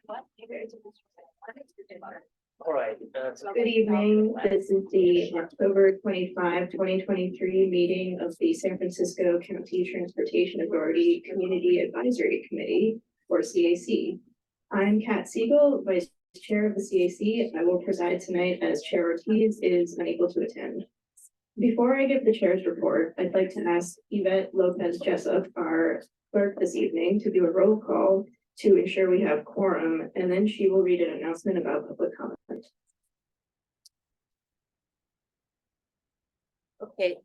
All right. Good evening. This is the October 25, 2023 meeting of the San Francisco County Transportation Authority Community Advisory Committee, or CAC. I'm Kat Siegel, Vice Chair of the CAC. I will preside tonight as Chair Ortiz is unable to attend. Before I give the chair's report, I'd like to ask Yvette Lopez Jessup, our clerk this evening, to do a roll call to ensure we have quorum, and then she will read an announcement about public comment. Okay.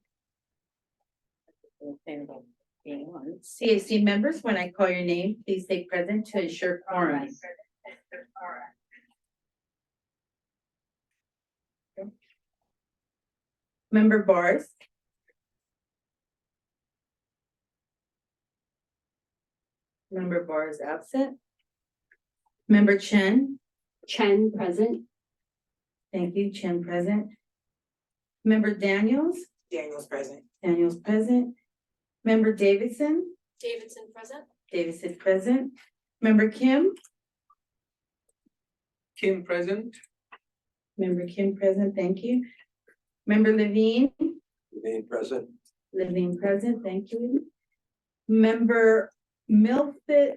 CAC members, when I call your name, please say present to ensure quorum. Member Bars. Member Bars absent. Member Chen. Chen present. Thank you, Chen present. Member Daniels. Daniel's present. Daniels present. Member Davidson. Davidson present. Davidson present. Member Kim. Kim present. Member Kim present, thank you. Member Levine. Levine present. Levine present, thank you. Member Milford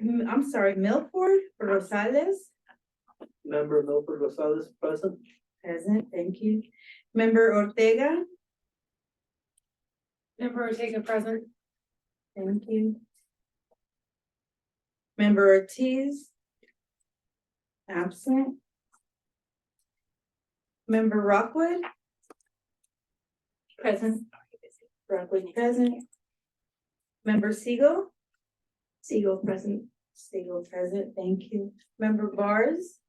Rosales. Member Milford Rosales present. Present, thank you. Member Ortega. Member Ortega present. Thank you. Member Ortiz. Absent. Member Rockwood. Present. Rockwood present. Member Siegel. Siegel present. Siegel present, thank you. Member Bars.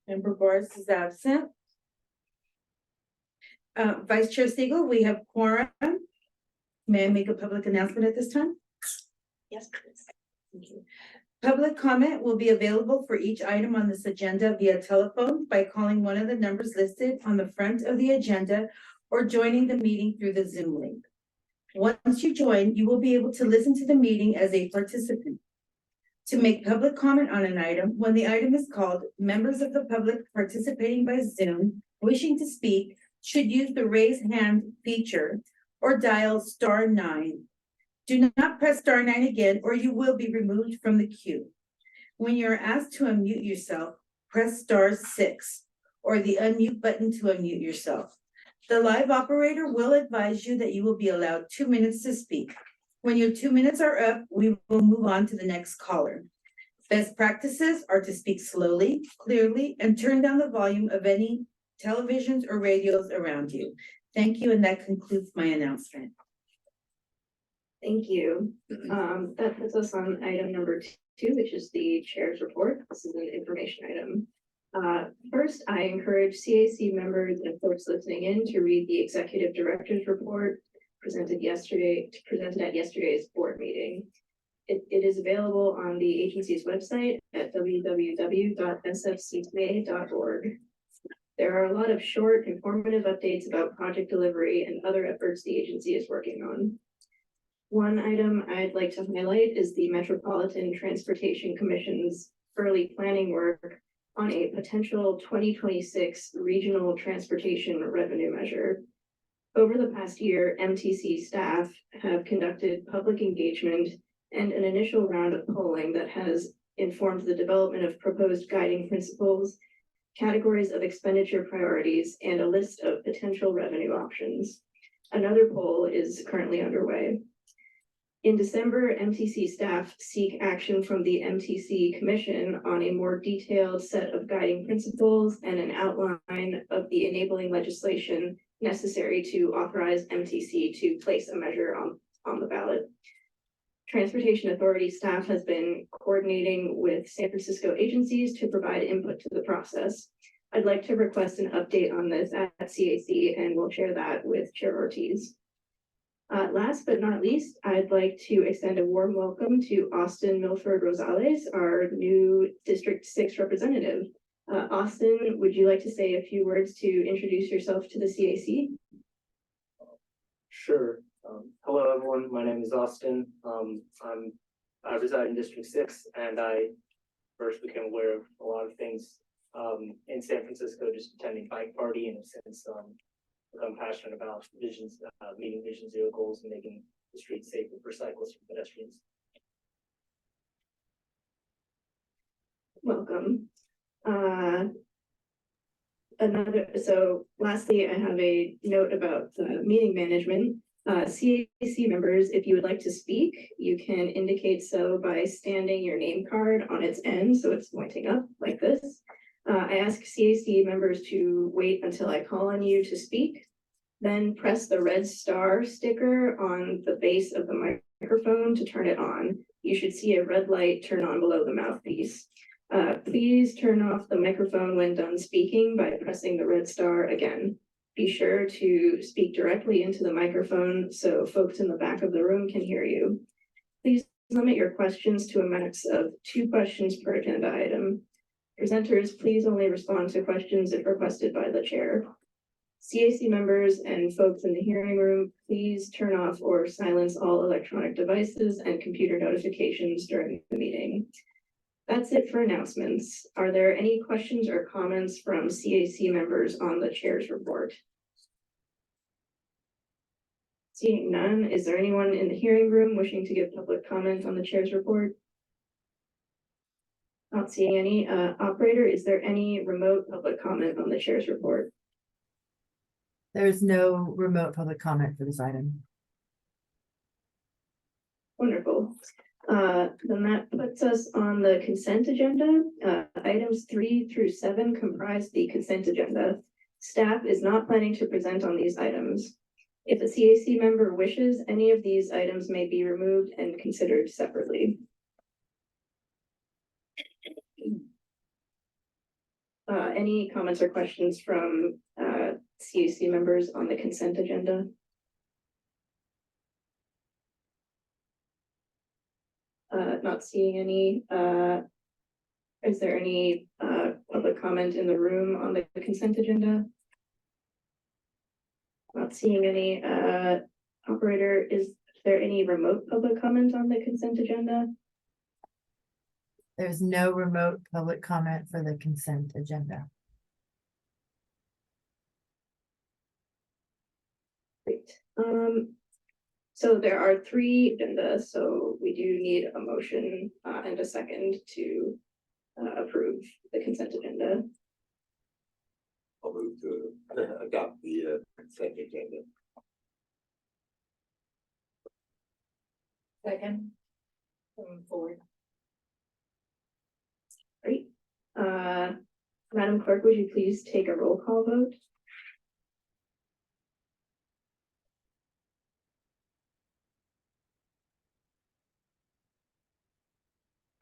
Member Bars is absent. Vice Chair Siegel, we have quorum. May I make a public announcement at this time? Yes, please. Thank you. Public comment will be available for each item on this agenda via telephone by calling one of the numbers listed on the front of the agenda or joining the meeting through the Zoom link. Once you join, you will be able to listen to the meeting as a participant. To make public comment on an item, when the item is called, members of the public participating by Zoom wishing to speak should use the raise hand feature or dial *9. Do not press *9 again, or you will be removed from the queue. When you're asked to unmute yourself, press *6 or the unmute button to unmute yourself. The live operator will advise you that you will be allowed 2 minutes to speak. When your 2 minutes are up, we will move on to the next caller. Best practices are to speak slowly, clearly, and turn down the volume of any televisions or radios around you. Thank you, and that concludes my announcement. Thank you. That puts us on item number 2, which is the chair's report. This is an information item. First, I encourage CAC members and folks listening in to read the executive director's report presented at yesterday's board meeting. It is available on the agency's website at www.sfcta.org. There are a lot of short, informative updates about project delivery and other efforts the agency is working on. One item I'd like to highlight is the Metropolitan Transportation Commission's early planning work on a potential 2026 regional transportation revenue measure. Over the past year, MTC staff have conducted public engagement and an initial round of polling that has informed the development of proposed guiding principles, categories of expenditure priorities, and a list of potential revenue options. Another poll is currently underway. In December, MTC staff seek action from the MTC Commission on a more detailed set of guiding principles and an outline of the enabling legislation necessary to authorize MTC to place a measure on the ballot. Transportation Authority staff has been coordinating with San Francisco agencies to provide input to the process. I'd like to request an update on this at CAC, and we'll share that with Chair Ortiz. Last but not least, I'd like to extend a warm welcome to Austin Milford Rosales, our new District 6 representative. Austin, would you like to say a few words to introduce yourself to the CAC? Sure. Hello, everyone. My name is Austin. I'm I reside in District 6, and I first became aware of a lot of things in San Francisco, just attending bike party, and have since become passionate about meeting Vision Zero goals and making the streets safer for cyclists and pedestrians. Welcome. So lastly, I have a note about meeting management. CAC members, if you would like to speak, you can indicate so by standing your name card on its end, so it's pointing up like this. I ask CAC members to wait until I call on you to speak, then press the red star sticker on the base of the microphone to turn it on. You should see a red light turn on below the mouthpiece. Please turn off the microphone when done speaking by pressing the red star again. Be sure to speak directly into the microphone so folks in the back of the room can hear you. Please limit your questions to a max of 2 questions per agenda item. Presenters, please only respond to questions if requested by the chair. CAC members and folks in the hearing room, please turn off or silence all electronic devices and computer notifications during the meeting. That's it for announcements. Are there any questions or comments from CAC members on the chair's report? Seeing none, is there anyone in the hearing room wishing to give public comment on the chair's report? Not seeing any. Operator, is there any remote public comment on the chair's report? There's no remote public comment for this item. Wonderful. Then that puts us on the consent agenda. Items 3 through 7 comprise the consent agenda. Staff is not planning to present on these items. If a CAC member wishes, any of these items may be removed and considered separately. Any comments or questions from CAC members on the consent agenda? Not seeing any. Is there any public comment in the room on the consent agenda? Not seeing any. Operator, is there any remote public comment on the consent agenda? There's no remote public comment for the consent agenda. Great. So there are 3 agendas, so we do need a motion and a second to approve the consent agenda. I'll move to adopt the consent agenda. Second. Moving forward. Great. Madam Clerk, would you please take a roll call vote?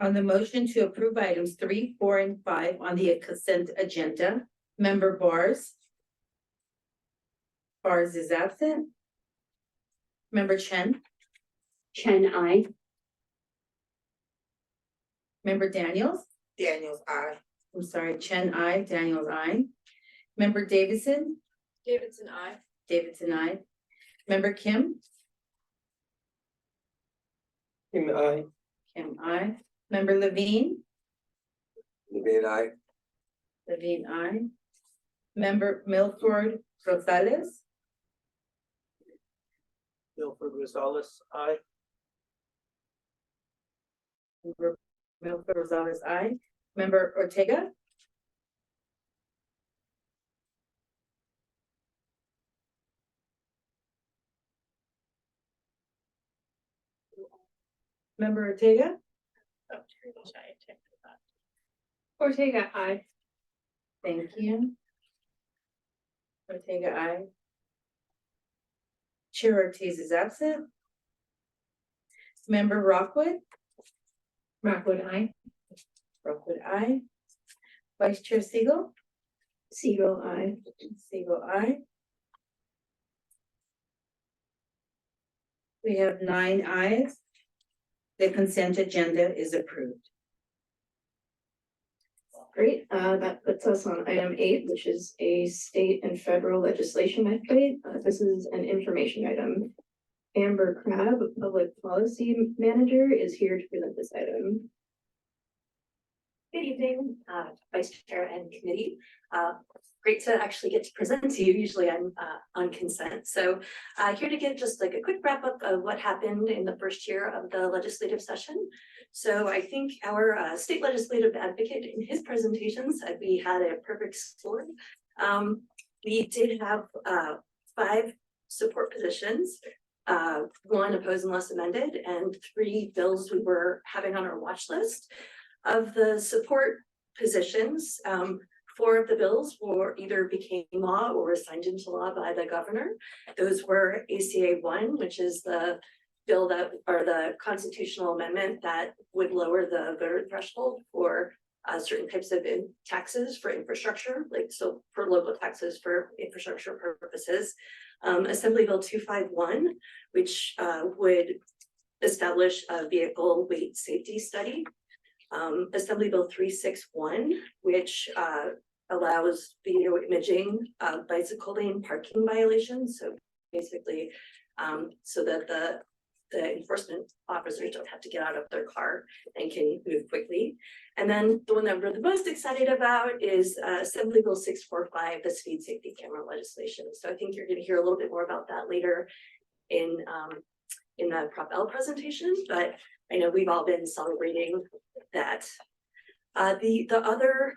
On the motion to approve items 3, 4, and 5 on the consent agenda, member Bars. Bars is absent. Member Chen, Chen, I. member Daniels. Daniels, aye. I'm sorry, Chen, I, Daniels, I. Member Davidson. Davidson, I. Davidson, I. Member Kim. Kim, aye. Kim, I. Member Levine. Levine, aye. Levine, I. Member Milford Rosales. Milford Rosales, aye. Member Milford Rosales, I. Member Ortega. Member Ortega. Ortega, I. Thank you. Ortega, I. Chair Ortiz is absent. Member Rockwood. Rockwood, I. Rockwood, I. Vice Chair Siegel. Siegel, aye. Siegel, I. We have 9 ayes. The consent agenda is approved. Great. That puts us on item 8, which is a state and federal legislation update. This is an information item. Amber Crabb, Public Policy Manager, is here to present this item. Good evening, Vice Chair and Committee. Great to actually get to present to you. Usually I'm on consent. So here to give just like a quick wrap up of what happened in the first year of the legislative session. So I think our state legislative advocate in his presentation said we had a perfect score. We did have 5 support positions, 1 opposed unless amended, and 3 bills we were having on our watch list. Of the support positions, 4 of the bills were either became law or were signed into law by the governor. Those were ACA 1, which is the bill that, or the constitutional amendment that would lower the voter threshold for certain types of taxes for infrastructure, like so for local taxes for infrastructure purposes. Assembly Bill 251, which would establish a vehicle weight safety study. Assembly Bill 361, which allows video imaging of bicycle lane parking violations. So basically, so that the enforcement officers don't have to get out of their car and can move quickly. And then the one that we're the most excited about is Assembly Bill 645, the speed safety camera legislation. So I think you're going to hear a little bit more about that later in the Prop L presentation, but I know we've all been celebrating that. The other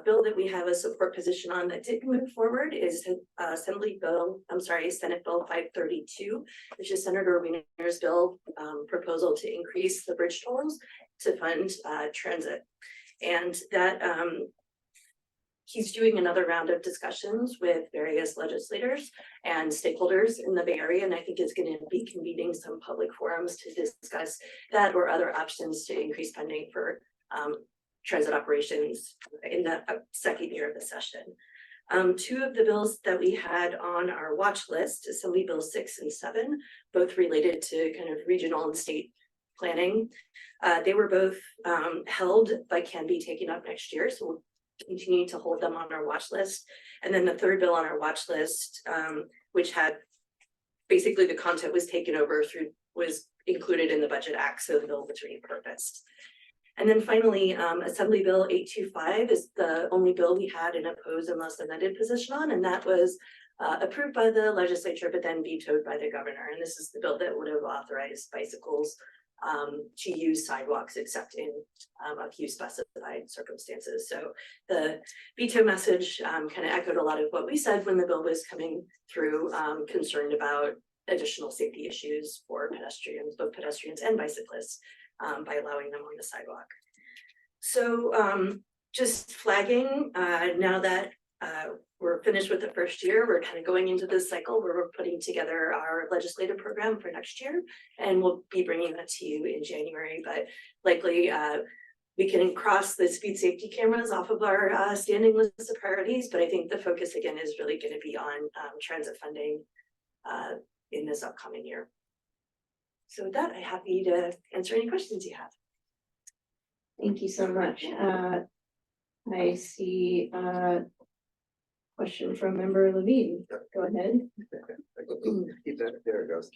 bill that we have a support position on that did move forward is Senate Bill 532, which is Senator Wiener's bill proposal to increase the bridge tolls to fund transit. And that he's doing another round of discussions with various legislators and stakeholders in the Bay Area, and I think it's going to be convening some public forums to discuss that or other options to increase funding for transit operations in the second year of the session. 2 of the bills that we had on our watch list, Assembly Bill 6 and 7, both related to kind of regional and state planning. They were both held but can be taken up next year, so we'll continue to hold them on our watch list. And then the 3rd bill on our watch list, which had basically the content was taken over was included in the Budget Act, so the bill was repurposed. And then finally, Assembly Bill 825 is the only bill we had an opposed unless amended position on, and that was approved by the legislature but then vetoed by the governor. And this is the bill that would have authorized bicycles to use sidewalks except in a few specified circumstances. So the veto message kind of echoed a lot of what we said when the bill was coming through, concerned about additional safety issues for pedestrians, both pedestrians and bicyclists, by allowing them on the sidewalk. So just flagging, now that we're finished with the first year, we're kind of going into this cycle where we're putting together our legislative program for next year, and we'll be bringing that to you in January, but likely we can cross the speed safety cameras off of our standing list of priorities, but I think the focus again is really going to be on transit funding in this upcoming year. So with that, I'm happy to answer any questions you have. Thank you so much. I see a question from Member Levine. Go ahead. Keep that, there it goes.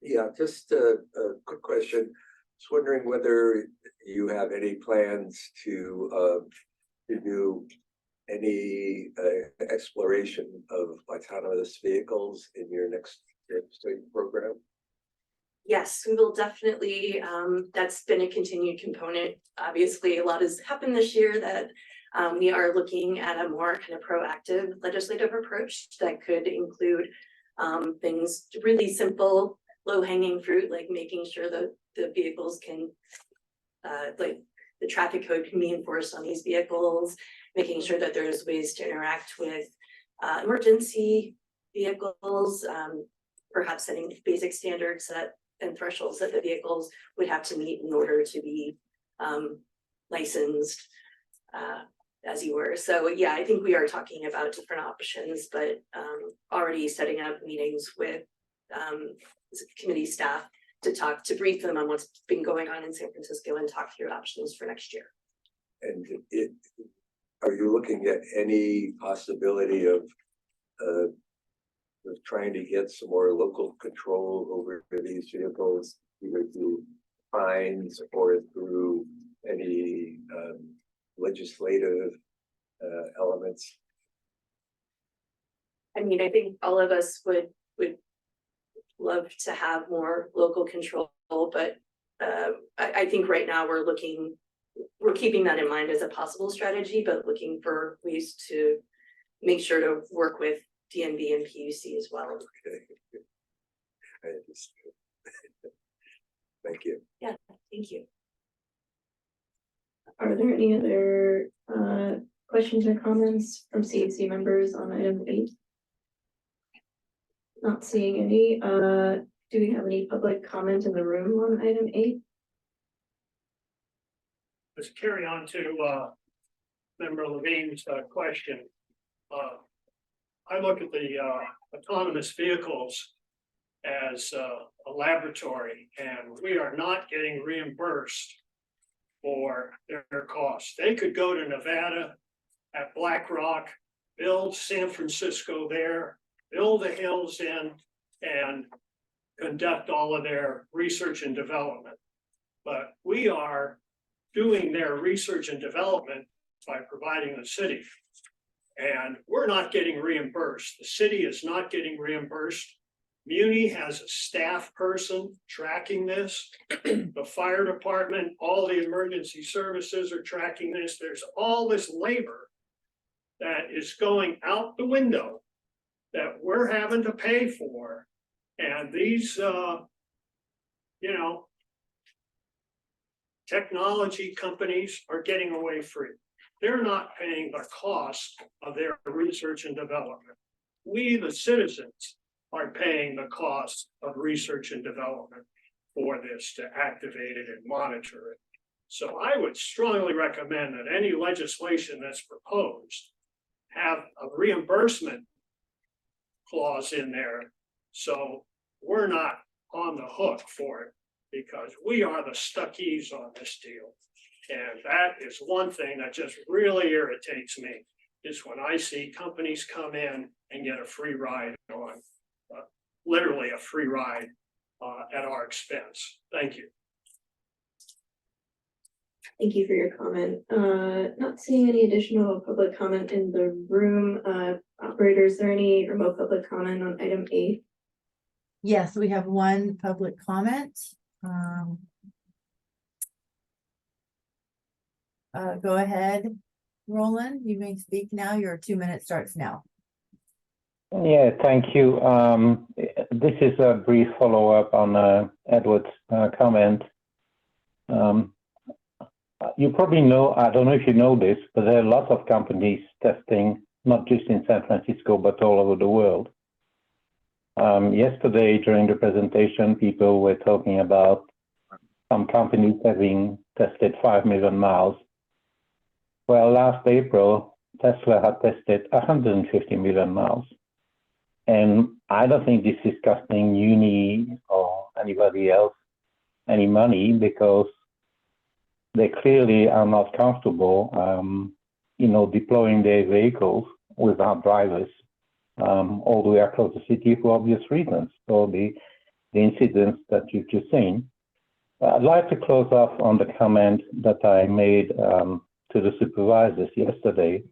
Yeah, just a quick question. Just wondering whether you have any plans to do any exploration of autonomous vehicles in your next state program? Yes, we will definitely. That's been a continued component. Obviously, a lot has happened this year that we are looking at a more kind of proactive legislative approach that could include things really simple, low-hanging fruit, like making sure that the vehicles can, like the traffic code can be enforced on these vehicles, making sure that there's ways to interact with emergency vehicles, perhaps setting basic standards that and thresholds that the vehicles would have to meet in order to be licensed, as you were. So yeah, I think we are talking about different options, but already setting up meetings with committee staff to brief them on what's been going on in San Francisco and talk through options for next year. And are you looking at any possibility of was trying to get some more local control over these vehicles, either through fines or through any legislative elements. I mean, I think all of us would love to have more local control, but I think right now we're keeping that in mind as a possible strategy, but looking for ways to make sure to work with DNB and PUC as well. Okay. I understand. Thank you. Yeah, thank you. Are there any other questions or comments from CAC members on item 8? Not seeing any. Do we have any public comment in the room on item 8? Let's carry on to Member Levine's question. I look at the autonomous vehicles as a laboratory, and we are not getting reimbursed for their costs. They could go to Nevada at Black Rock, build San Francisco there, build the hills in, and conduct all of their research and development. But we are doing their research and development by providing the city. And we're not getting reimbursed. The city is not getting reimbursed. Muni has a staff person tracking this. The fire department, all the emergency services are tracking this. There's all this labor that is going out the window that we're having to pay for. And these, technology companies are getting away free. They're not paying the cost of their research and development. We, the citizens, are paying the cost of research and development for this to activate it and monitor it. So I would strongly recommend that any legislation that's proposed have a reimbursement clause in there, so we're not on the hook for it, because we are the stuckies on this deal. And that is one thing that just really irritates me, is when I see companies come in and get a free ride on, literally a free ride at our expense. Thank you. Thank you for your comment. Not seeing any additional public comment in the room. Operator, is there any remote public comment on item 8? Yes, we have one public comment. Go ahead, Roland. You may speak now. Your 2 minutes starts now. Yeah, thank you. This is a brief follow-up on Edward's comment. You probably know, I don't know if you know this, but there are lots of companies testing, not just in San Francisco, but all over the world. Yesterday, during the presentation, people were talking about some companies having tested 5 million miles. Well, last April, Tesla had tested 150 million miles. And I don't think this is costing Uni or anybody else any money, because they clearly are not comfortable, deploying their vehicles without drivers all the way across the city for obvious reasons. So the incidents that you've just seen. I'd like to close off on the comment that I made to the supervisors yesterday,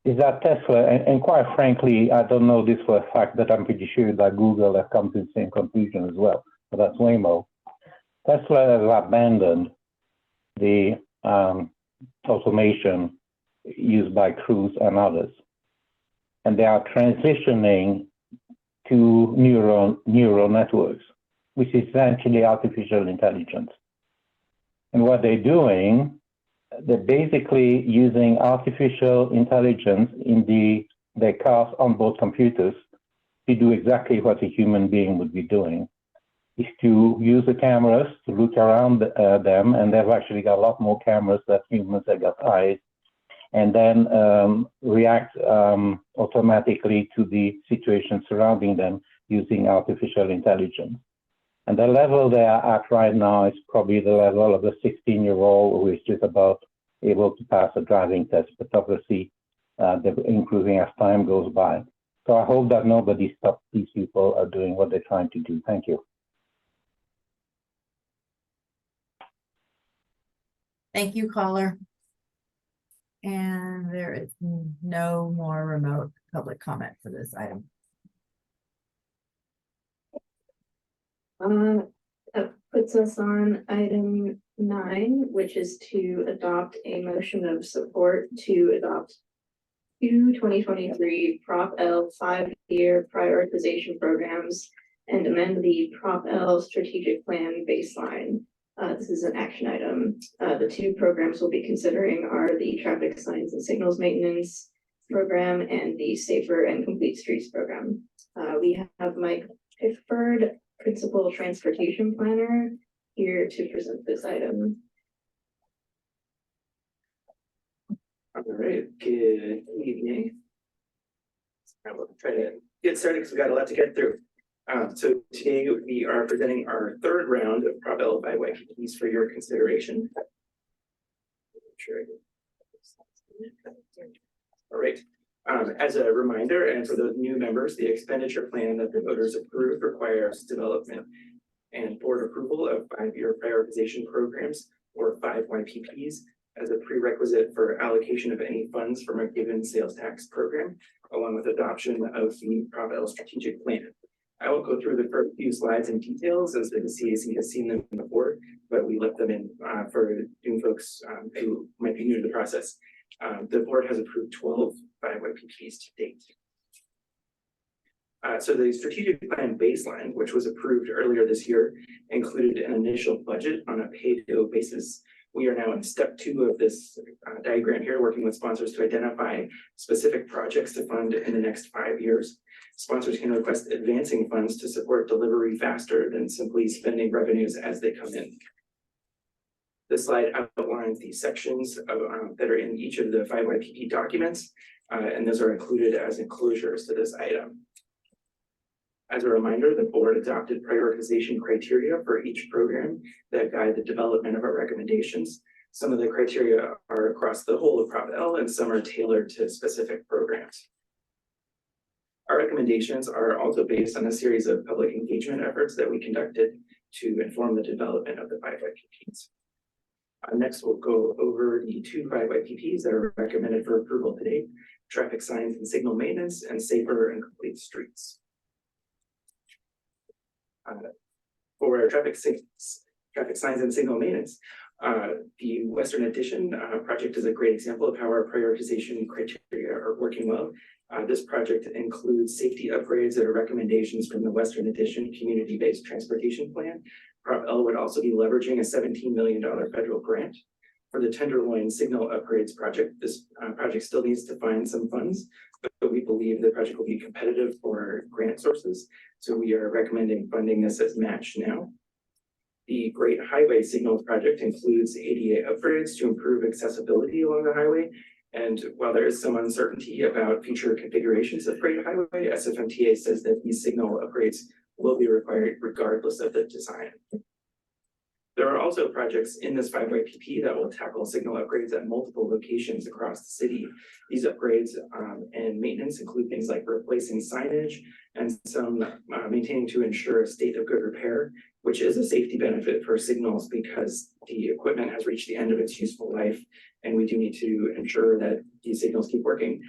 is that Tesla, and quite frankly, I don't know this for a fact, but I'm pretty sure that Google have come to the same conclusion as well, but that's Waymo. Tesla has abandoned the automation used by Cruise and others. And they are transitioning to neural networks, which is essentially artificial intelligence. And what they're doing, they're basically using artificial intelligence in their car's onboard computers to do exactly what a human being would be doing, is to use the cameras to look around them, and they've actually got a lot more cameras than humans have got eyes, and then react automatically to the situation surrounding them using artificial intelligence. And the level they are at right now is probably the level of a 16-year-old who is just about able to pass a driving test, but obviously they're improving as time goes by. So I hope that nobody stops these people are doing what they're trying to do. Thank you. Thank you, caller. And there is no more remote public comment for this item. That puts us on item 9, which is to adopt a motion of support to adopt 2023 Prop L 5-year prioritization programs and amend the Prop L strategic plan baseline. This is an action item. The 2 programs we'll be considering are the traffic signs and signals maintenance program and the safer and complete streets program. We have Mike Pickford, Principal Transportation Planner, here to present this item. All right, good evening. I will try to get started because we've got a lot to get through. So today we are presenting our 3rd round of Prop L 5YPPs for your consideration. All right. As a reminder, and for those new members, the expenditure plan that the voters approved requires development and board approval of 5-year prioritization programs, or 5YPPs, as a prerequisite for allocation of any funds from a given sales tax program, along with adoption of the Prop L strategic plan. I won't go through the first few slides in details, as the CAC has seen them before, but we left them in for new folks who might be new to the process. The board has approved 12 5YPPs to date. So the strategic plan baseline, which was approved earlier this year, included an initial budget on a pay-to-go basis. We are now in step 2 of this diagram here, working with sponsors to identify specific projects to fund in the next 5 years. Sponsors can request advancing funds to support delivery faster than simply spending revenues as they come in. This slide outlines the sections that are in each of the 5YPP documents, and those are included as enclosures to this item. As a reminder, the board adopted prioritization criteria for each program that guide the development of our recommendations. Some of the criteria are across the whole of Prop L, and some are tailored to specific programs. Our recommendations are also based on a series of public engagement efforts that we conducted to inform the development of the 5YPPs. Next, we'll go over the 2 5YPPs that are recommended for approval today: traffic signs and signal maintenance, and safer and complete streets. For traffic signs and signal maintenance, the Western Addition project is a great example of how our prioritization criteria are working well. This project includes safety upgrades that are recommendations from the Western Addition Community-Based Transportation Plan. Prop L would also be leveraging a $17 million federal grant. For the Tenderloin Signal Upgrades project, this project still needs to find some funds, but we believe the project will be competitive for grant sources. So we are recommending funding this as matched now. The Great Highway Signals project includes ADA upgrades to improve accessibility along the highway. And while there is some uncertainty about future configurations of Great Highway, SFMTA says that these signal upgrades will be required regardless of the design. There are also projects in this 5YPP that will tackle signal upgrades at multiple locations across the city. These upgrades and maintenance include things like replacing signage and some maintaining to ensure a state of good repair, which is a safety benefit for signals because the equipment has reached the end of its useful life, and we do need to ensure that these signals keep working.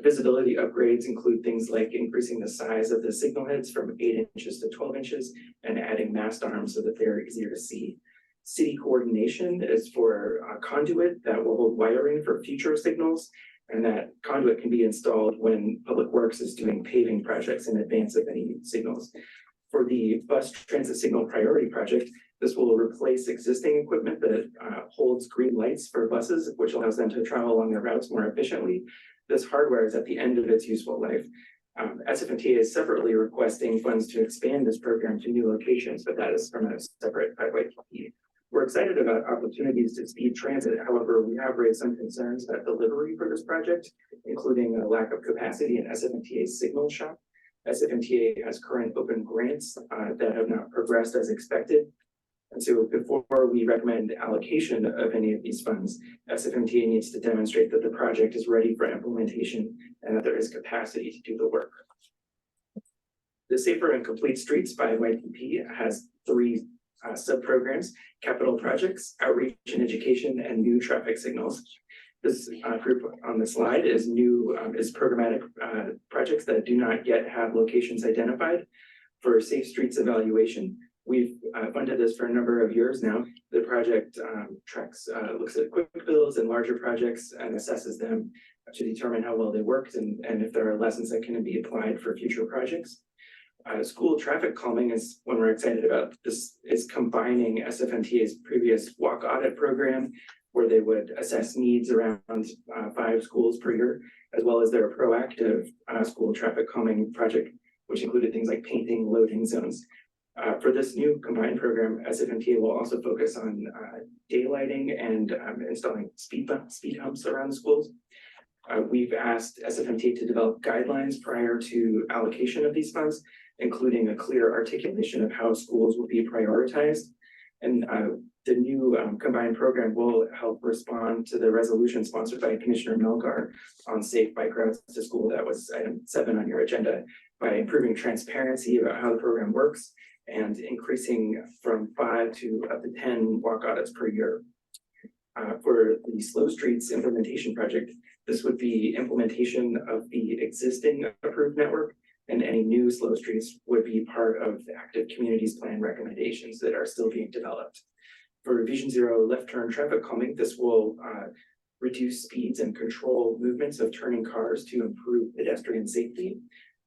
Visibility upgrades include things like increasing the size of the signal heads from 8 inches to 12 inches and adding mast arms so that they're easier to see. City coordination is for a conduit that will hold wiring for future signals, and that conduit can be installed when Public Works is doing paving projects in advance of any signals. For the bus transit signal priority project, this will replace existing equipment that holds green lights for buses, which allows them to travel along their routes more efficiently. This hardware is at the end of its useful life. SFMTA is separately requesting funds to expand this program to new locations, but that is from a separate 5YPP. We're excited about opportunities to speed transit. However, we have raised some concerns about delivery for this project, including a lack of capacity in SFMTA's signal shop. SFMTA has current open grants that have not progressed as expected. And so before we recommend allocation of any of these funds, SFMTA needs to demonstrate that the project is ready for implementation and that there is capacity to do the work. The Safer and Complete Streets by YPP has three sub-programs: capital projects, outreach and education, and new traffic signals. This group on the slide is programmatic projects that do not yet have locations identified. For Safe Streets evaluation, we've funded this for a number of years now. The project looks at quick builds and larger projects and assesses them to determine how well they worked and if there are lessons that can be applied for future projects. School traffic calming is one we're excited about. This is combining SFMTA's previous walk audit program, where they would assess needs around 5 schools per year, as well as their proactive school traffic calming project, which included things like painting loading zones. For this new combined program, SFMTA will also focus on daylighting and installing speed humps around the schools. We've asked SFMTA to develop guidelines prior to allocation of these funds, including a clear articulation of how schools will be prioritized. And the new combined program will help respond to the resolution sponsored by Commissioner Melgar on safe bike routes to school. That was item 7 on your agenda, by improving transparency about how the program works and increasing from 5 to up to 10 walk audits per year. For the Slow Streets implementation project, this would be implementation of the existing approved network, and any new slow streets would be part of the active communities plan recommendations that are still being developed. For Vision Zero left turn traffic calming, this will reduce speeds and control movements of turning cars to improve pedestrian safety.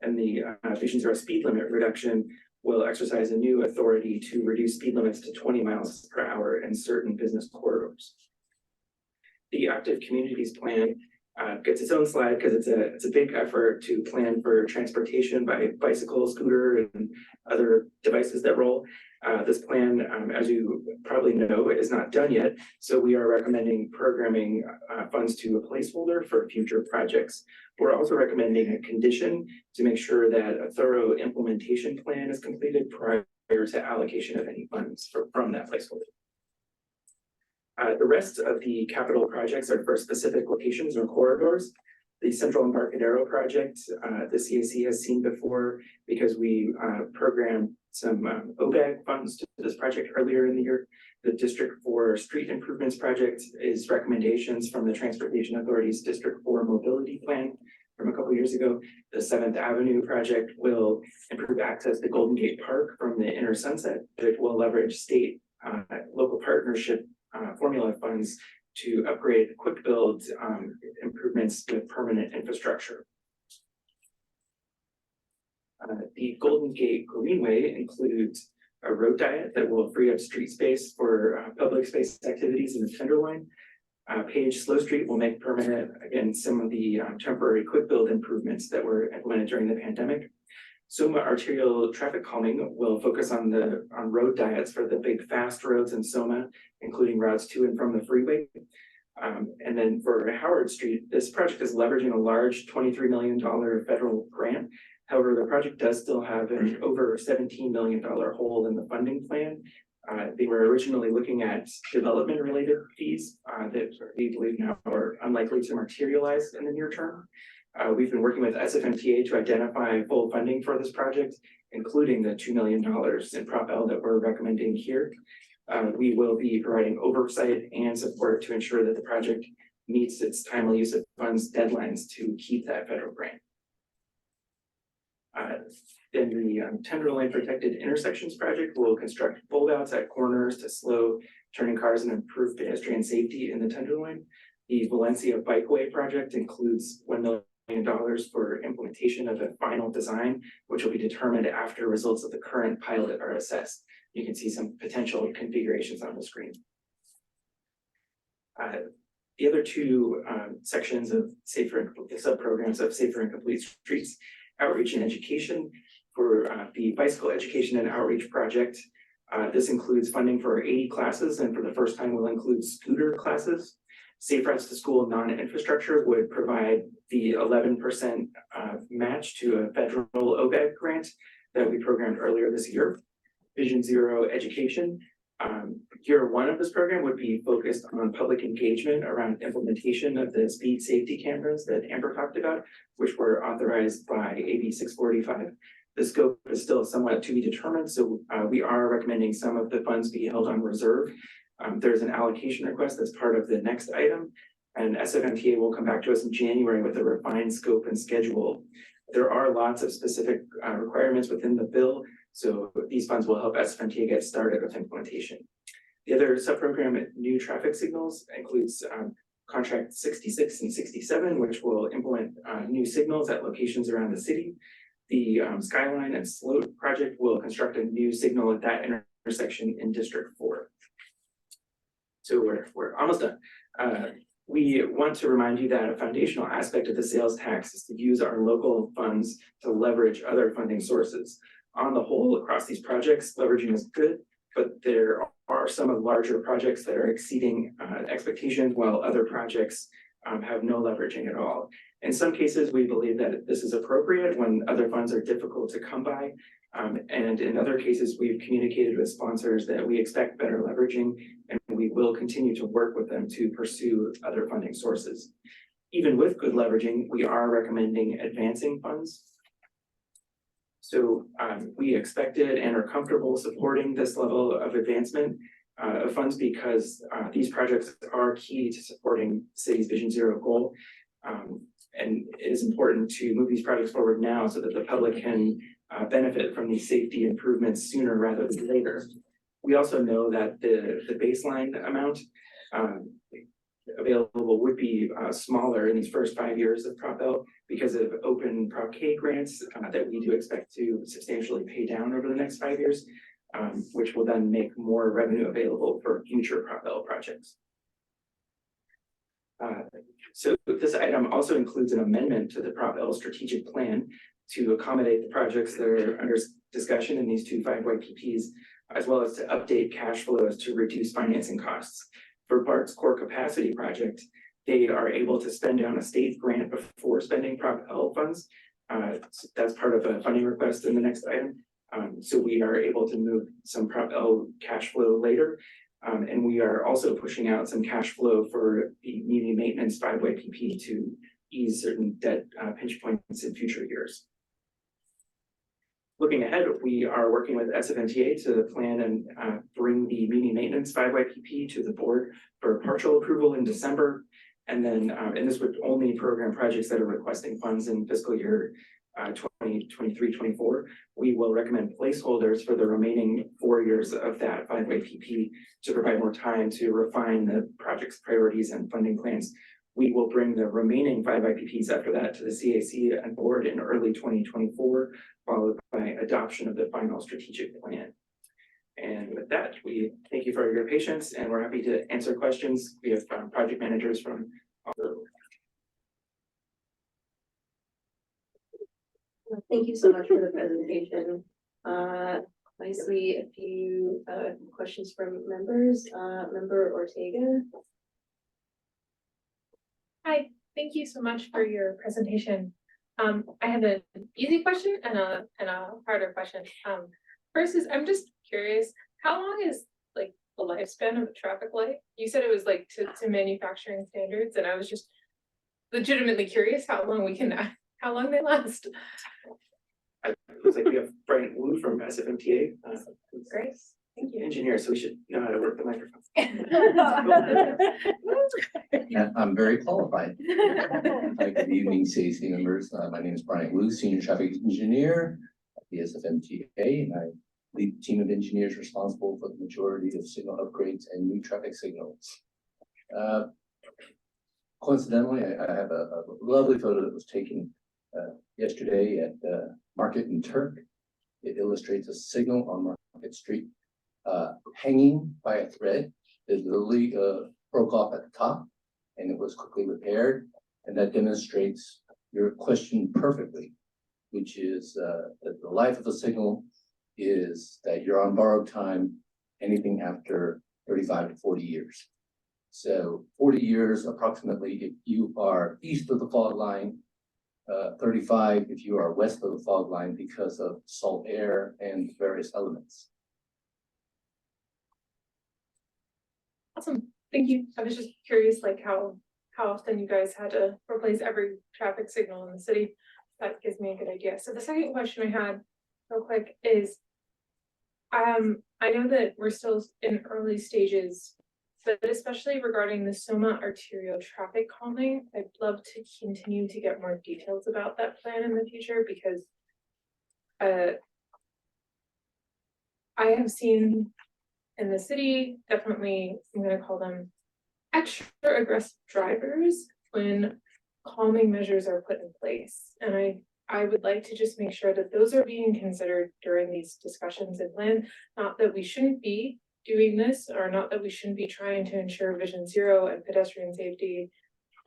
And the Vision Zero speed limit reduction will exercise a new authority to reduce speed limits to 20 miles per hour in certain business corridors. The active communities plan gets its own slide because it's a big effort to plan for transportation by bicycle, scooter, and other devices that roll. This plan, as you probably know, is not done yet, so we are recommending programming funds to a placeholder for future projects. We're also recommending a condition to make sure that a thorough implementation plan is completed prior to allocation of any funds from that placeholder. The rest of the capital projects are for specific locations or corridors. The Central Embarcadero project, the CAC has seen before because we programmed some OBAG funds to this project earlier in the year. The District 4 Street Improvements Project is recommendations from the Transportation Authority's District 4 Mobility Plan from a couple years ago. The 7th Avenue project will improve access to Golden Gate Park from the Inner Sunset. It will leverage state local partnership formula funds to upgrade quick build improvements with permanent infrastructure. The Golden Gate Greenway includes a road diet that will free up street space for public space activities in the Tenderloin. Page Slow Street will make permanent, again, some of the temporary quick build improvements that were implemented during the pandemic. Soma arterial traffic calming will focus on road diets for the big fast roads in Soma, including routes to and from the freeway. And then for Howard Street, this project is leveraging a large $23 million federal grant. However, the project does still have an over $17 million hole in the funding plan. They were originally looking at development-related fees that we believe now are unlikely to materialize in the near term. We've been working with SFMTA to identify full funding for this project, including the $2 million in Prop L that we're recommending here. We will be providing oversight and support to ensure that the project meets its timely use of funds deadlines to keep that federal grant. In the Tenderloin Protected Intersections Project, we'll construct foldouts at corners to slow turning cars and improve pedestrian safety in the Tenderloin. The Valencia Bikeway project includes $1 million for implementation of a final design, which will be determined after results of the current pilot are assessed. You can see some potential configurations on the screen. The other two sections of sub-programs of Safer and Complete Streets, outreach and education. For the bicycle education and outreach project, this includes funding for 80 classes, and for the first time will include scooter classes. Safe Routes to School non-infrastructure would provide the 11% match to a federal OBAG grant that we programmed earlier this year. Vision Zero education Year one of this program would be focused on public engagement around implementation of the speed safety cameras that Amber talked about, which were authorized by AB 645. The scope is still somewhat to be determined, so we are recommending some of the funds be held on reserve. There's an allocation request that's part of the next item, and SFMTA will come back to us in January with a refined scope and schedule. There are lots of specific requirements within the bill, so these funds will help SFMTA get started with implementation. The other subprogram, new traffic signals, includes contract 66 and 67, which will implement new signals at locations around the city. The Skyline and Sloat project will construct a new signal at that intersection in District 4. So we're almost done. We want to remind you that a foundational aspect of the sales tax is to use our local funds to leverage other funding sources. On the whole, across these projects, leveraging is good, but there are some larger projects that are exceeding expectations, while other projects have no leveraging at all. In some cases, we believe that this is appropriate when other funds are difficult to come by. And in other cases, we've communicated with sponsors that we expect better leveraging, and we will continue to work with them to pursue other funding sources. Even with good leveraging, we are recommending advancing funds. So we expected and are comfortable supporting this level of advancement of funds because these projects are key to supporting city's Vision Zero goal. And it is important to move these projects forward now so that the public can benefit from these safety improvements sooner rather than later. We also know that the baseline amount available would be smaller in these first 5 years of Prop L because of open Prop K grants that we do expect to substantially pay down over the next 5 years, which will then make more revenue available for future Prop L projects. So this item also includes an amendment to the Prop L strategic plan to accommodate the projects that are under discussion in these 2 5YPPs, as well as to update cash flows to reduce financing costs. For BART's core capacity project, they are able to spend down a state grant before spending Prop L funds. So that's part of a funding request in the next item. So we are able to move some Prop L cash flow later. And we are also pushing out some cash flow for the community maintenance 5YPP to ease certain debt pinch points in future years. Looking ahead, we are working with SFMTA to plan and bring the muni maintenance 5YPP to the board for partial approval in December. And then, and this would only program projects that are requesting funds in fiscal year 2023-24. We will recommend placeholders for the remaining 4 years of that 5YPP to provide more time to refine the project's priorities and funding plans. We will bring the remaining 5YPPs after that to the CAC and board in early 2024, followed by adoption of the final strategic plan. And with that, we thank you for your patience, and we're happy to answer questions. We have project managers from all over. Thank you so much for the presentation. I see a few questions from members. Member Ortega. Hi, thank you so much for your presentation. I have an easy question and a harder question. First is, I'm just curious, how long is like the lifespan of a traffic light? You said it was like to manufacturing standards, and I was just legitimately curious how long they last. It looks like we have Brian Wu from SFMTA. Great, thank you. Engineer, so we should know how to work the microphone. Yeah, I'm very qualified. Good evening, CAC members. My name is Brian Wu, Senior Traffic Engineer at the SFMTA, and I lead the team of engineers responsible for the majority of signal upgrades and new traffic signals. Coincidentally, I have a lovely photo that was taken yesterday at Market and Turk. It illustrates a signal on Market Street hanging by a thread. It literally broke off at the top, and it was quickly repaired. And that demonstrates your question perfectly, which is that the life of a signal is that you're on borrowed time, anything after 35 to 40 years. So 40 years approximately if you are east of the fog line, 35 if you are west of the fog line because of salt air and various elements. Awesome, thank you. I was just curious, like how often you guys had to replace every traffic signal in the city. That gives me a good idea. So the second question I had real quick is, I know that we're still in early stages, but especially regarding the Soma arterial traffic calming, I'd love to continue to get more details about that plan in the future because I have seen in the city, definitely, I'm gonna call them extra aggressive drivers when calming measures are put in place. And I would like to just make sure that those are being considered during these discussions and plan, not that we shouldn't be doing this, or not that we shouldn't be trying to ensure vision zero and pedestrian safety.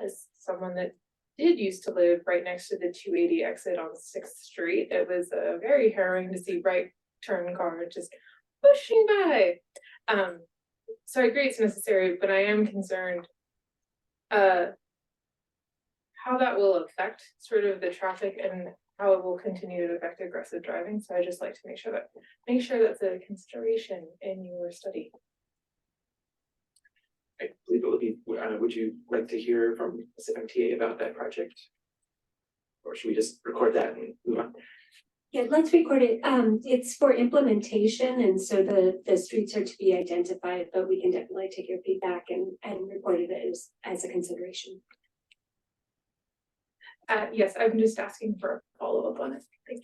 As someone that did used to live right next to the 280 exit on 6th Street, it was very harrowing to see right turn car just pushing by. So I agree it's necessary, but I am concerned how that will affect sort of the traffic and how it will continue to affect aggressive driving. So I just like to make sure that's a consideration in your study. I believe it would be, would you like to hear from SFCTA about that project? Or should we just record that and move on? Yeah, let's record it. It's for implementation, and so the streets are to be identified, but we can definitely take your feedback and record it as a consideration. Yes, I'm just asking for a follow-up on it. Thank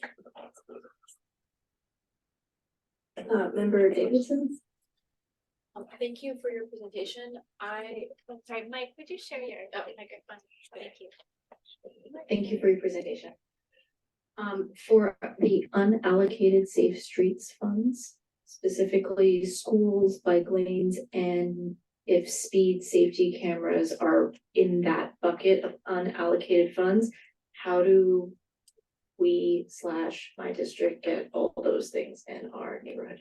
you. Member Davidson? Thank you for your presentation. I'm sorry, Mike, would you share your microphone? Thank you. Thank you for your presentation. For the unallocated safe streets funds, specifically schools, bike lanes, and if speed safety cameras are in that bucket of unallocated funds, how do we / my district get all those things in our neighborhood?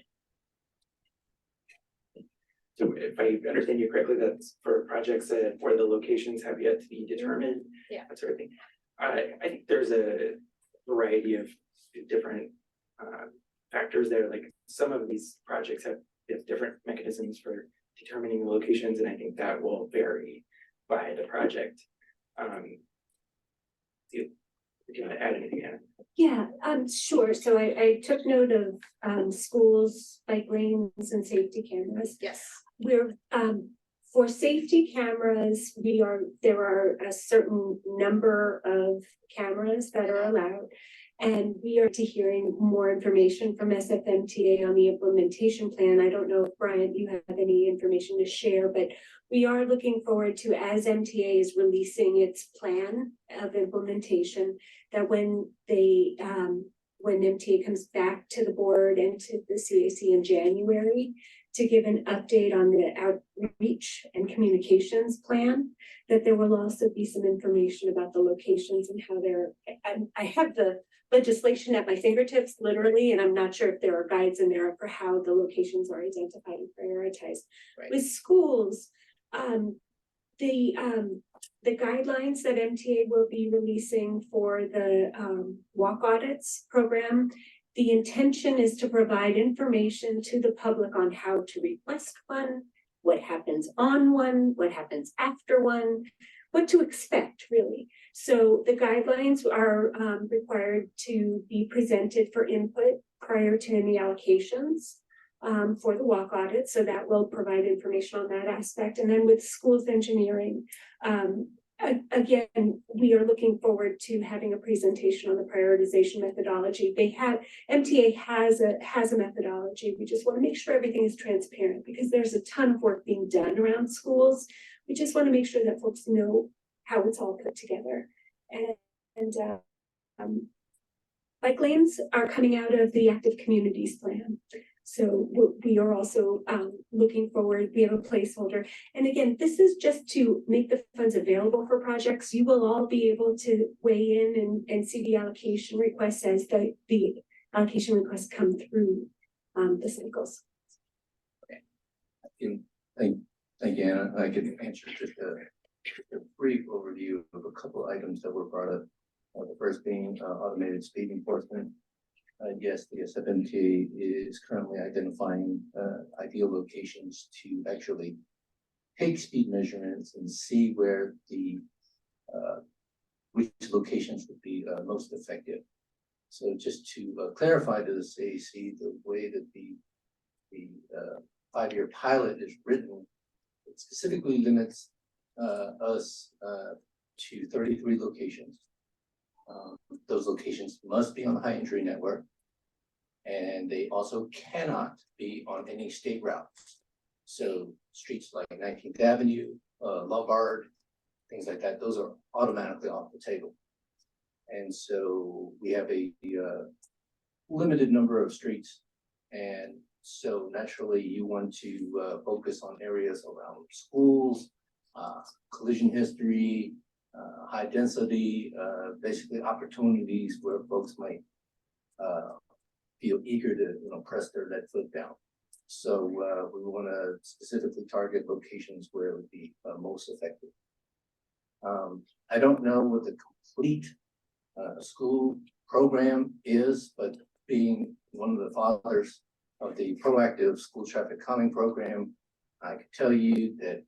So if I understand you correctly, that's for projects that where the locations have yet to be determined. Yeah. That sort of thing. I think there's a variety of different factors there. Like some of these projects have different mechanisms for determining the locations, and I think that will vary by the project. Do you want to add anything, Anna? Yeah, sure. So I took note of schools, bike lanes, and safety cameras. Yes. We're for safety cameras, there are a certain number of cameras that are allowed. And we are hearing more information from SFMTA on the implementation plan. I don't know if Brian, you have any information to share, but we are looking forward to, as MTA is releasing its plan of implementation, that when MTA comes back to the board and to the CAC in January to give an update on the outreach and communications plan, that there will also be some information about the locations and how they're, I have the legislation at my fingertips, literally, and I'm not sure if there are guides in there for how the locations are identified and prioritized. Right. With schools, the guidelines that MTA will be releasing for the walk audits program, the intention is to provide information to the public on how to request one, what happens on one, what happens after one, what to expect, really. So the guidelines are required to be presented for input prior to any allocations for the walk audit. So that will provide information on that aspect. And then with schools engineering, again, we are looking forward to having a presentation on the prioritization methodology. MTA has a methodology. We just want to make sure everything is transparent because there's a ton of work being done around schools. We just want to make sure that folks know how it's all put together. And bike lanes are coming out of the Active Communities Plan. So we are also looking forward. We have a placeholder. And again, this is just to make the funds available for projects. You will all be able to weigh in and see the allocation requests as the allocation requests come through the cycles. Thank you, Anna. I can answer just a brief overview of a couple of items that were brought up. The first being automated speed enforcement. Yes, the SFMTA is currently identifying ideal locations to actually take speed measurements and see where which locations would be most effective. So just to clarify to the CAC, the way that the 5-year pilot is written, it specifically limits us to 33 locations. Those locations must be on the high entry network, and they also cannot be on any state routes. So streets like 19th Avenue, Lombard, things like that, those are automatically off the table. And so we have a limited number of streets. And so naturally you want to focus on areas around schools, collision history, high density, basically opportunities where folks might feel eager to press their lead foot down. So we want to specifically target locations where it would be most effective. I don't know what the complete school program is, but being one of the fathers of the proactive school traffic calming program, I can tell you that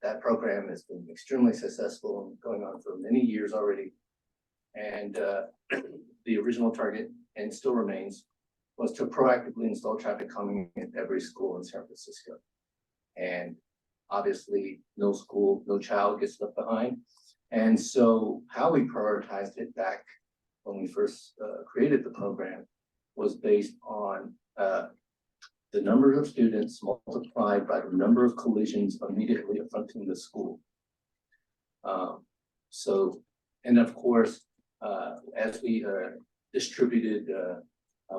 that program has been extremely successful and going on for many years already. And the original target, and still remains, was to proactively install traffic calming in every school in San Francisco. And obviously, no school, no child gets left behind. And so how we prioritized it back when we first created the program was based on the number of students multiplied by the number of collisions immediately affronting the school. And of course, as we distributed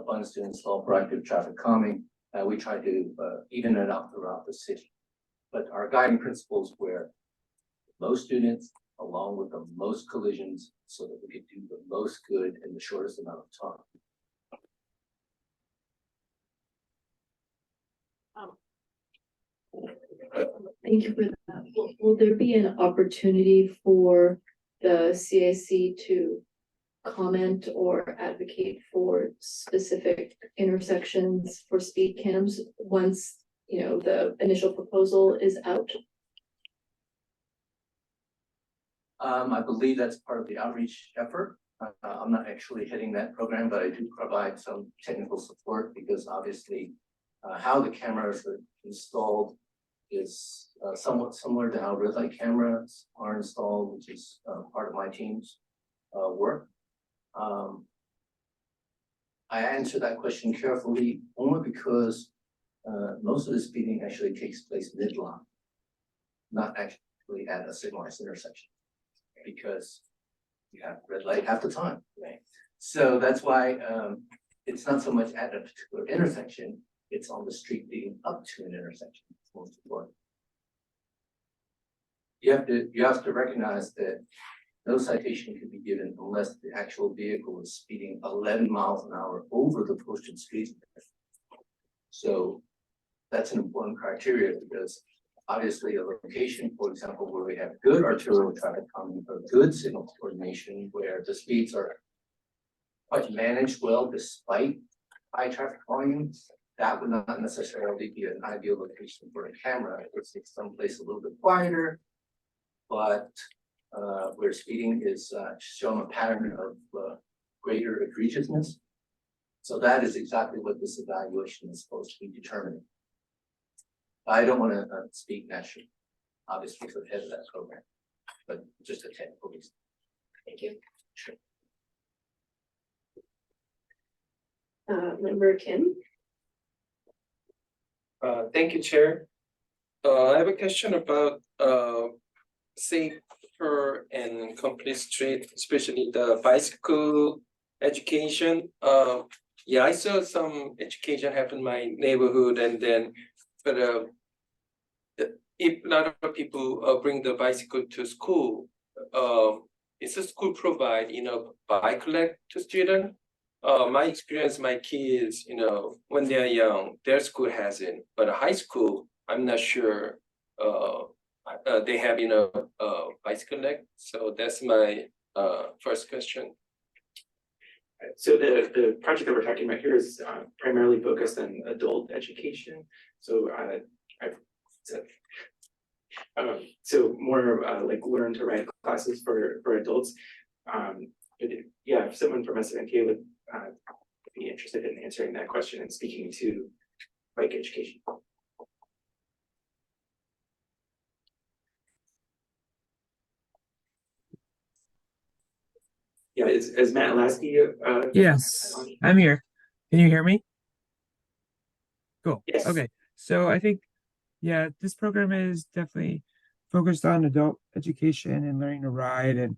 funds to install proactive traffic calming, we tried to even it out throughout the city. But our guiding principles were most students along with the most collisions so that we could do the most good in the shortest amount of time. Thank you for that. Will there be an opportunity for the CAC to comment or advocate for specific intersections for speed cams once, the initial proposal is out? I believe that's part of the outreach effort. I'm not actually heading that program, but I do provide some technical support because obviously how the cameras are installed is somewhat similar to how red light cameras are installed, which is part of my team's work. I answer that question carefully only because most of the speeding actually takes place mid-line, not actually at a signalized intersection, because you have red light half the time. Right? So that's why it's not so much at a particular intersection, it's on the street leading up to an intersection. It's most important. You have to recognize that no citation can be given unless the actual vehicle is speeding 11 miles an hour over the posted speed limit. So that's an important criteria because obviously a location, for example, where we have good arterial traffic calming or good signal coordination, where the speeds are quite managed well despite high traffic volumes, that would not necessarily be an ideal location for a camera. It's someplace a little bit quieter, but where speeding is shown a pattern of greater egregiousness. So that is exactly what this evaluation is supposed to be determining. I don't want to speak nationally, obviously for the head of that program, but just a technical reason. Thank you. Sure. Member Kim. Thank you, Chair. I have a question about safer and complete street, especially the bicycle education. Yeah, I saw some education happen in my neighborhood, and then, but if a lot of people bring the bicycle to school, is the school provide bike rack to students? My experience, my kids, when they're young, their school has it, but high school, I'm not sure. They have bicycle rack. So that's my first question. So the project that we're talking about here is primarily focused on adult education. So So more like learn to ride classes for adults. But yeah, if someone from SFMTA would be interested in answering that question and speaking to bike education. Yeah, is Matt Lasky? Yes, I'm here. Can you hear me? Cool. Yes. Okay. So I think, yeah, this program is definitely focused on adult education and learning to ride and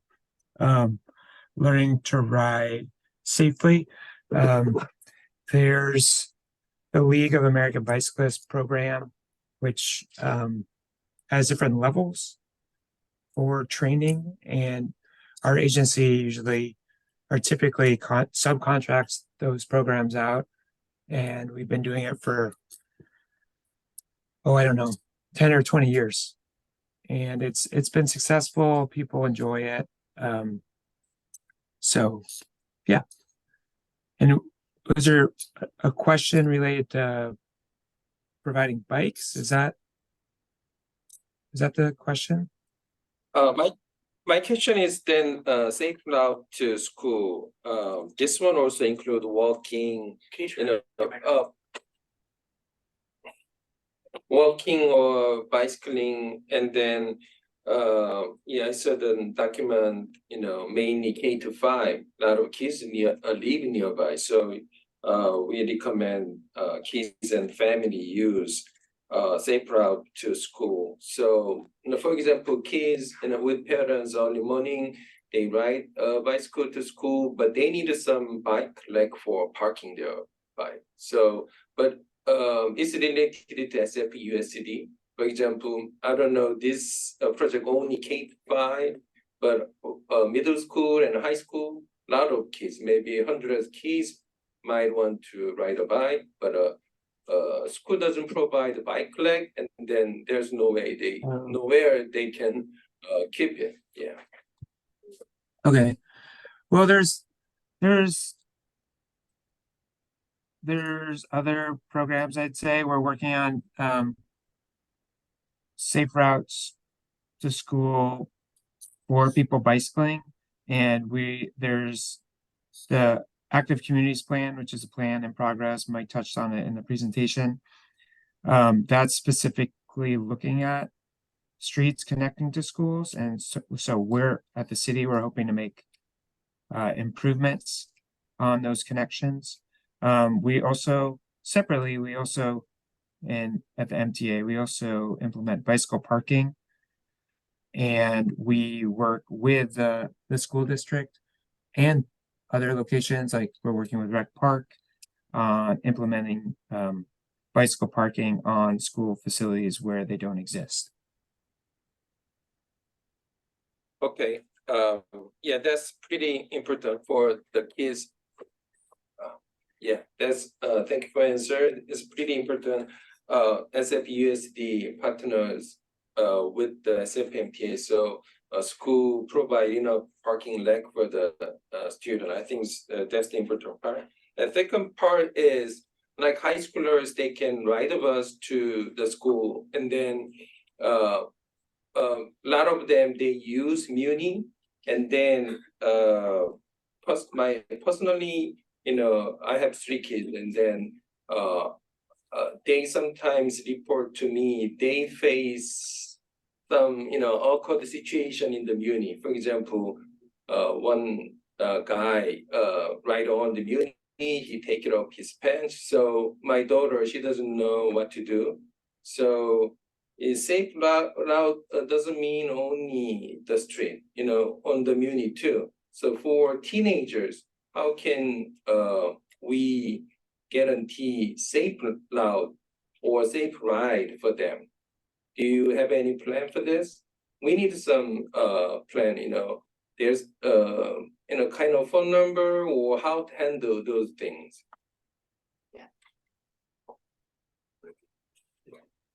learning to ride safely. There's the League of American Bicyclists program, which has different levels for training, and our agency usually or typically subcontracts those programs out. And we've been doing it for, I don't know, 10 or 20 years. And it's been successful. People enjoy it. So yeah. And was there a question related to providing bikes? Is that the question? My question is then safe route to school. This one also include walking, walking or bicycling, and then yeah, I saw the document, mainly K-5. A lot of kids live nearby, so we recommend kids and family use safe route to school. So, for example, kids with parents early morning, they ride a bicycle to school, but they need some bike like for parking their bike. So, but it's related to SFUSD. For example, I don't know this project only K-5, but middle school and high school, a lot of kids, maybe hundreds of kids might want to ride a bike, but school doesn't provide a bike rack, and then there's nowhere they can keep it. Yeah. Okay. Well, there's other programs I'd say we're working on safe routes to school for people bicycling, and there's the active communities plan, which is a plan in progress. Mike touched on it in the presentation. That's specifically looking at streets connecting to schools, and so we're at the city, we're hoping to make improvements on those connections. We also separately, and at the MTA, we also implement bicycle parking, and we work with the school district and other locations, like we're working with Rec Park on implementing bicycle parking on school facilities where they don't exist. Okay. Yeah, that's pretty important for the kids. Yeah, that's thank you for answer. It's pretty important. SFUSD partners with the SFMTA, so school provide parking lot for the student. I think that's the important part. The second part is like high schoolers, they can ride a bus to the school, and then a lot of them they use Muni, and then personally, I have 3 kids, and then they sometimes report to me they face some awkward situation in the Muni. For example, one guy right on the Muni, he take it off his pants. So my daughter, she doesn't know what to do. So a safe route doesn't mean only the street, on the Muni too. So for teenagers, how can we guarantee safe route or safe ride for them? Do you have any plan for this? We need some plan, there's kind of phone number or how to handle those things.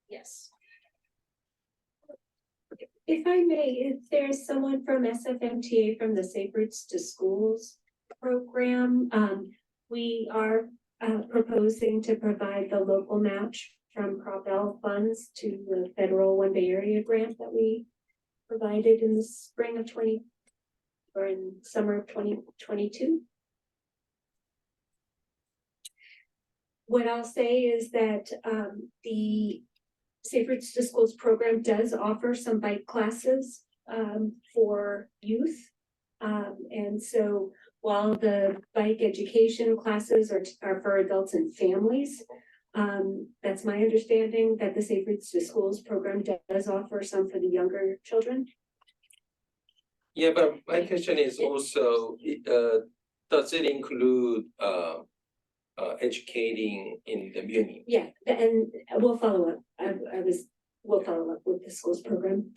Yes. If I may, if there's someone from SFMTA from the Safe Routes to Schools program, we are proposing to provide the local match from Propel funds to the federal One Bay Area grant that we provided in the spring of summer of 2022. What I'll say is that the Safe Routes to Schools program does offer some bike classes for youth. And so while the bike education classes are for adults and families, that's my understanding that the Safe Routes to Schools program does offer some for the younger children. Yeah, but my question is also, does it include educating in the community? Yeah, and we'll follow up. We'll follow up with the schools program.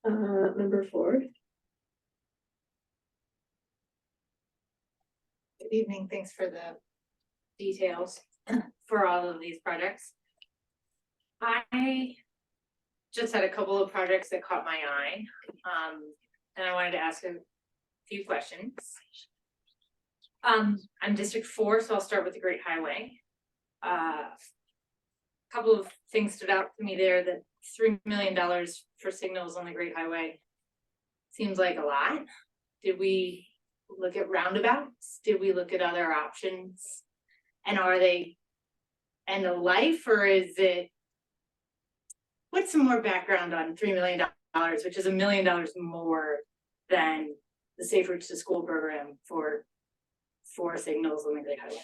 Member Ford. Good evening. Thanks for the details for all of these projects. I just had a couple of projects that caught my eye, and I wanted to ask a few questions. I'm District 4, so I'll start with the Great Highway. Couple of things stood out to me there. That $3 million for signals on the Great Highway seems like a lot. Did we look at roundabouts? Did we look at other options? And are they end of life, or is it? What's some more background on $3 million, which is $1 million more than the Safe Routes to School program for signals on the Great Highway?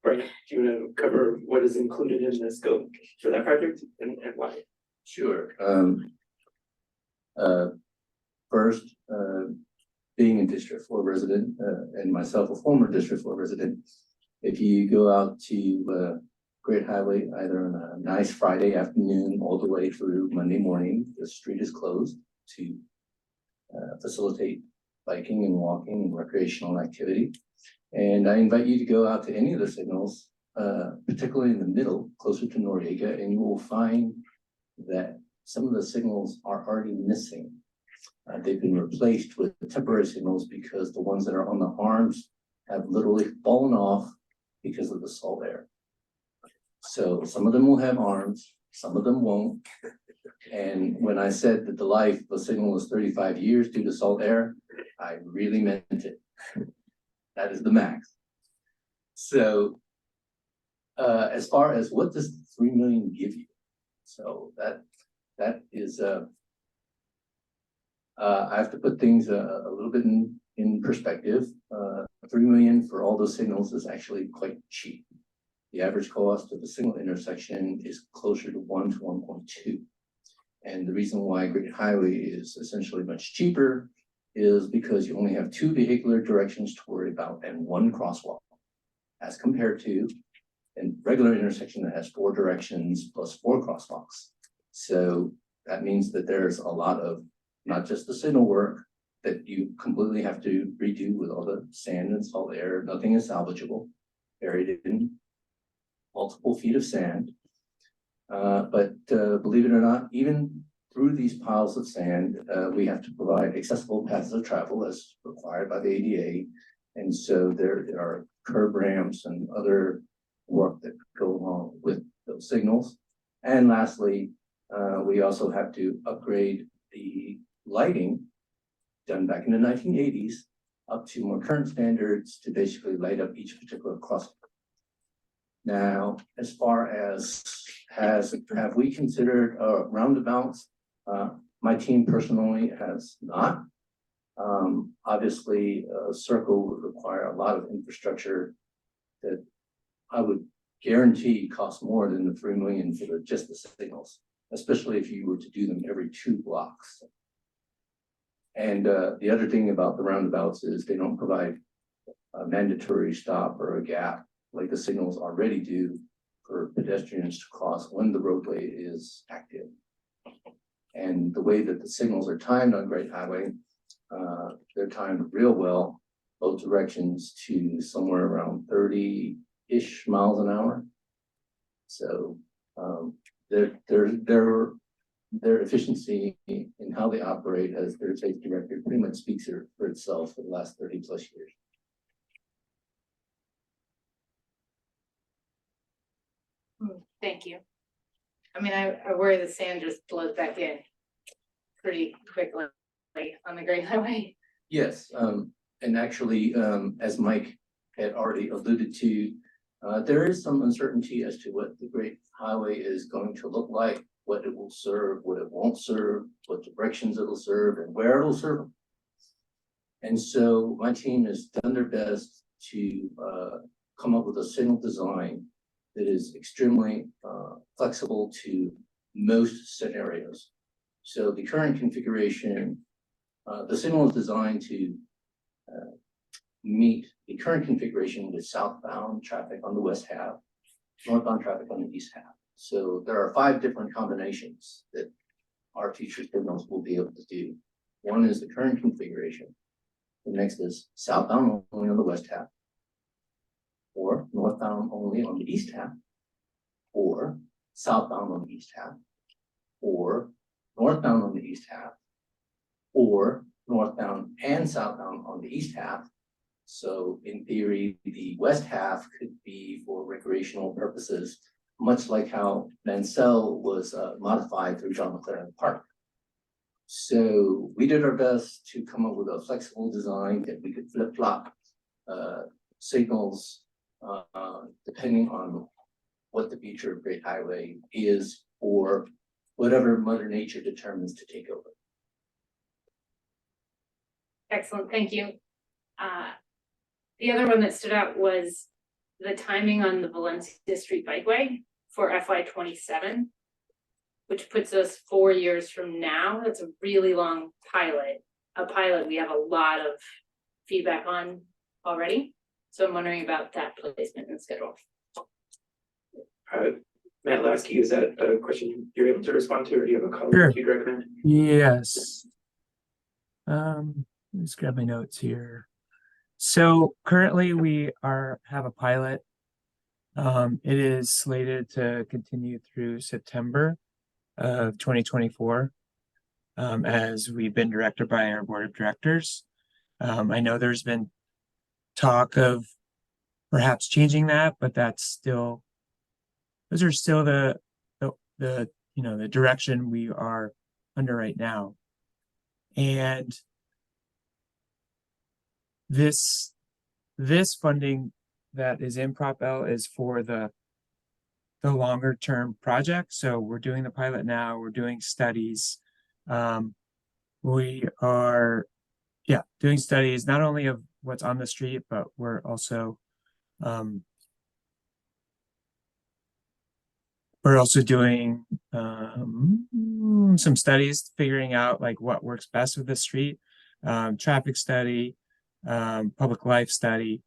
Brian, do you want to cover what is included in the scope for that project and why? Sure. First, being a District 4 resident and myself a former District 4 resident, if you go out to Great Highway either on a nice Friday afternoon all the way through Monday morning, the street is closed to facilitate biking and walking and recreational activity. And I invite you to go out to any of the signals, particularly in the middle, closer to Noriega, and you will find that some of the signals are already missing. They've been replaced with temporary signals because the ones that are on the arms have literally fallen off because of the salt air. So some of them will have arms, some of them won't. And when I said that the life of a signal was 35 years due to salt air, I really meant it. That is the max. So as far as what does 3 million give you? So that is I have to put things a little bit in perspective. 3 million for all those signals is actually quite cheap. The average cost of a single intersection is closer to 1 to 1.2. And the reason why Great Highway is essentially much cheaper is because you only have 2 vehicular directions to worry about and 1 crosswalk, as compared to a regular intersection that has 4 directions plus 4 crosswalks. So that means that there's a lot of not just the signal work that you completely have to redo with all the sand and salt air. Nothing is salvageable, buried in multiple feet of sand. But believe it or not, even through these piles of sand, we have to provide accessible paths of travel as required by the ADA. And so there are curb ramps and other work that go along with those signals. And lastly, we also have to upgrade the lighting done back in the 1980s up to more current standards to basically light up each particular crosswalk. Now, as far as have we considered roundabouts? My team personally has not. Obviously, a circle would require a lot of infrastructure that I would guarantee costs more than the 3 million for just the signals, especially if you were to do them every 2 blocks. And the other thing about the roundabouts is they don't provide a mandatory stop or a gap like the signals already do for pedestrians to cross when the roadway is active. And the way that the signals are timed on Great Highway, they're timed real well, both directions to somewhere around 30-ish miles an hour. So their efficiency in how they operate as their safety record pretty much speaks for itself for the last 30+ years. Thank you. I mean, I worry the sand just blows back in pretty quickly on the Great Highway. Yes, and actually, as Mike had already alluded to, there is some uncertainty as to what the Great Highway is going to look like, what it will serve, what it won't serve, what directions it'll serve, and where it'll serve them. And so my team has done their best to come up with a single design that is extremely flexible to most scenarios. So the current configuration, the signal is designed to meet the current configuration with southbound traffic on the west half, northbound traffic on the east half. So there are 5 different combinations that our future signals will be able to do. One is the current configuration. The next is southbound only on the west half, or northbound only on the east half, or southbound on the east half, or northbound on the east half, or northbound and southbound on the east half. So in theory, the west half could be for recreational purposes, much like how Mansell was modified through John McLaren Park. So we did our best to come up with a flexible design that we could flip-flop signals depending on what the future of Great Highway is, or whatever Mother Nature determines to take over. Excellent, thank you. The other one that stood out was the timing on the Valencia Street Bikeway for FY 27, which puts us 4 years from now. That's a really long pilot. A pilot we have a lot of feedback on already. So I'm wondering about that placement and schedule. Matt Lasky, is that a question you're able to respond to, or do you have a Sure. colleague you'd recommend? Yes. Let's grab my notes here. So currently we have a pilot. It is slated to continue through September of 2024, as we've been directed by our board of directors. I know there's been talk of perhaps changing that, but those are still the the direction we are under right now. And this funding that is in Prop L is for the longer term project. So we're doing the pilot now, we're doing studies. We are doing studies not only of what's on the street, but we're also doing some studies figuring out like what works best with the street, traffic study, public life study,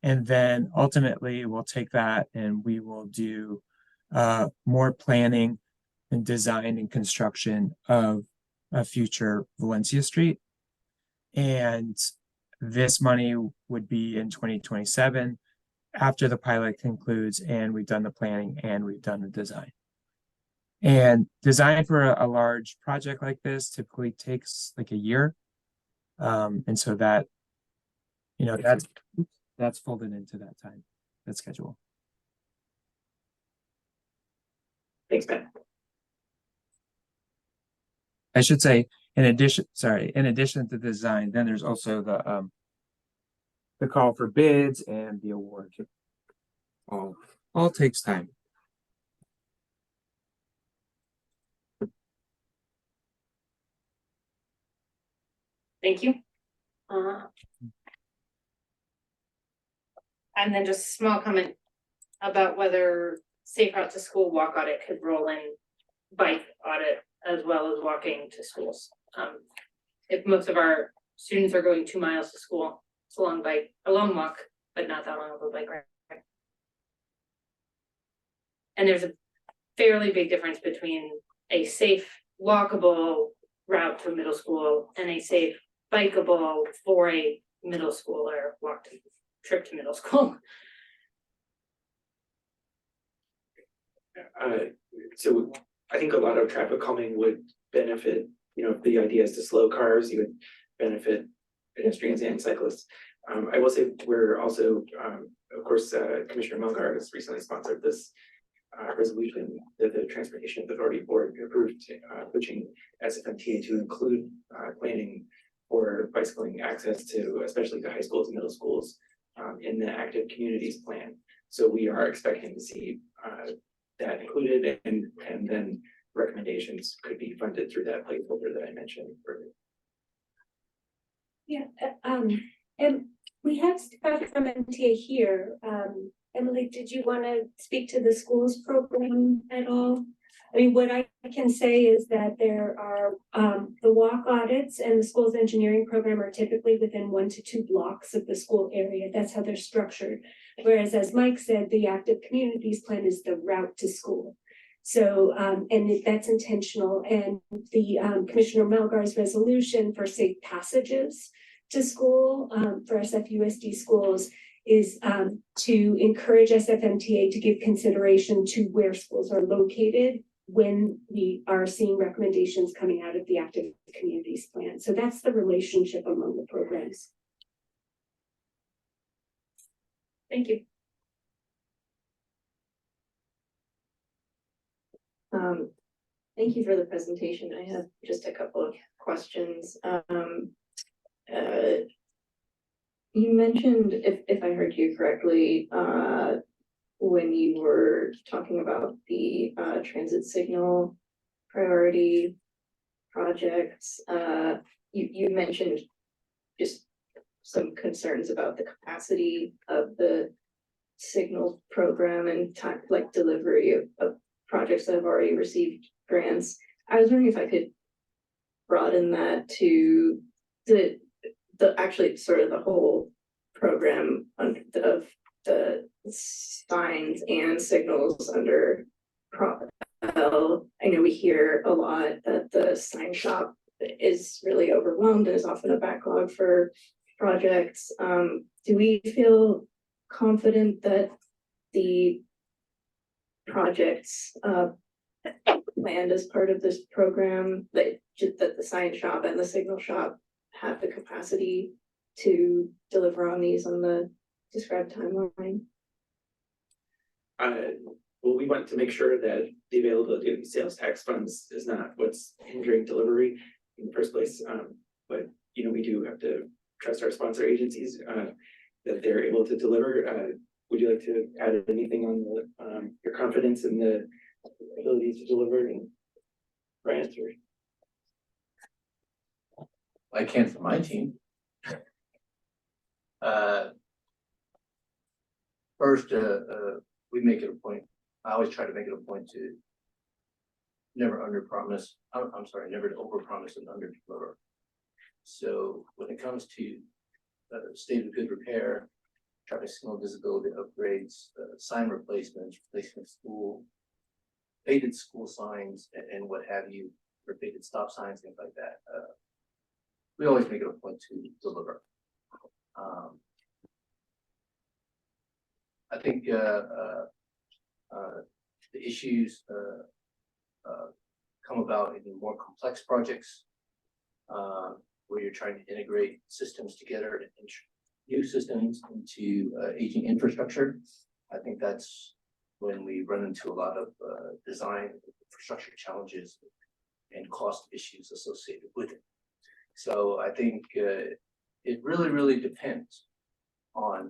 and then ultimately we'll take that and we will do more planning and design and construction of a future Valencia Street. And this money would be in 2027 after the pilot concludes and we've done the planning and we've done the design. And design for a large project like this typically takes like a year. And so that, that's folded into that time, that schedule. Thanks, Matt. I should say, in addition to design, then there's also the call for bids and the award. All takes time. Thank you. And then just a small comment about whether Safe Route to School walk audit could roll in bike audit as well as walking to schools. If most of our students are going 2 miles to school, it's a long walk, but not that long of a bike ride. And there's a fairly big difference between a safe walkable route to middle school and a safe bikeable for a middle schooler trip to middle school. So I think a lot of traffic calming would benefit, if the idea is to slow cars, you would benefit pedestrians and cyclists. I will say we're also, of course, Commissioner Melgar has recently sponsored this resolution that the Transportation Authority Board approved, pushing SFMTA to include planning for bicycling access to, especially to high schools and middle schools, in the active communities plan. So we are expecting to see that included, and then recommendations could be funded through that placeholder that I mentioned earlier. Yeah, and we have staff from MTA here. Emily, did you want to speak to the schools program at all? I mean, what I can say is that there are, the walk audits and the school's engineering program are typically within 1 to 2 blocks of the school area. That's how they're structured. Whereas, as Mike said, the active communities plan is the route to school. So, and that's intentional. And the Commissioner Melgar's resolution for safe passages to school for SFUSD schools is to encourage SFMTA to give consideration to where schools are located when we are seeing recommendations coming out of the active communities plan. So that's the relationship among the programs. Thank you. Thank you for the presentation. I have just a couple of questions. You mentioned, if I heard you correctly, when you were talking about the transit signal priority projects, you mentioned just some concerns about the capacity of the signal program and time, like delivery of projects that have already received grants. I was wondering if I could broaden that to the actually sort of the whole program of the signs and signals under Prop L. I know we hear a lot that the sign shop is really overwhelmed and is often a backlog for projects. Do we feel confident that the projects planned as part of this program, that the sign shop and the signal shop have the capacity to deliver on these on the described timeline? Well, we want to make sure that the availability of the sales tax funds is not what's hindering delivery in the first place. But you know, we do have to trust our sponsor agencies that they're able to deliver. Would you like to add anything on the your confidence in the ability to deliver and grant? I can for my team. First, we make it a point. I always try to make it a point to never under-promise. I'm sorry, never to over-promise and under-deliver. So when it comes to state of good repair, traffic signal visibility upgrades, sign replacements, replacement faded school signs, and what have you, or faded stop signs, things like that. We always make it a point to deliver. I think the issues come about in more complex projects where you're trying to integrate systems together and new systems into aging infrastructure. I think that's when we run into a lot of design infrastructure challenges and cost issues associated with it. So I think it really depends on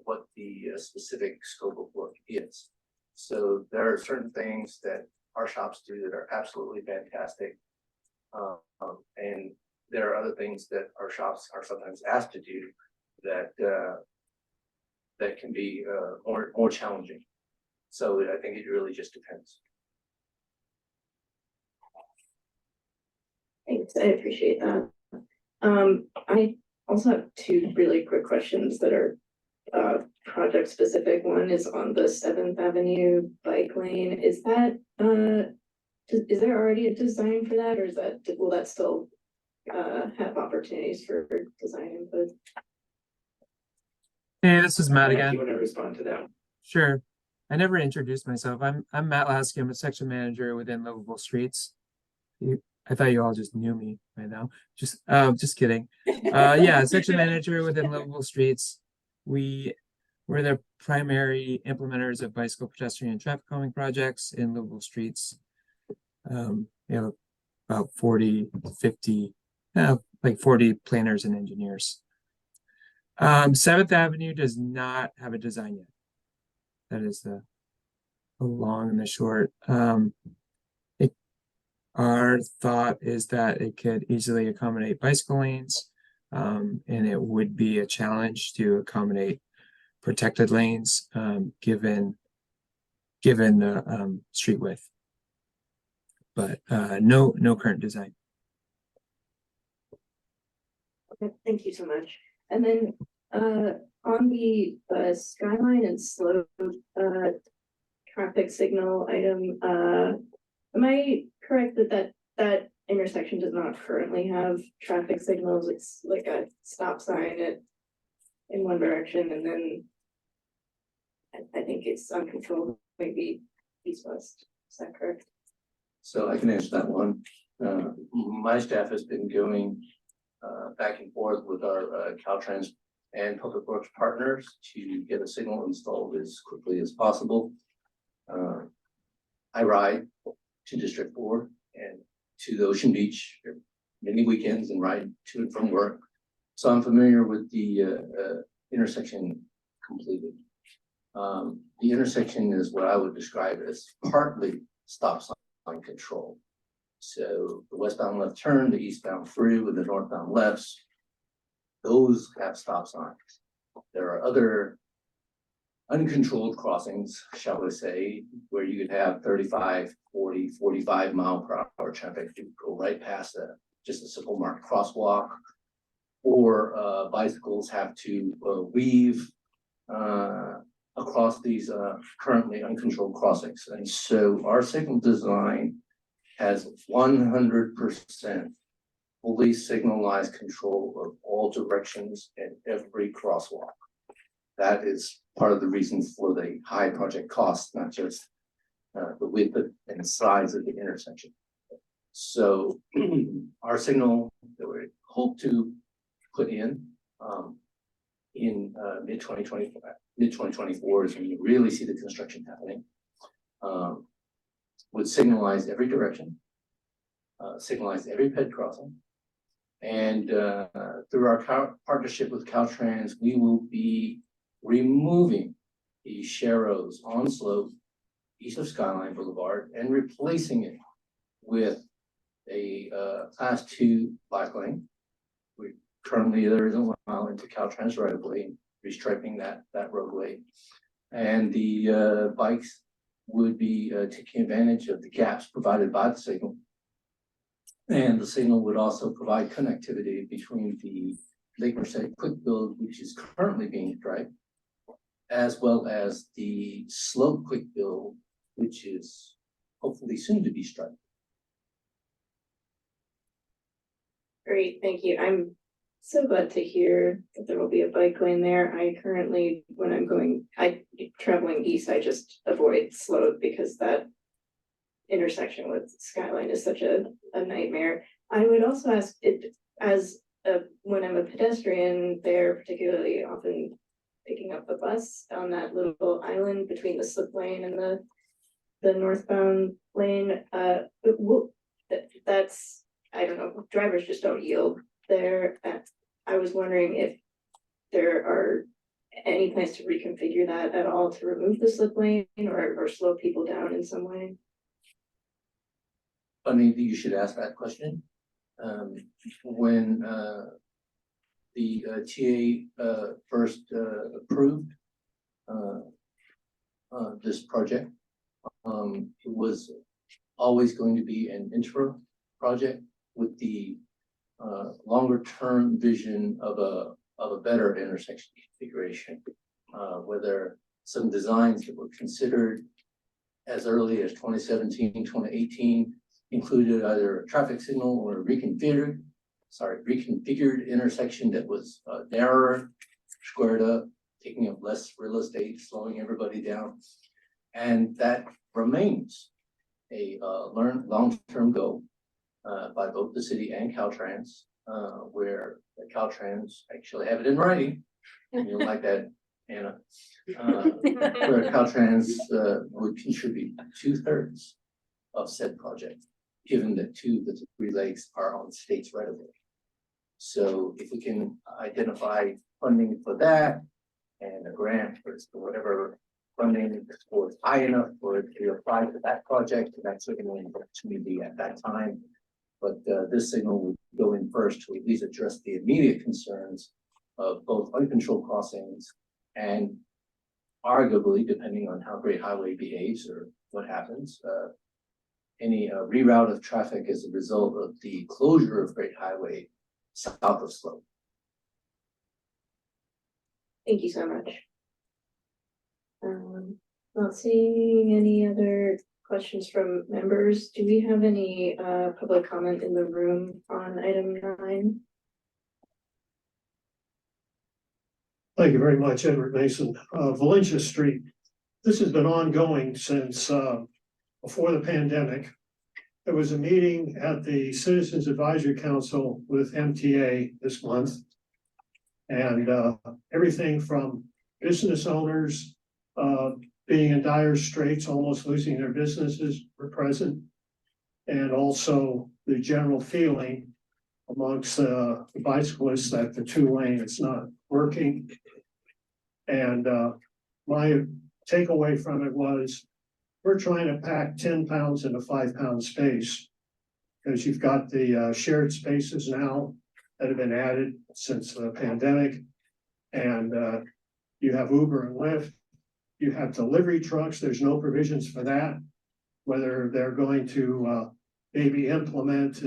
what the specific scope of work is. So there are certain things that our shops do that are absolutely fantastic. And there are other things that our shops are sometimes asked to do that that can be more challenging. So I think it really just depends. Thanks, I appreciate that. I also have 2 really quick questions that are project specific. One is on the 7th Avenue bike lane. Is that is there already a design for that, or is that, will that still have opportunities for design input? Hey, this is Matt again. You want to respond to that? Sure. I never introduced myself. I'm Matt Lasky. I'm a section manager within Livable Streets. I thought you all just knew me right now. Just kidding. Yeah, section manager within Livable Streets. We're We're the primary implementers of bicycle, pedestrian, and traffic calming projects in livable streets. We have about 40, 50, like 40 planners and engineers. 7th Avenue does not have a design yet. That is the long and the short. Our thought is that it could easily accommodate bicycle lanes, and it would be a challenge to accommodate protected lanes, given the street width. But no current design. Okay, thank you so much. And then on the skyline and slope traffic signal item, am I correct that intersection does not currently have traffic signals? It's like a stop sign in one direction, and then I think it's uncontrolled, maybe east-west. Is that correct? So I can answer that one. My staff has been going back and forth with our Caltrans and Public Works partners to get a signal installed as quickly as possible. I ride to District 4 and to the Ocean Beach many weekends and ride to and from work. So I'm familiar with the intersection completed. The intersection is what I would describe as partly stop sign control. So the westbound left turn, the eastbound through, and the northbound lefts, those have stop signs. There are other uncontrolled crossings, shall we say, where you could have 35, 40, 45 mile per hour traffic to go right past just a simple marked crosswalk, or bicycles have to weave across these currently uncontrolled crossings. And so our signal design has 100% fully signalized control of all directions and every crosswalk. That is part of the reason for the high project cost, not just the width and size of the intersection. So our signal that we hope to put in mid 2024 is when you really see the construction happening. Would signalize every direction, signalize every ped crossing, and through our partnership with Caltrans, we will be removing the sharrows on slope east of Skyline Boulevard and replacing it with a class 2 bike lane. Currently there isn't 1 mile into Caltrans right of way, restriping that roadway, and the bikes would be taking advantage of the gaps provided by the signal. And the signal would also provide connectivity between the Lake Merced quick build, which is currently being striped, as well as the slope quick build, which is hopefully soon to be striped. Great, thank you. I'm so glad to hear that there will be a bike lane there. I currently, when I'm traveling east, I just avoid slope because that intersection with Skyline is such a nightmare. I would also ask it when I'm a pedestrian there, particularly often picking up the bus on that little island between the slip lane and the northbound lane. That's, I don't know, drivers just don't yield there. I was wondering if there are any plans to reconfigure that at all to remove the slip lane or slow people down in some way. Funny that you should ask that question. When the TA first approved this project, it was always going to be an interim project with the longer term vision of a better intersection configuration, whether some designs that were considered as early as 2017, 2018 included either a traffic signal or a reconfigured intersection that was narrower, squared up, taking up less real estate, slowing everybody down. And that remains a long-term goal by both the city and Caltrans, where the Caltrans actually have it in writing, and you'll like that Anna. Where Caltrans would contribute 2/3 of said project, given that the three lakes are on state's right of way. So if we can identify funding for that and a grant for whatever funding was high enough for it to apply to that project, that's certainly an opportunity at that time. But this signal would go in first to at least address the immediate concerns of both uncontrolled crossings and arguably, depending on how Great Highway behaves or what happens, any reroute of traffic as a result of the closure of Great Highway south of Slope. Thank you so much. Not seeing any other questions from members. Do we have any public comment in the room on item 9? Thank you very much, Edward Mason. Valencia Street. This has been ongoing since before the pandemic. There was a meeting at the Citizens Advisory Council with MTA this month. And everything from business owners being in dire straits, almost losing their businesses, were present. And also the general feeling amongst the bicyclists that the 2-lane is not working. And my takeaway from it was, we're trying to pack 10 pounds in a 5-pound space, because you've got the shared spaces now that have been added since the pandemic. And you have Uber and Lyft, you have delivery trucks, there's no provisions for that, whether they're going to maybe implement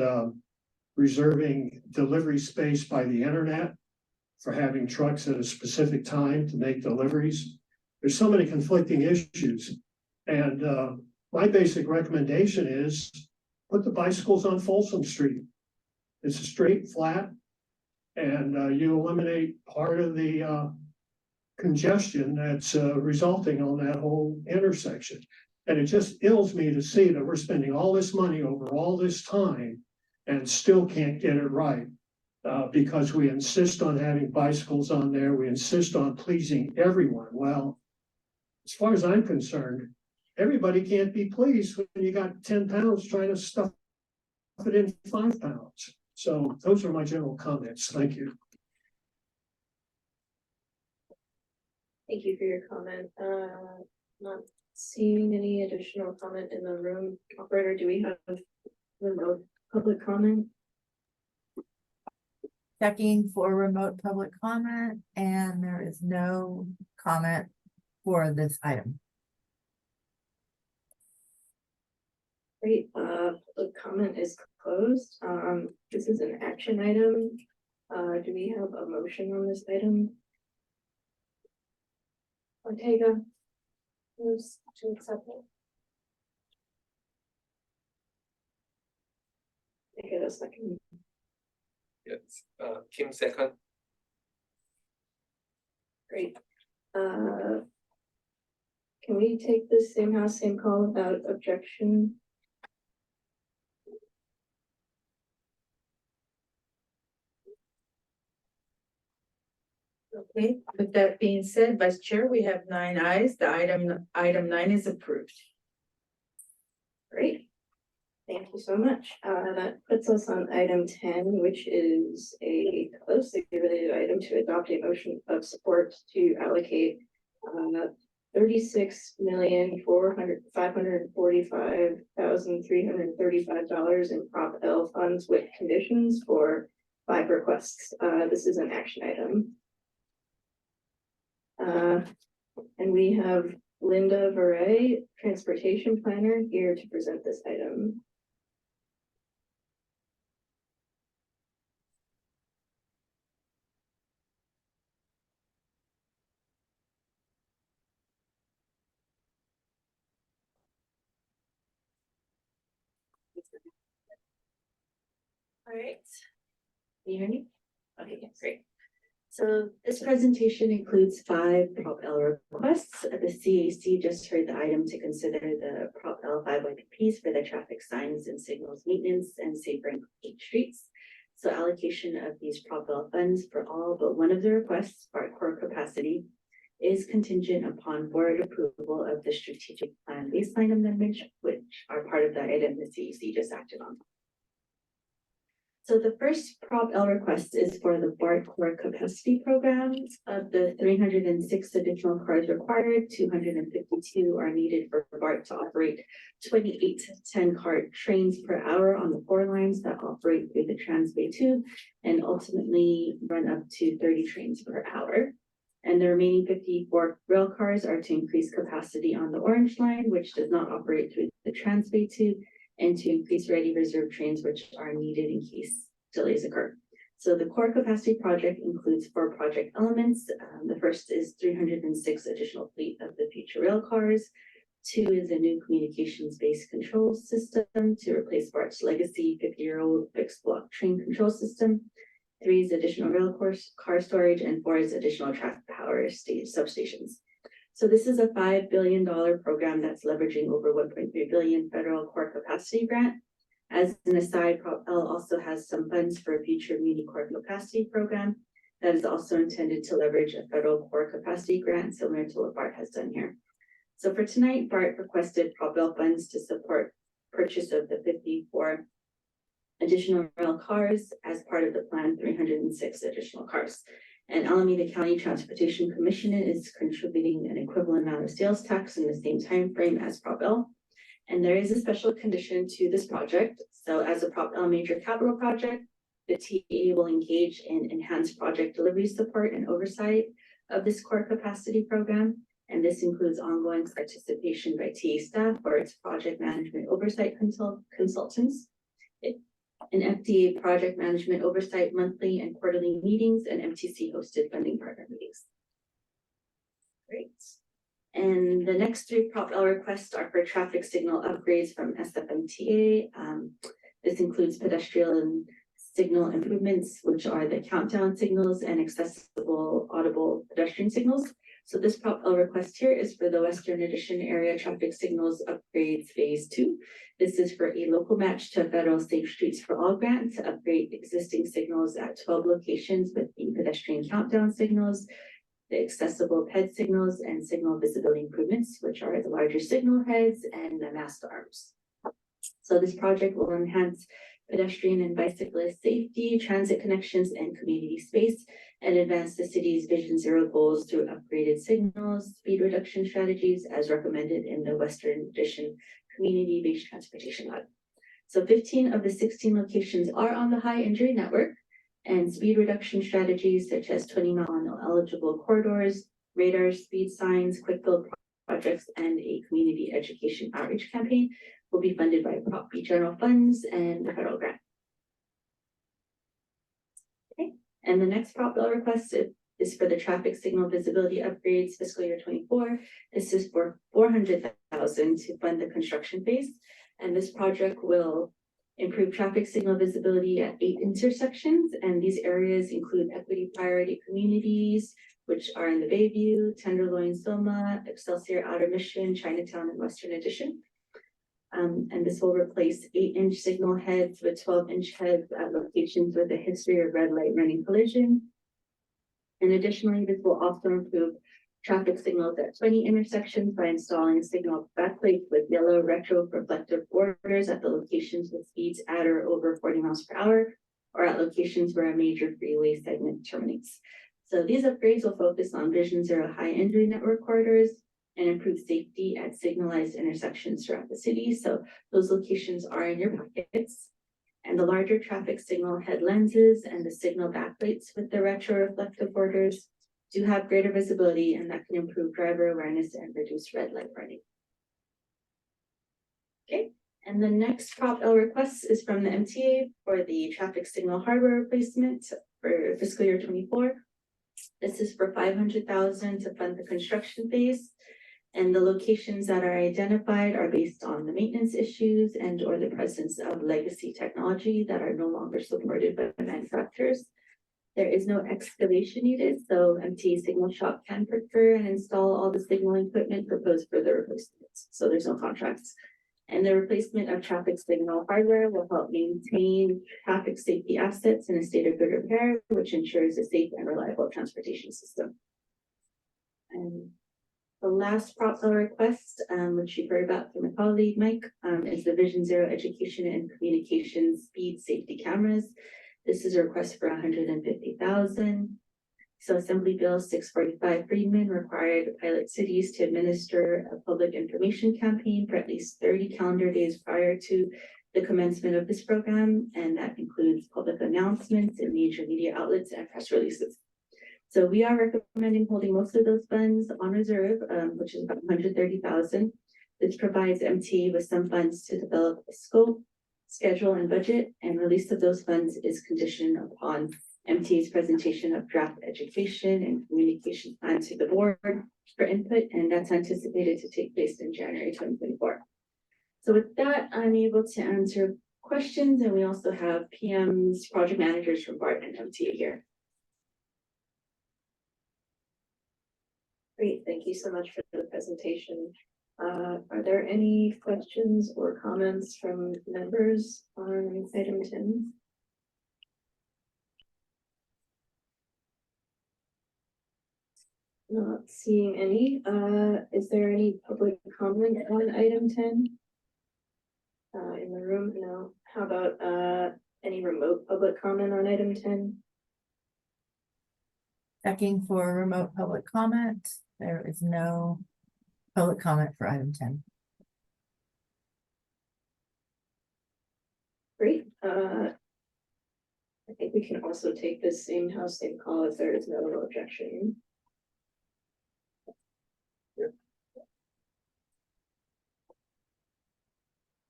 reserving delivery space by the internet for having trucks at a specific time to make deliveries. There's so many conflicting issues. And my basic recommendation is put the bicycles on Folsom Street. It's a straight, flat, and you eliminate part of the congestion that's resulting on that whole intersection. And it just ills me to see that we're spending all this money over all this time and still can't get it right. Because we insist on having bicycles on there, we insist on pleasing everyone. Well, as far as I'm concerned, everybody can't be pleased when you got 10 pounds trying to stuff it in 5 pounds. So those are my general comments. Thank you. Thank you for your comment. Not seeing any additional comment in the room. Operator, do we have remote public comment? Checking for remote public comment, and there is no comment for this item. Great, public comment is closed. This is an action item. Do we have a motion on this item? Ortega moves to accept it. I get a second. Yes, Kim second. Great. Can we take this same house, same call without objection? Okay, with that being said, Vice Chair, we have 9 ayes. The item 9 is approved. Great. Thank you so much. That puts us on item 10, which is a closely related item to adopt a motion of support to allocate $36,545,335 in Prop L funds with conditions for 5 requests. This is an action item. And we have Linda Veray, Transportation Planner, here to present this item. All right. Can you hear me? Okay, yeah, great. So this presentation includes 5 Prop L requests. The CAC just heard the item to consider the Prop L 5 YPPs for the traffic signs and signals maintenance and safer and clean streets. So allocation of these Prop L funds for all but one of the requests are core capacity is contingent upon board approval of the strategic plan baseline amendments, which are part of the item the CEC just acted on. So the first Prop L request is for the BART core capacity program. Of the 306 additional cars required, 252 are needed for BART to operate 28 to 10 car trains per hour on the 4 lines that operate through the Transbay Tube and ultimately run up to 30 trains per hour. And the remaining 54 rail cars are to increase capacity on the Orange Line, which does not operate through the Transbay Tube, and to increase ready reserve trains, which are needed in case delays occur. So the core capacity project includes 4 project elements. The first is 306 additional fleet of the future rail cars. 2 is a new communications-based control system to replace BART's legacy 50-year-old fixed block train control system. 3 is additional rail car storage, and 4 is additional track power stage substations. So this is a $5 billion program that's leveraging over $1.3 billion federal core capacity grant. As an aside, Prop L also has some funds for a future mini core capacity program that is also intended to leverage a federal core capacity grant similar to what BART has done here. So for tonight, BART requested Prop L funds to support purchase of the 54 additional rail cars as part of the planned 306 additional cars. And Alameda County Transportation Commission is contributing an equivalent amount of sales tax in the same time frame as Prop L. And there is a special condition to this project. So as a Prop L major capital project, the TA will engage in enhanced project delivery support and oversight of this core capacity program. And this includes ongoing participation by TA staff or its project management oversight consultants. An FDA project management oversight monthly and quarterly meetings, and MTC hosted funding partner meetings. Great. And the next 3 Prop L requests are for traffic signal upgrades from SFMTA. This includes pedestrian signal improvements, which are the countdown signals and accessible audible pedestrian signals. So this Prop L request here is for the Western Addition Area Traffic Signals Upgrades Phase 2. This is for a local match to a federal Safe Streets for All grant to upgrade existing signals at 12 locations with the pedestrian countdown signals, the accessible PED signals, and signal visibility improvements, which are the larger signal heads and the mast arms. So this project will enhance pedestrian and bicyclist safety, transit connections, and community space, and advance the city's Vision Zero goals through upgraded signals, speed reduction strategies, as recommended in the Western Addition Community-Based Transportation Lab. So 15 of the 16 locations are on the high injury network, and speed reduction strategies such as 20-mile eligible corridors, radar speed signs, quick build projects, and a community education outreach campaign will be funded by Prop B general funds and the federal grant. Okay, and the next Prop L request is for the traffic signal visibility upgrades fiscal year 24. This is for $400,000 to fund the construction phase, and this project will improve traffic signal visibility at 8 intersections, and these areas include equity priority communities, which are in the Bayview, Tenderloin, Soma, Excelsior, Outer Mission, Chinatown, and Western Addition. And this will replace 8-inch signal heads with 12-inch heads at locations with a history of red light running collision. And additionally, this will also improve traffic signals at 20 intersections by installing signal backplates with yellow retro reflective borders at the locations with speeds at or over 40 miles per hour, or at locations where a major freeway segment terminates. So these upgrades will focus on Vision Zero high injury network corridors and improve safety at signalized intersections throughout the city. So those locations are in your packets. And the larger traffic signal head lenses and the signal backplates with the retro reflective borders do have greater visibility, and that can improve driver awareness and reduce red light running. Okay, and the next Prop L request is from the MTA for the traffic signal hardware replacement for fiscal year 24. This is for $500,000 to fund the construction phase. And the locations that are identified are based on the maintenance issues and or the presence of legacy technology that are no longer supported by the manufacturers. There is no excavation needed, so MT Signal Shop can procure and install all the signaling equipment proposed for the replacements. So there's no contracts. And the replacement of traffic signal hardware will help maintain traffic safety assets in a state of good repair, which ensures a safe and reliable transportation system. And the last request, which you've heard about from my colleague Mike, is the Vision Zero Education and Communication Speed Safety Cameras. This is a request for $150,000. So Assembly Bill 645 Friedman required pilot cities to administer a public information campaign for at least 30 calendar days prior to the commencement of this program, and that includes public announcements in major media outlets and press releases. So we are recommending holding most of those funds on reserve, which is about $130,000. This provides MTA with some funds to develop a scope, schedule, and budget, and release of those funds is conditioned upon MTA's presentation of draft education and communication plan to the board for input, and that's anticipated to take place in January 2024. So with that, I'm able to answer questions, and we also have PMs, project managers from BART and MTA here. Great, thank you so much for the presentation. Are there any questions or comments from members on item 10? Not seeing any. Is there any public comment on item 10? In the room? No. How about any remote public comment on item 10? Checking for remote public comment. There is no public comment for item 10. Great. I think we can also take this same house, same call if there is no objection.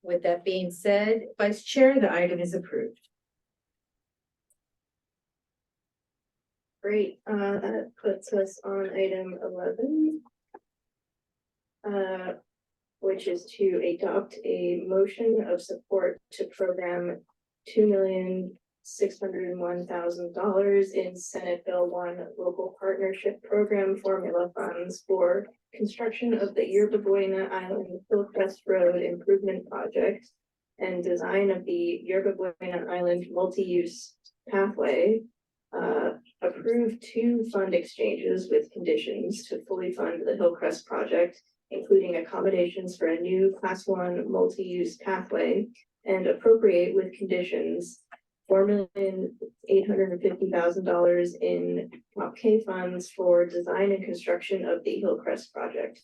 With that being said, Vice Chair, the item is approved. Great, that puts us on item 11. Which is to adopt a motion of support to program $2,601,000 in Senate Bill 1 Local Partnership Program Formula Funds for construction of the Yerba Buena Island Hillcrest Road Improvement Project and design of the Yerba Buena Island multi-use pathway. Approve 2 fund exchanges with conditions to fully fund the Hillcrest project, including accommodations for a new Class 1 multi-use pathway, and appropriate with conditions $4,850,000 in Prop K funds for design and construction of the Hillcrest project.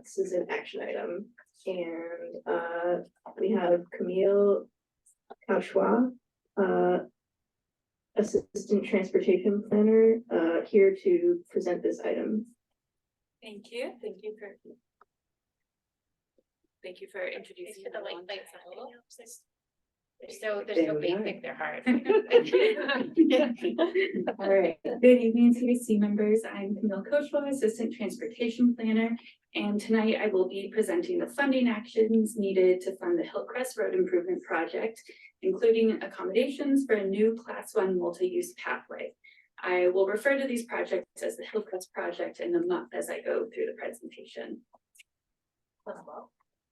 This is an action item, and we have Camille Cauchois, Assistant Transportation Planner, here to present this item. Thank you. Thank you for introducing the white lights. They're so basic, they're hard. All right, good evening, CBC members. I'm Camille Cauchois, Assistant Transportation Planner, and tonight I will be presenting the funding actions needed to fund the Hillcrest Road Improvement Project, including accommodations for a new Class 1 multi-use pathway. I will refer to these projects as the Hillcrest Project and the MUP as I go through the presentation.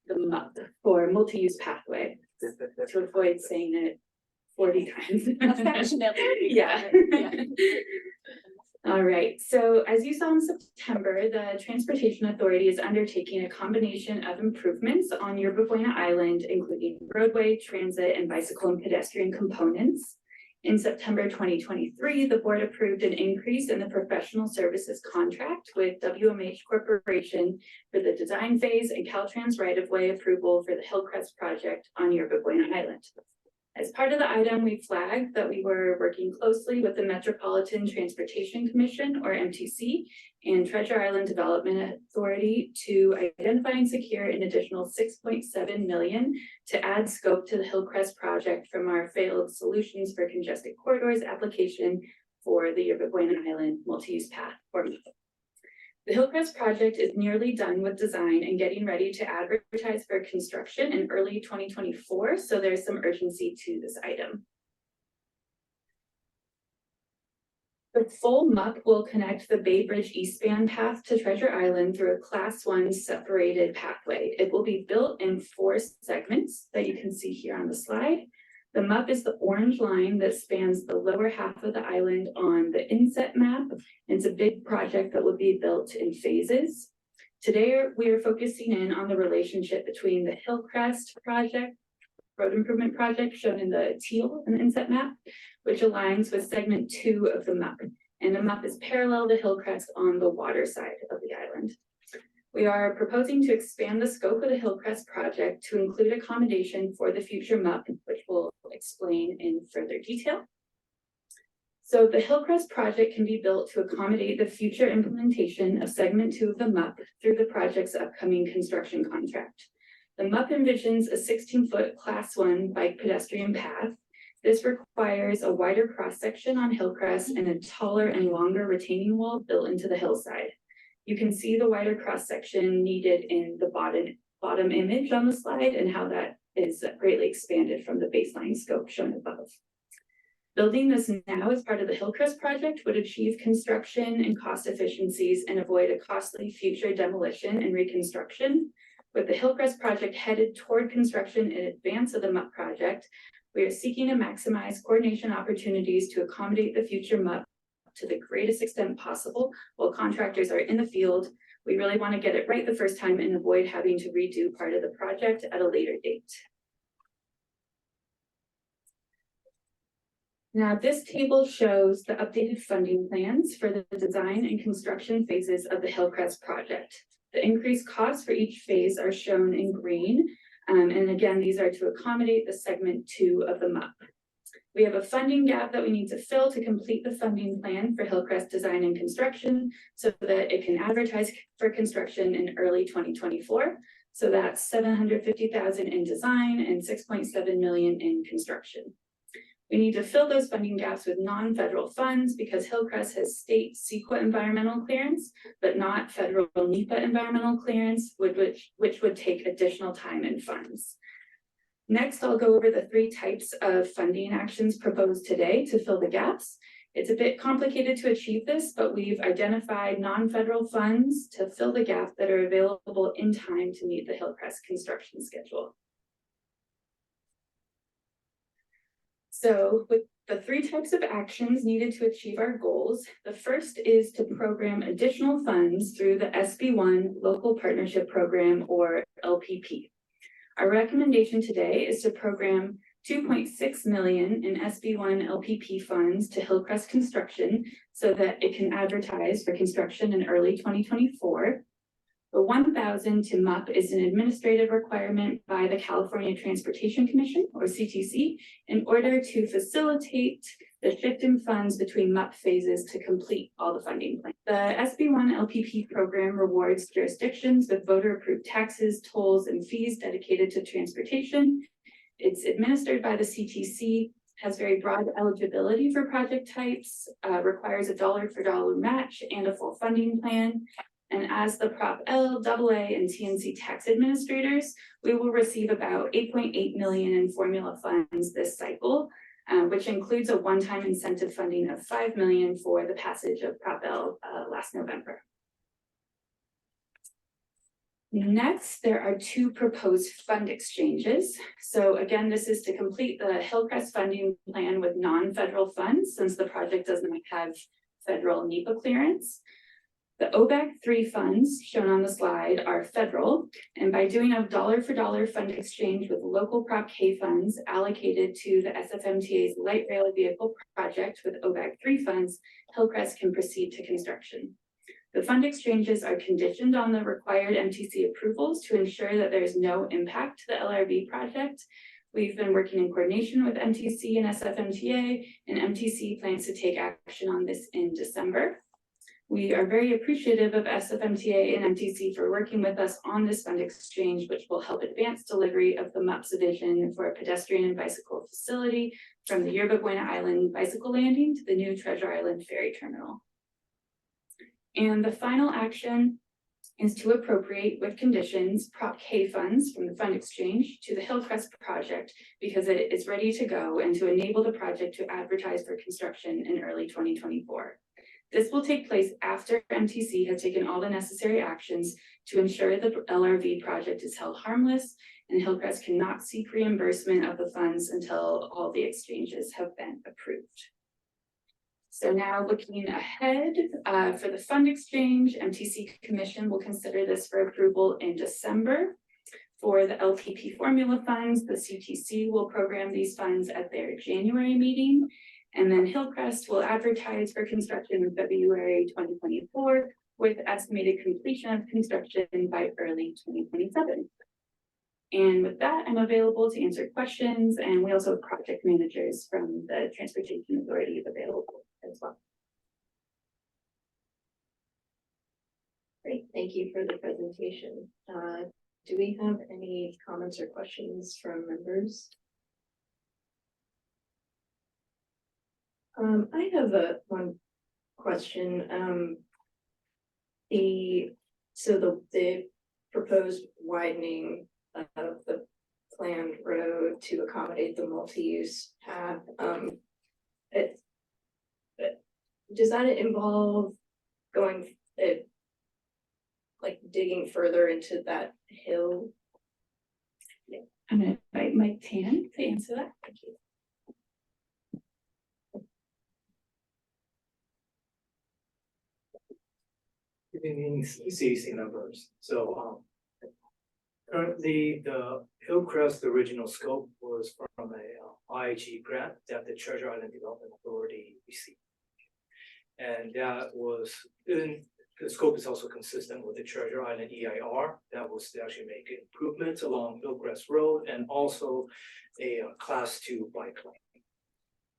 The MUP for multi-use pathway, to avoid saying it 40 times. Yeah. All right, so as you saw in September, the Transportation Authority is undertaking a combination of improvements on Yerba Buena Island, including roadway, transit, and bicycle and pedestrian components. In September 2023, the board approved an increase in the professional services contract with WMH Corporation for the design phase and Caltrans right-of-way approval for the Hillcrest project on Yerba Buena Island. As part of the item, we flagged that we were working closely with the Metropolitan Transportation Commission, or MTC, and Treasure Island Development Authority to identify and secure an additional $6.7 million to add scope to the Hillcrest project from our failed Solutions for Congested Corridors application for the Yerba Buena Island multi-use path. The Hillcrest project is nearly done with design and getting ready to advertise for construction in early 2024, so there's some urgency to this item. The full MUP will connect the Bay Bridge eastbound path to Treasure Island through a Class 1 separated pathway. It will be built in 4 segments that you can see here on the slide. The MUP is the orange line that spans the lower half of the island on the inset map. It's a big project that will be built in phases. Today, we are focusing in on the relationship between the Hillcrest project, road improvement project shown in the teal in the inset map, which aligns with segment 2 of the MUP. And the MUP is parallel to Hillcrest on the water side of the island. We are proposing to expand the scope of the Hillcrest project to include accommodation for the future MUP, which we'll explain in further detail. So the Hillcrest project can be built to accommodate the future implementation of segment 2 of the MUP through the project's upcoming construction contract. The MUP envisions a 16-foot class 1 bike pedestrian path. This requires a wider cross-section on Hillcrest and a taller and longer retaining wall built into the hillside. You can see the wider cross-section needed in the bottom image on the slide and how that is greatly expanded from the baseline scope shown above. Building this now as part of the Hillcrest project would achieve construction and cost efficiencies and avoid a costly future demolition and reconstruction. With the Hillcrest project headed toward construction in advance of the MUP project, we are seeking to maximize coordination opportunities to accommodate the future MUP to the greatest extent possible while contractors are in the field. We really want to get it right the first time and avoid having to redo part of the project at a later date. Now, this table shows the updated funding plans for the design and construction phases of the Hillcrest project. The increased costs for each phase are shown in green. And again, these are to accommodate the segment 2 of the MUP. We have a funding gap that we need to fill to complete the funding plan for Hillcrest design and construction so that it can advertise for construction in early 2024. So that's $750,000 in design and $6.7 million in construction. We need to fill those funding gaps with non-federal funds because Hillcrest has state CEQA environmental clearance, but not federal NEPA environmental clearance, which would take additional time and funds. Next, I'll go over the 3 types of funding actions proposed today to fill the gaps. It's a bit complicated to achieve this, but we've identified non-federal funds to fill the gap that are available in time to meet the Hillcrest construction schedule. So with the 3 types of actions needed to achieve our goals, the first is to program additional funds through the SB1 Local Partnership Program, or LPP. Our recommendation today is to program $2.6 million in SB1 LPP funds to Hillcrest Construction so that it can advertise for construction in early 2024. The $1,000 to MUP is an administrative requirement by the California Transportation Commission, or CTC, in order to facilitate the shift in funds between MUP phases to complete all the funding plans. The SB1 LPP program rewards jurisdictions with voter-approved taxes, tolls, and fees dedicated to transportation. It's administered by the CTC, has very broad eligibility for project types, requires a dollar-for-dollar match and a full funding plan. And as the Prop L, AA, and TNC tax administrators, we will receive about $8.8 million in formula funds this cycle, which includes a one-time incentive funding of $5 million for the passage of Prop L last November. Next, there are 2 proposed fund exchanges. So again, this is to complete the Hillcrest funding plan with non-federal funds since the project doesn't have federal NEPA clearance. The OBAC 3 funds shown on the slide are federal, and by doing a dollar-for-dollar fund exchange with local Prop K funds allocated to the SFMTA's light rail vehicle project with OBAC 3 funds, Hillcrest can proceed to construction. The fund exchanges are conditioned on the required MTC approvals to ensure that there is no impact to the LRV project. We've been working in coordination with MTC and SFMTA, and MTC plans to take action on this in December. We are very appreciative of SFMTA and MTC for working with us on this fund exchange, which will help advance delivery of the MUP's vision for a pedestrian and bicycle facility from the Yerba Buena Island bicycle landing to the new Treasure Island ferry terminal. And the final action is to appropriate with conditions Prop K funds from the fund exchange to the Hillcrest project because it is ready to go and to enable the project to advertise for construction in early 2024. This will take place after MTC has taken all the necessary actions to ensure the LRV project is held harmless and Hillcrest cannot seek reimbursement of the funds until all the exchanges have been approved. So now looking ahead, for the fund exchange, MTC Commission will consider this for approval in December. For the LTP formula funds, the CTC will program these funds at their January meeting. And then Hillcrest will advertise for construction in February 2024 with estimated completion of construction by early 2027. And with that, I'm available to answer questions, and we also have project managers from the Transportation Authority available as well. Great, thank you for the presentation. Do we have any comments or questions from members? I have one question. The proposed widening of the planned road to accommodate the multi-use path, does that involve going like digging further into that hill? I'm gonna invite Mike Tan to answer that. Thank you. Giving CAC numbers. So currently the Hillcrest original scope was from a IIG grant that the Treasure Island Development Authority received. And that was in the scope is also consistent with the Treasure Island EIR that was to actually make improvements along Hillcrest Road and also a class 2 bike lane.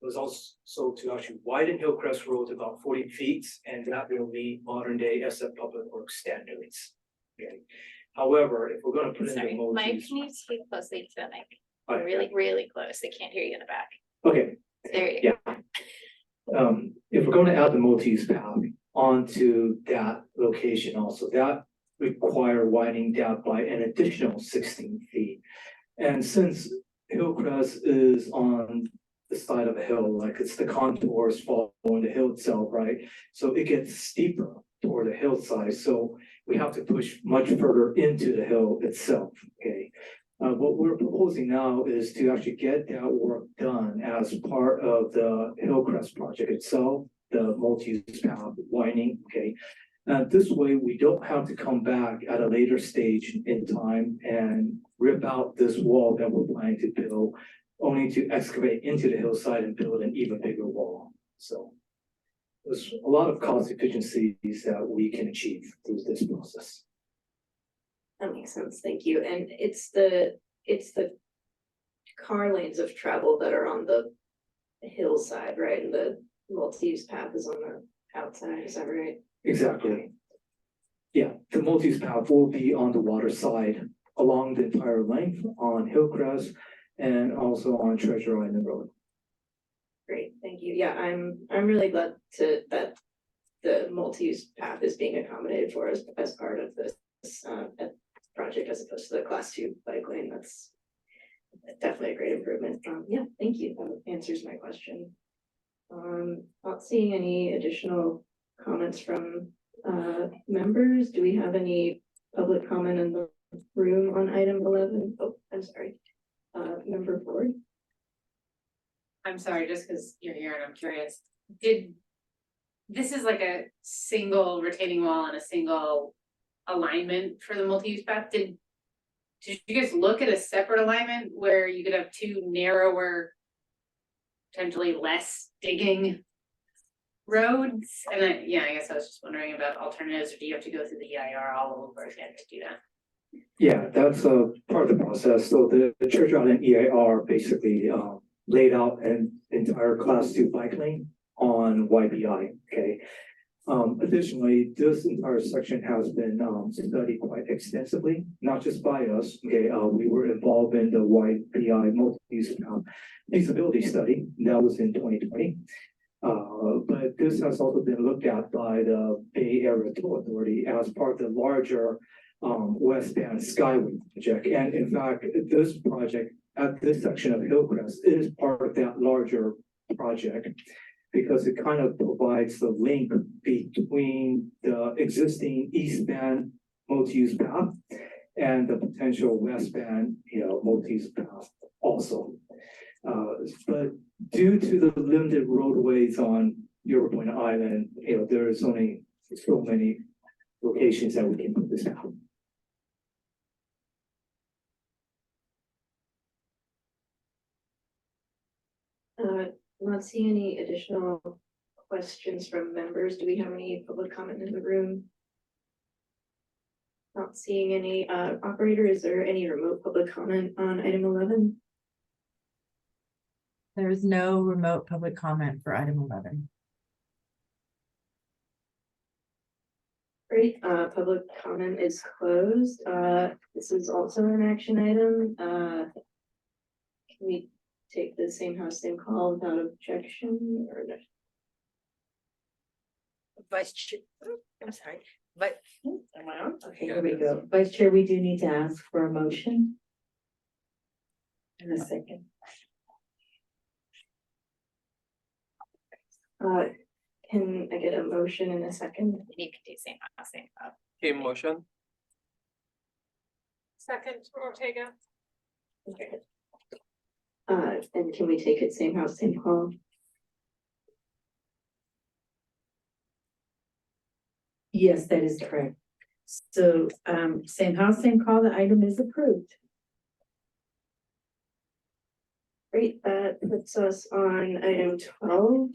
It was also to actually widen Hillcrest Road to about 40 feet, and that will meet modern day SF Public Works standards. Okay. However, if we're going to put in the multi- Mike, can you speak closely to the mic? Right. Really close. They can't hear you in the back. Okay. There you go. If we're going to add the multi-use path onto that location also, that require widening that by an additional 16 feet. And since Hillcrest is on the side of a hill, like it's the contours following the hill itself, right? So it gets steeper toward the hillside. So we have to push much further into the hill itself, okay? What we're proposing now is to actually get that work done as part of the Hillcrest project itself, the multi-use path widening, okay? This way, we don't have to come back at a later stage in time and rip out this wall that we're planning to build, only to excavate into the hillside and build an even bigger wall. So there's a lot of cost efficiencies that we can achieve through this process. That makes sense, thank you. And it's the car lanes of travel that are on the hillside, right? And the multi-use path is on the outside, is that right? Exactly. Yeah, the multi-use path will be on the water side along the entire length on Hillcrest and also on Treasure Island Road. Great, thank you. Yeah, I'm really glad that the multi-use path is being accommodated for us as part of this project as opposed to the class 2 bike lane. That's definitely a great improvement. Yeah, thank you. That answers my question. Not seeing any additional comments from members. Do we have any public comment in the room on item 11? Oh, I'm sorry. Member Ford. I'm sorry, just because you're here and I'm curious. This is like a single retaining wall and a single alignment for the multi-use path? Did you guys look at a separate alignment where you could have two narrower, potentially less digging roads? And I guess I was just wondering about alternatives, or do you have to go through the EIR all over again to do that? Yeah, that's part of the process. So the Treasure Island EIR basically laid out an entire class 2 bike lane on YBI, okay? Additionally, this entire section has been studied quite extensively, not just by us, okay? We were involved in the YBI multi-use feasibility study, that was in 2020. But this has also been looked at by the Bay Area Toll Authority as part of the larger Westbound Skyway project. And in fact, this project at this section of Hillcrest is part of that larger project, because it kind of provides the link between the existing eastbound multi-use path and the potential westbound, multi-path also. But due to the limited roadways on Yorba Buena Island, there is only so many locations that we can put this out. Not seeing any additional questions from members. Do we have any public comment in the room? Not seeing any. Operator, is there any remote public comment on item 11? There is no remote public comment for item 11. Great, public comment is closed. This is also an action item. Can we take the same house, same call without objection or no? Vice Chair, I'm sorry, but, am I on? Okay, here we go. Vice Chair, we do need to ask for a motion. In a second. Can I get a motion in a second? You can do same house, same call. Okay, motion. Second, Ortega. Okay. And can we take it same house, same call? Yes, that is correct. So, same house, same call, the item is approved. Great, that puts us on item 12,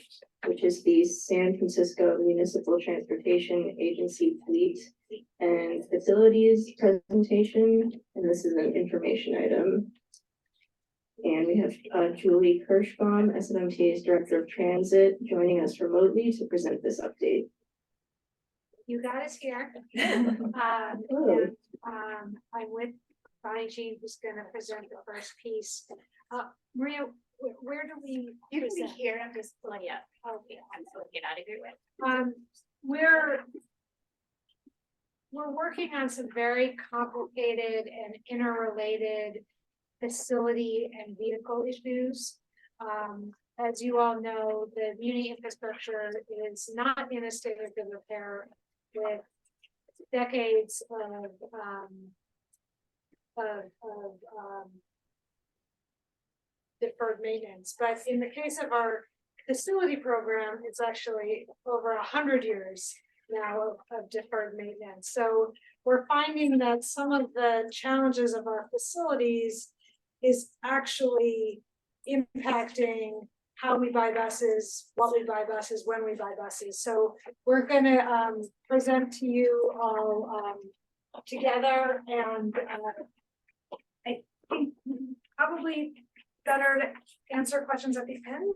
which is the San Francisco Municipal Transportation Agency Fleet and Facilities presentation, and this is an information item. And we have Julie Kirschbaum, SFMTA's Director of Transit, joining us remotely to present this update. You got us here. Hello. I'm with Bonnie Jean, who's gonna present the first piece. Maria, where do we? You can be present? here, I'm just pulling you up. Okay. I'm pulling it out of your way. We're working on some very complicated and interrelated facility and vehicle issues. As you all know, the muni infrastructure is not in a state of good repair with decades of deferred maintenance. But in the case of our facility program, it's actually over 100 years now of deferred maintenance. So we're finding that some of the challenges of our facilities is actually impacting how we buy buses, what we buy buses, when we buy buses. So we're gonna present to you all together, and I think probably better to answer questions at the end.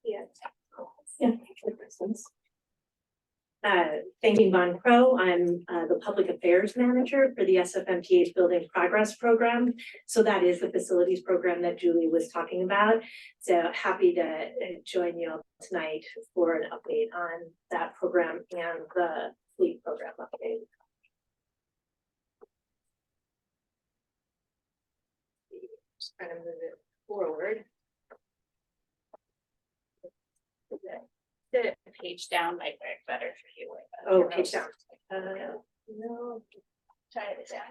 Yeah, that makes sense. Thank you, Von Crow. I'm the Public Affairs Manager for the SFMTA's Building Progress Program. So that is the facilities program that Julie was talking about. So happy to join you tonight for an update on that program and the fleet program update. Just trying to move it forward. The page down might work better for you. Oh, page down. No. Try it down.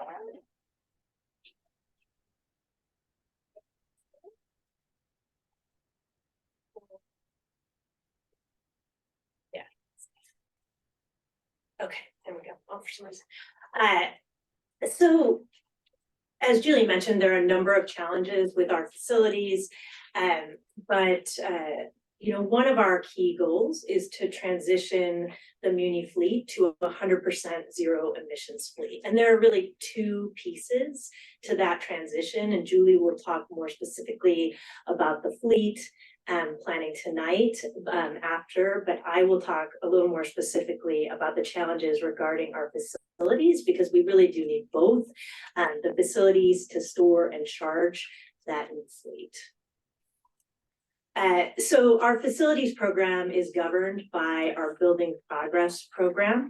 Yeah. Okay, there we go. Oh, for some reason. So as Julie mentioned, there are a number of challenges with our facilities, but one of our key goals is to transition the Muni fleet to 100% zero emissions fleet. And there are really two pieces to that transition. And Julie will talk more specifically about the fleet planning tonight after, but I will talk a little more specifically about the challenges regarding our facilities, because we really do need both the facilities to store and charge that new fleet. So our facilities program is governed by our Building Progress Program.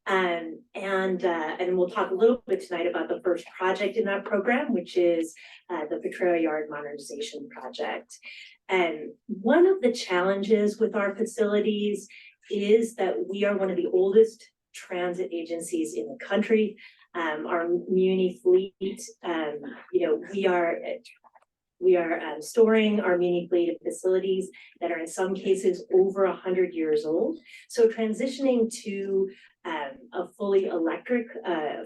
And we'll talk a little bit tonight about the first project in that program, which is the Potrero Yard Modernization Project. And one of the challenges with our facilities is that we are one of the oldest transit agencies in the country. our muni fleet, we are storing our muni fleet of facilities that are in some cases over 100 years old. So transitioning to a fully electric,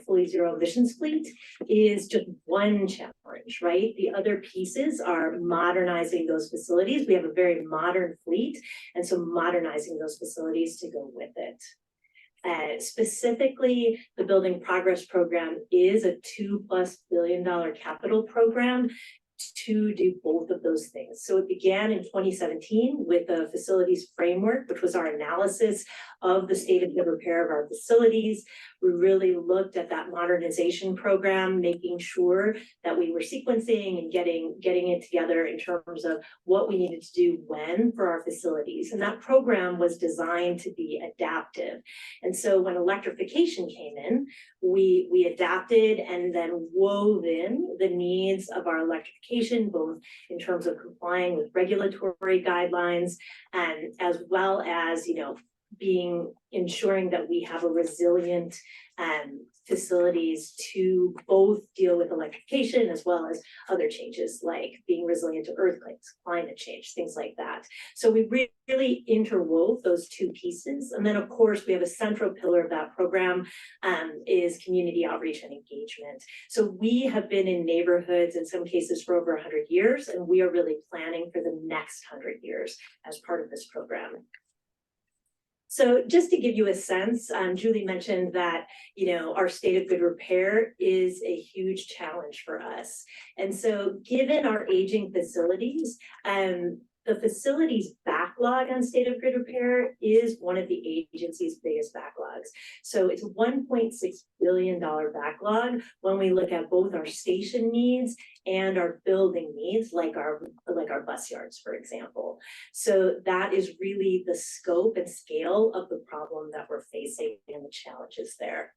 fully zero emissions fleet is just one challenge, right? The other pieces are modernizing those facilities. We have a very modern fleet, and so modernizing those facilities to go with it. Specifically, the Building Progress Program is a $2+ billion capital program to do both of those things. So it began in 2017 with the facilities framework, which was our analysis of the state of good repair of our facilities. We really looked at that modernization program, making sure that we were sequencing and getting it together in terms of what we needed to do when for our facilities. And that program was designed to be adaptive. And so when electrification came in, we adapted and then wove in the needs of our electrification, both in terms of complying with regulatory guidelines and as well as, ensuring that we have a resilient facilities to both deal with electrification as well as other changes like being resilient to earthquakes, climate change, things like that. So we really interwove those two pieces. And then of course we have a central pillar of that program is community outreach and engagement. So we have been in neighborhoods in some cases for over 100 years, and we are really planning for the next 100 years as part of this program. So just to give you a sense, Julie mentioned that, our state of good repair is a huge challenge for us. And so given our aging facilities, the facilities backlog on state of good repair is one of the agency's biggest backlogs. So it's a $1.6 billion backlog when we look at both our station needs and our building needs, like our bus yards, for example. So that is really the scope and scale of the problem that we're facing and the challenges there.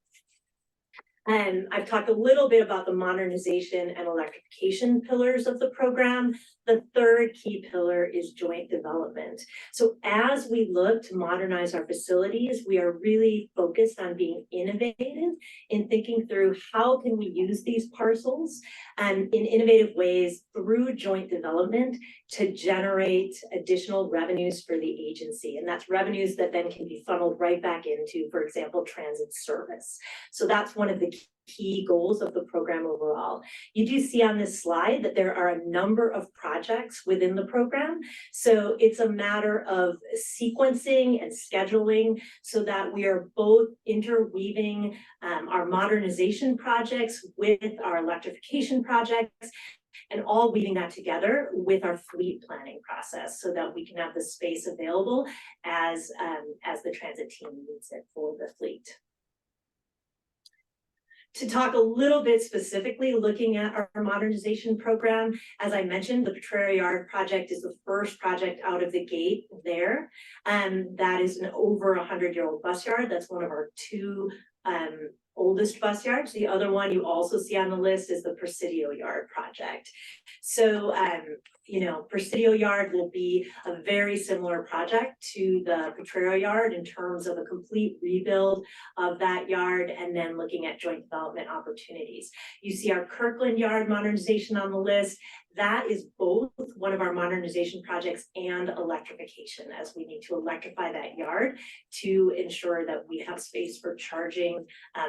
And I've talked a little bit about the modernization and electrification pillars of the program. The third key pillar is joint development. So as we look to modernize our facilities, we are really focused on being innovative in thinking through how can we use these parcels in innovative ways through joint development to generate additional revenues for the agency. And that's revenues that then can be funneled right back into, for example, transit service. So that's one of the key goals of the program overall. You do see on this slide that there are a number of projects within the program. So it's a matter of sequencing and scheduling so that we are both interweaving our modernization projects with our electrification projects and all weaving that together with our fleet planning process so that we can have the space available as the transit team needs it for the fleet. To talk a little bit specifically, looking at our modernization program, as I mentioned, the Potrero Yard project is the first project out of the gate there. That is an over 100-year-old bus yard. That's one of our two oldest bus yards. The other one you also see on the list is the Presidio Yard project. So, Presidio Yard will be a very similar project to the Potrero Yard in terms of a complete rebuild of that yard and then looking at joint development opportunities. You see our Kirkland Yard modernization on the list. That is both one of our modernization projects and electrification, as we need to electrify that yard to ensure that we have space for charging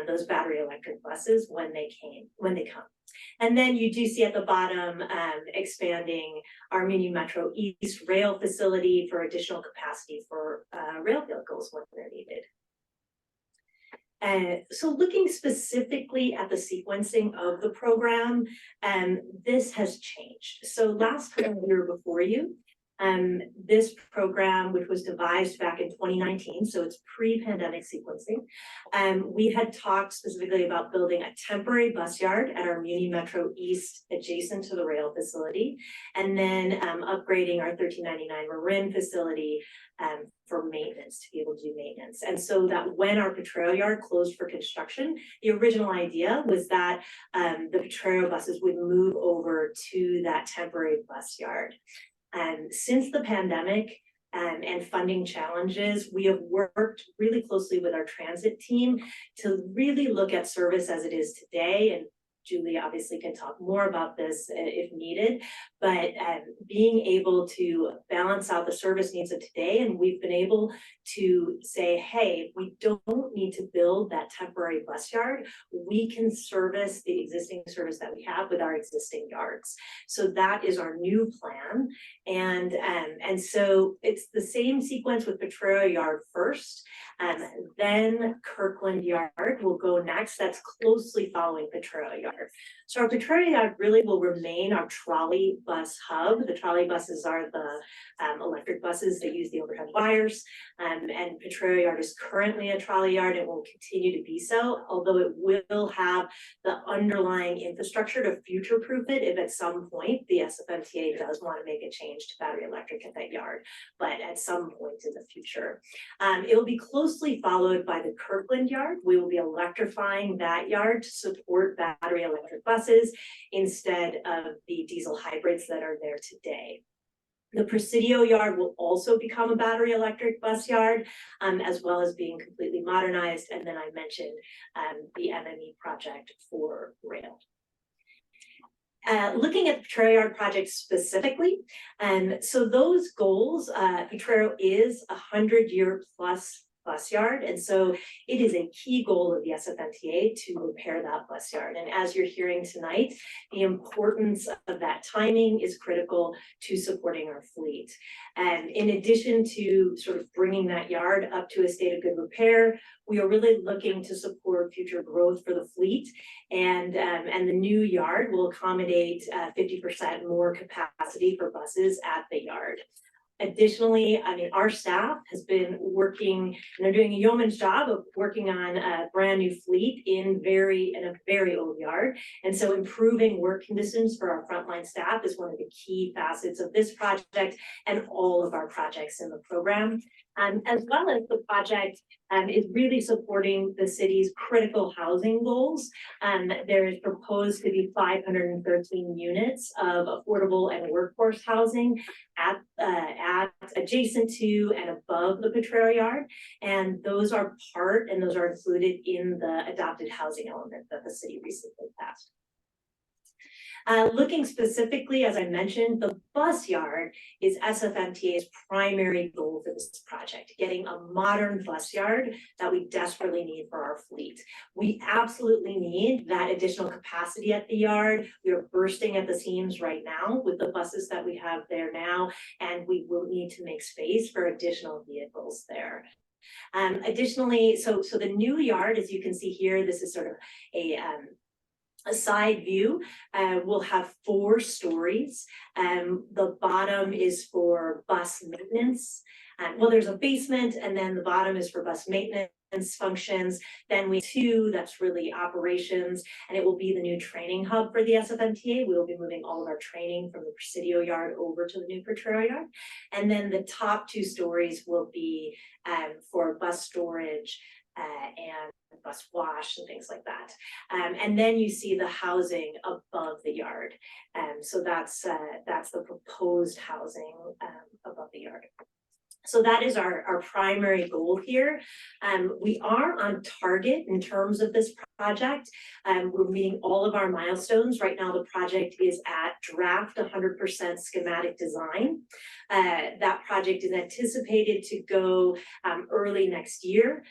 those battery electric buses when they come. And then you do see at the bottom expanding our Muni Metro East rail facility for additional capacity for rail vehicles when they're needed. So looking specifically at the sequencing of the program, this has changed. So last year before you, this program, which was devised back in 2019, so it's pre-pandemic sequencing, we had talked specifically about building a temporary bus yard at our Muni Metro East adjacent to the rail facility, and then upgrading our 1399 Marin facility for maintenance, to be able to do maintenance. And so that when our Potrero Yard closed for construction, the original idea was that the Potrero buses would move over to that temporary bus yard. Since the pandemic, and funding challenges, we have worked really closely with our transit team to really look at service as it is today. And Julie obviously can talk more about this if needed, but being able to balance out the service needs of today. And we've been able to say, hey, we don't need to build that temporary bus yard. We can service the existing service that we have with our existing yards. So that is our new plan. And so it's the same sequence with Potrero Yard first, then Kirkland Yard will go next. That's closely following Potrero Yard. So our Potrero Yard really will remain our trolley bus hub. The trolley buses are the electric buses that use the overhead wires. And Potrero Yard is currently a trolley yard and will continue to be so, although it will have the underlying infrastructure to future-proof it if at some point the SFMTA does want to make a change to battery electric at that yard, but at some point in the future. It will be closely followed by the Kirkland Yard. We will be electrifying that yard to support battery electric buses instead of the diesel hybrids that are there today. The Presidio Yard will also become a battery electric bus yard, as well as being completely modernized. And then I mentioned the MME project for rail. Looking at the Potrero Yard project specifically, so those goals, Potrero is a 100-year plus bus yard. And so it is a key goal of the SFMTA to repair that bus yard. And as you're hearing tonight, the importance of that timing is critical to supporting our fleet. And in addition to sort of bringing that yard up to a state of good repair, we are really looking to support future growth for the fleet. And the new yard will accommodate 50% more capacity for buses at the yard. Additionally, I mean, our staff has been working, and they're doing a yeoman's job of working on a brand new fleet in a very old yard. And so improving work conditions for our frontline staff is one of the key facets of this project and all of our projects in the program. As well as the project is really supporting the city's critical housing goals. There is proposed to be 513 units of affordable and workforce housing at adjacent to and above the Potrero Yard. And those are included in the adopted housing element that the city recently passed. Looking specifically, as I mentioned, the bus yard is SFMTA's primary goal for this project, getting a modern bus yard that we desperately need for our fleet. We absolutely need that additional capacity at the yard. We are bursting at the seams right now with the buses that we have there now, and we will need to make space for additional vehicles there. Additionally, so the new yard, as you can see here, this is sort of a side view. Will have 4 stories. The bottom is for bus maintenance. Well, there's a basement, and then the bottom is for bus maintenance functions. Then we 2, that's really operations, and it will be the new training hub for the SFMTA. We will be moving all of our training from the Presidio Yard over to the new Potrero Yard. And then the top 2 stories will be for bus storage and bus wash and things like that. And then you see the housing above the yard. So that's the proposed housing above the yard. So that is our primary goal here. We are on target in terms of this project. We're meeting all of our milestones. Right now, the project is at draft 100% schematic design. That project is anticipated to go early next year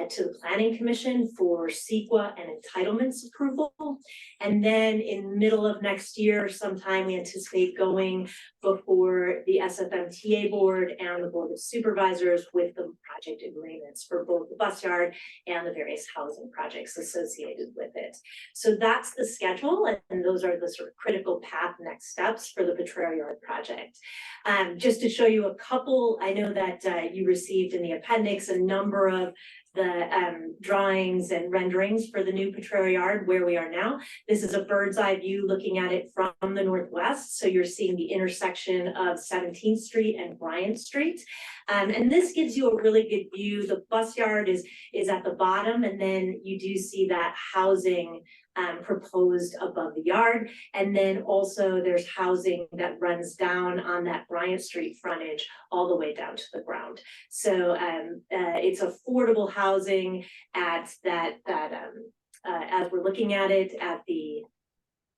to the Planning Commission for CEQA and entitlements approval. And then in middle of next year, sometime we anticipate going before the SFMTA board and the Board of Supervisors with the project agreements for both the bus yard and the various housing projects associated with it. So that's the schedule, and those are the sort of critical path next steps for the Potrero Yard project. Just to show you a couple, I know that you received in the appendix a number of the drawings and renderings for the new Potrero Yard where we are now. This is a bird's eye view looking at it from the northwest. So you're seeing the intersection of 17th Street and Bryant Street. And this gives you a really good view. The bus yard is at the bottom, and then you do see that housing proposed above the yard. And then also there's housing that runs down on that Bryant Street frontage all the way down to the ground. So it's affordable housing at as we're looking at it at the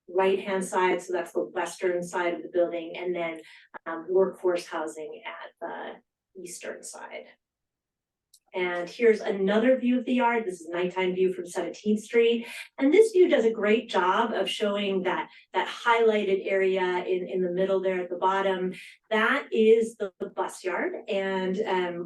right-hand side, so that's the western side of the building, and then workforce housing at the eastern side. And here's another view of the yard. This is a nighttime view from 17th Street. And this view does a great job of showing that highlighted area in the middle there at the bottom. That is the bus yard. And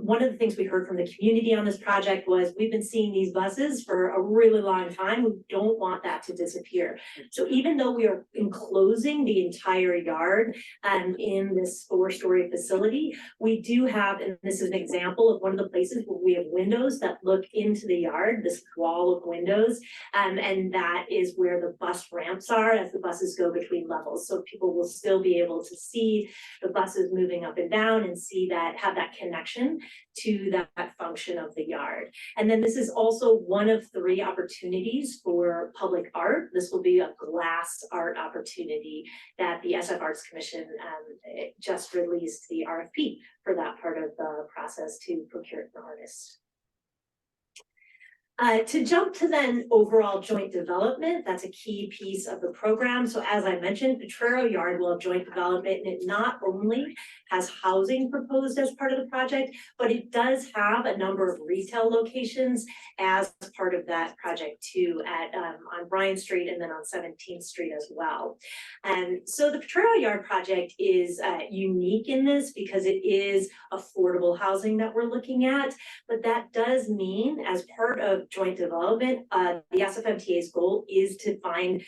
one of the things we heard from the community on this project was we've been seeing these buses for a really long time. We don't want that to disappear. So even though we are enclosing the entire yard in this 4-story facility, we do have, and this is an example of one of the places where we have windows that look into the yard, this wall of windows, and that is where the bus ramps are as the buses go between levels. So people will still be able to see the buses moving up and down and see that, have that connection to that function of the yard. And then this is also one of 3 opportunities for public art. This will be a glass art opportunity that the SF Arts Commission just released the RFP for that part of the process to procure an artist. To jump to then overall joint development, that's a key piece of the program. So as I mentioned, Potrero Yard will have joint development, and it not only has housing proposed as part of the project, but it does have a number of retail locations as part of that project too, at on Bryant Street and then on 17th Street as well. And so the Potrero Yard project is unique in this because it is affordable housing that we're looking at, but that does mean as part of joint development, the SFMTA's goal is to find,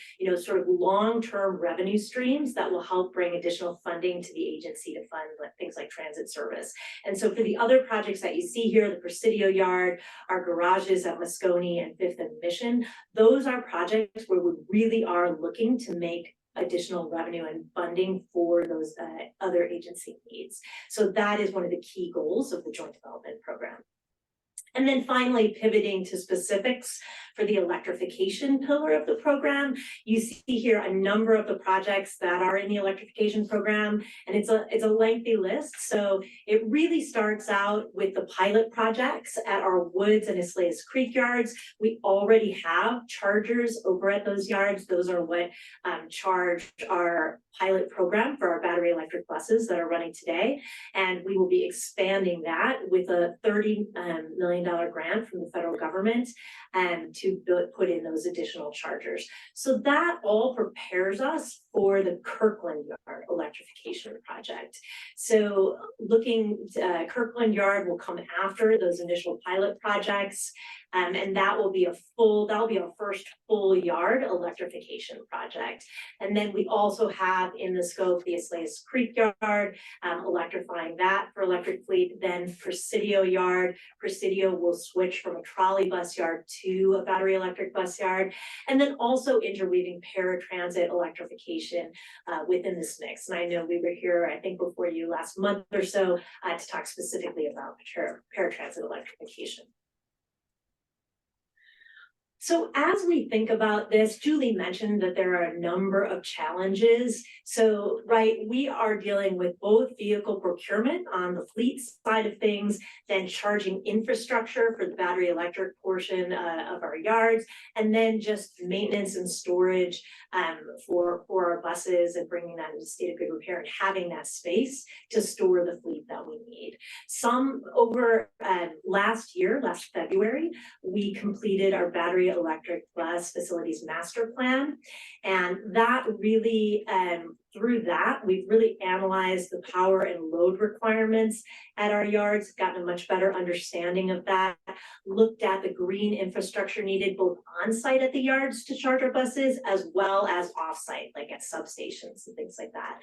sort of long-term revenue streams that will help bring additional funding to the agency to fund things like transit service. And so for the other projects that you see here, the Presidio Yard, our garages at Moscone and 5th and Mission, those are projects where we really are looking to make additional revenue and funding for those other agency needs. So that is one of the key goals of the joint development program. And then finally, pivoting to specifics for the electrification pillar of the program, you see here a number of the projects that are in the electrification program, and it's a lengthy list. So it really starts out with the pilot projects at our Woods and Isleas Creek yards. We already have chargers over at those yards. Those are what charge our pilot program for our battery electric buses that are running today. And we will be expanding that with a $30 million grant from the federal government to put in those additional chargers. So that all prepares us for the Kirkland Yard electrification project. So Kirkland Yard will come after those initial pilot projects. And that will be that'll be our first full yard electrification project. And then we also have in the scope the Isleas Creek Yard, electrifying that for electric fleet. Then Presidio Yard, Presidio will switch from a trolley bus yard to a battery electric bus yard. And then also interweaving paratransit electrification within this mix. And I know we were here, I think before you last month or so, to talk specifically about paratransit electrification. So as we think about this, Julie mentioned that there are a number of challenges. So, we are dealing with both vehicle procurement on the fleet side of things, then charging infrastructure for the battery electric portion of our yards, and then just maintenance and storage for our buses and bringing that into state of good repair and having that space to store the fleet that we need. Last February, we completed our battery electric bus facilities master plan, and that really through that, we've really analyzed the power and load requirements at our yards, gotten a much better understanding of that, looked at the green infrastructure needed both on-site at the yards to charge our buses, as well as off-site, like at substations and things like that.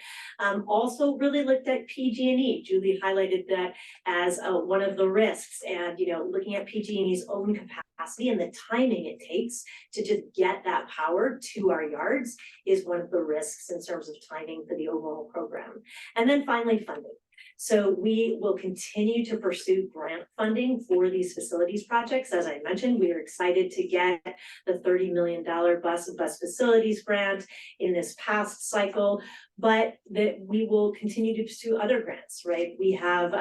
Also really looked at PG&E. Julie highlighted that as one of the risks, and looking at PG&E's own capacity and the timing it takes to just get that power to our yards is one of the risks in terms of timing for the overall program. And then finally, funding. So we will continue to pursue grant funding for these facilities projects. As I mentioned, we are excited to get the $30 million bus and bus facilities grant in this past cycle, but that we will continue to pursue other grants, right? We have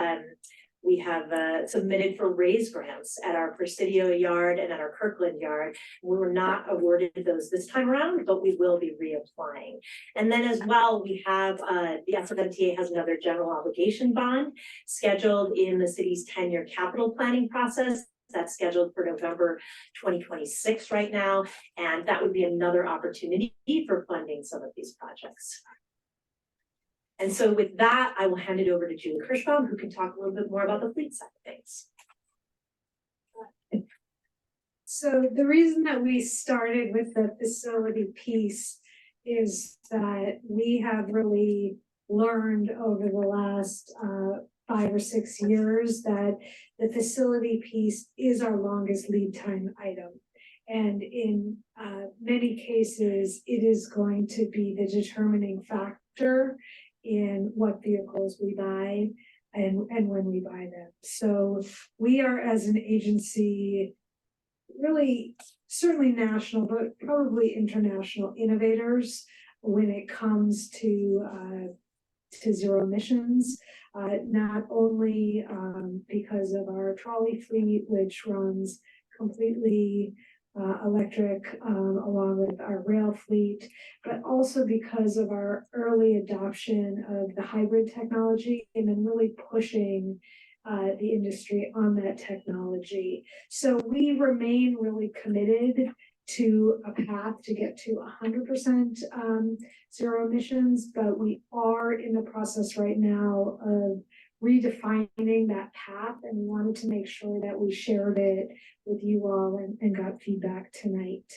submitted for raise grants at our Presidio yard and at our Kirkland yard. We were not awarded those this time around, but we will be reapplying. And then as well, we have the SFCTA has another general obligation bond scheduled in the city's 10-year capital planning process. That's scheduled for November 2026 right now. And that would be another opportunity for funding some of these projects. And so with that, I will hand it over to Julie Kirschbaum, who can talk a little bit more about the fleet side of things. So the reason that we started with the facility piece is that we have really learned over the last 5 or 6 years that the facility piece is our longest lead time item. And in many cases, it is going to be the determining factor in what vehicles we buy and when we buy them. So we are, as an agency, really certainly national, but probably international innovators when it comes to zero emissions, not only because of our trolley fleet, which runs completely electric along with our rail fleet, but also because of our early adoption of the hybrid technology and then really pushing the industry on that technology. So we remain really committed to a path to get to 100% zero emissions, but we are in the process right now of redefining that path, and we wanted to make sure that we shared it with you all and got feedback tonight.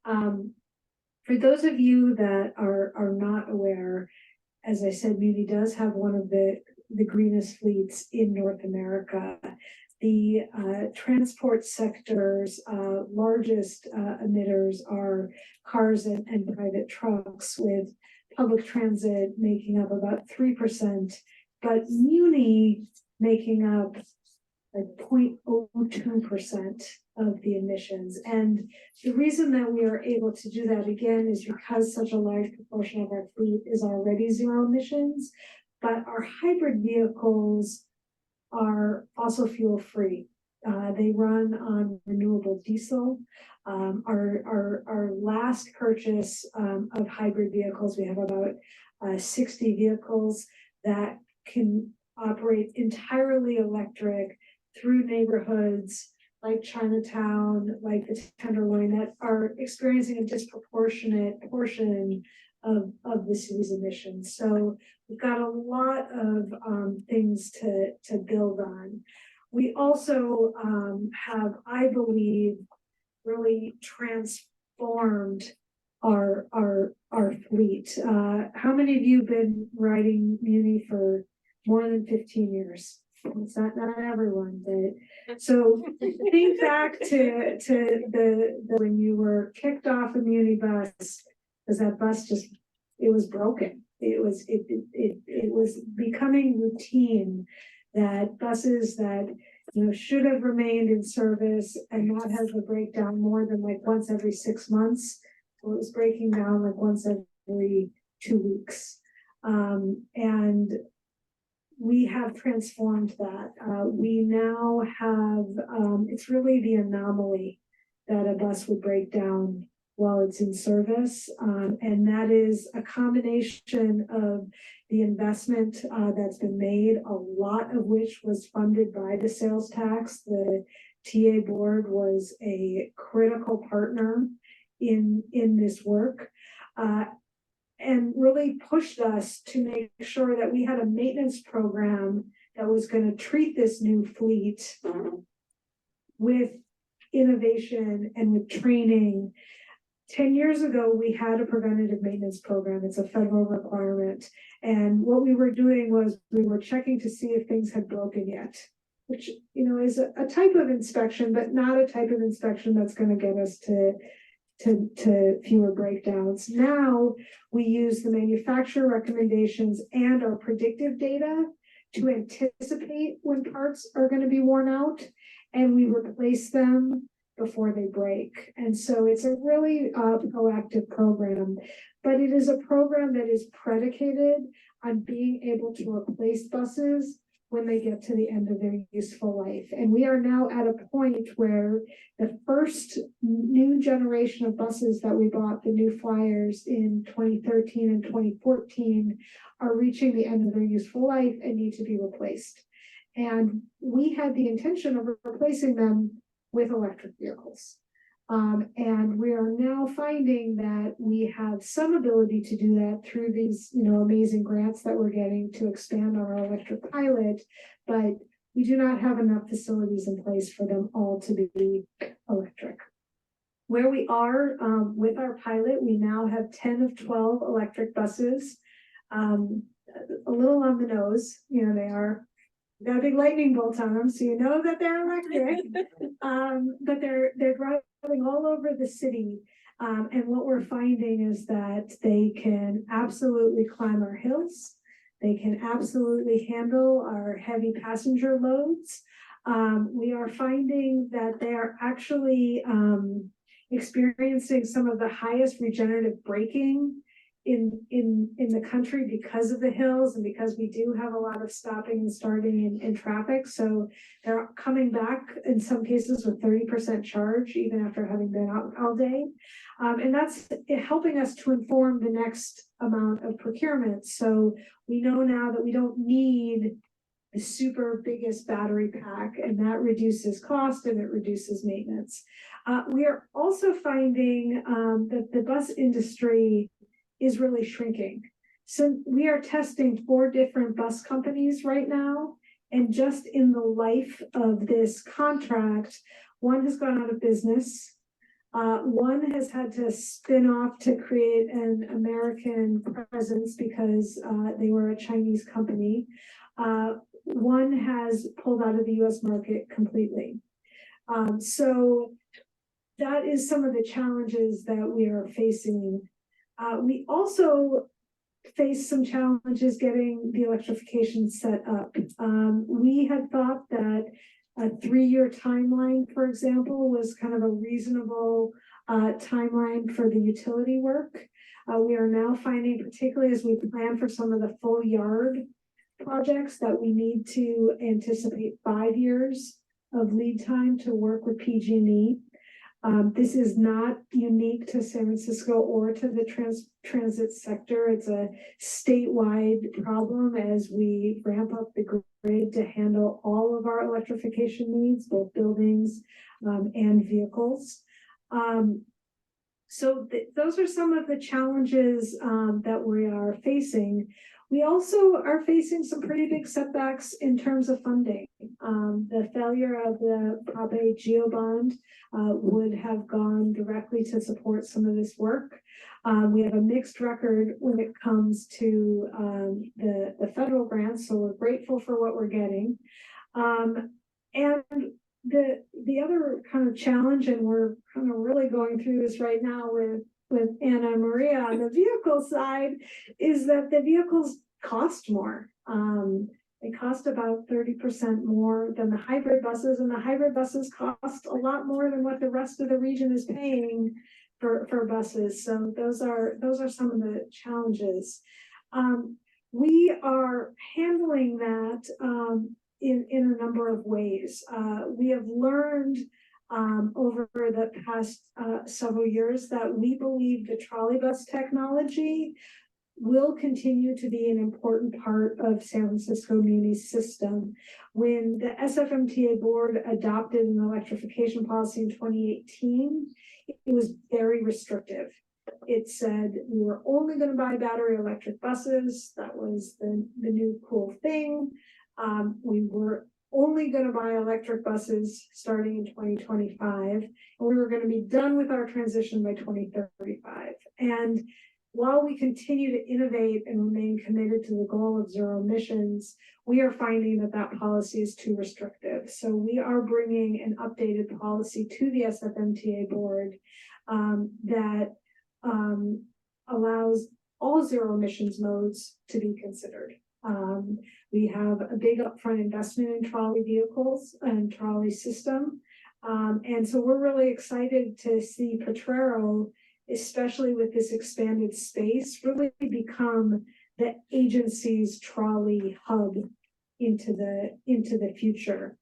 For those of you that are not aware, as I said, Muni does have one of the greenest fleets in North America. The transport sector's largest emitters are cars and private trucks, with public transit making up about 3%, but Muni making up like 0.02% of the emissions. And the reason that we are able to do that again is because such a large proportion of our fleet is already zero emissions, but our hybrid vehicles are also fuel free. They run on renewable diesel. Our last purchase of hybrid vehicles, we have about 60 vehicles that can operate entirely electric through neighborhoods like Chinatown, like the Tenderloin, that are experiencing a disproportionate portion of the city's emissions. So we've got a lot of things to build on. We also have, I believe, really transformed our fleet. How many of you have been riding Muni for more than 15 years? It's not everyone, but so think back to the when you were kicked off a Muni bus, because that bus just, it was broken. It was becoming routine that buses that should have remained in service and not have a breakdown more than like once every 6 months. So it was breaking down like once every 2 weeks. And we have transformed that. We now have, it's really the anomaly that a bus would break down while it's in service. And that is a combination of the investment that's been made, a lot of which was funded by the sales tax. The TA board was a critical partner in this work. And really pushed us to make sure that we had a maintenance program that was going to treat this new fleet with innovation and with training. 10 years ago, we had a preventative maintenance program. It's a federal requirement. And what we were doing was we were checking to see if things had broken yet, which, is a type of inspection, but not a type of inspection that's going to get us to fewer breakdowns. Now we use the manufacturer recommendations and our predictive data to anticipate when parts are gonna be worn out, and we replace them before they break. And so it's a really proactive program, but it is a program that is predicated on being able to replace buses when they get to the end of their useful life. And we are now at a point where the first new generation of buses that we bought, the new Flyers in 2013 and 2014, are reaching the end of their useful life and need to be replaced. And we had the intention of replacing them with electric vehicles. And we are now finding that we have some ability to do that through these, amazing grants that we're getting to expand on our electric pilot, but we do not have enough facilities in place for them all to be electric. Where we are with our pilot, we now have 10 of 12 electric buses. A little on the nose, they are. Got a big lightning bolt on them, so you know that they're electric. But they're driving all over the city. And what we're finding is that they can absolutely climb our hills. They can absolutely handle our heavy passenger loads. We are finding that they are actually experiencing some of the highest regenerative braking in the country because of the hills and because we do have a lot of stopping and starting in traffic. So they're coming back in some cases with 30% charge even after having been out all day. And that's helping us to inform the next amount of procurement. So we know now that we don't need the super biggest battery pack, and that reduces cost and it reduces maintenance. We are also finding that the bus industry is really shrinking. So we are testing 4 different bus companies right now. And just in the life of this contract, one has gone out of business. One has had to spin off to create an American presence because they were a Chinese company. One has pulled out of the US market completely. So that is some of the challenges that we are facing. We also face some challenges getting the electrification set up. We had thought that a 3-year timeline, for example, was kind of a reasonable timeline for the utility work. We are now finding, particularly as we plan for some of the full yard projects, that we need to anticipate 5 years of lead time to work with PG&E. This is not unique to San Francisco or to the transit sector. It's a statewide problem as we ramp up the grid to handle all of our electrification needs, both buildings and vehicles. So those are some of the challenges that we are facing. We also are facing some pretty big setbacks in terms of funding. The failure of the Prop A GEO bond would have gone directly to support some of this work. We have a mixed record when it comes to the federal grants, so we're grateful for what we're getting. And the other kind of challenge, and we're kind of really going through this right now with Anna and Maria on the vehicle side, is that the vehicles cost more. They cost about 30% more than the hybrid buses, and the hybrid buses cost a lot more than what the rest of the region is paying for buses. So those are some of the challenges. We are handling that in a number of ways. We have learned over the past several years that we believe the trolley bus technology will continue to be an important part of San Francisco Muni's system. When the SFMTA board adopted an electrification policy in 2018, it was very restrictive. It said we were only going to buy battery electric buses. That was the new cool thing. We were only going to buy electric buses starting in 2025, and we were going to be done with our transition by 2035. And while we continue to innovate and remain committed to the goal of zero emissions, we are finding that that policy is too restrictive. So we are bringing an updated policy to the SFMTA board that allows all zero emissions modes to be considered. We have a big upfront investment in trolley vehicles and trolley system. And so we're really excited to see Potrero, especially with this expanded space, really become the agency's trolley hub into the future.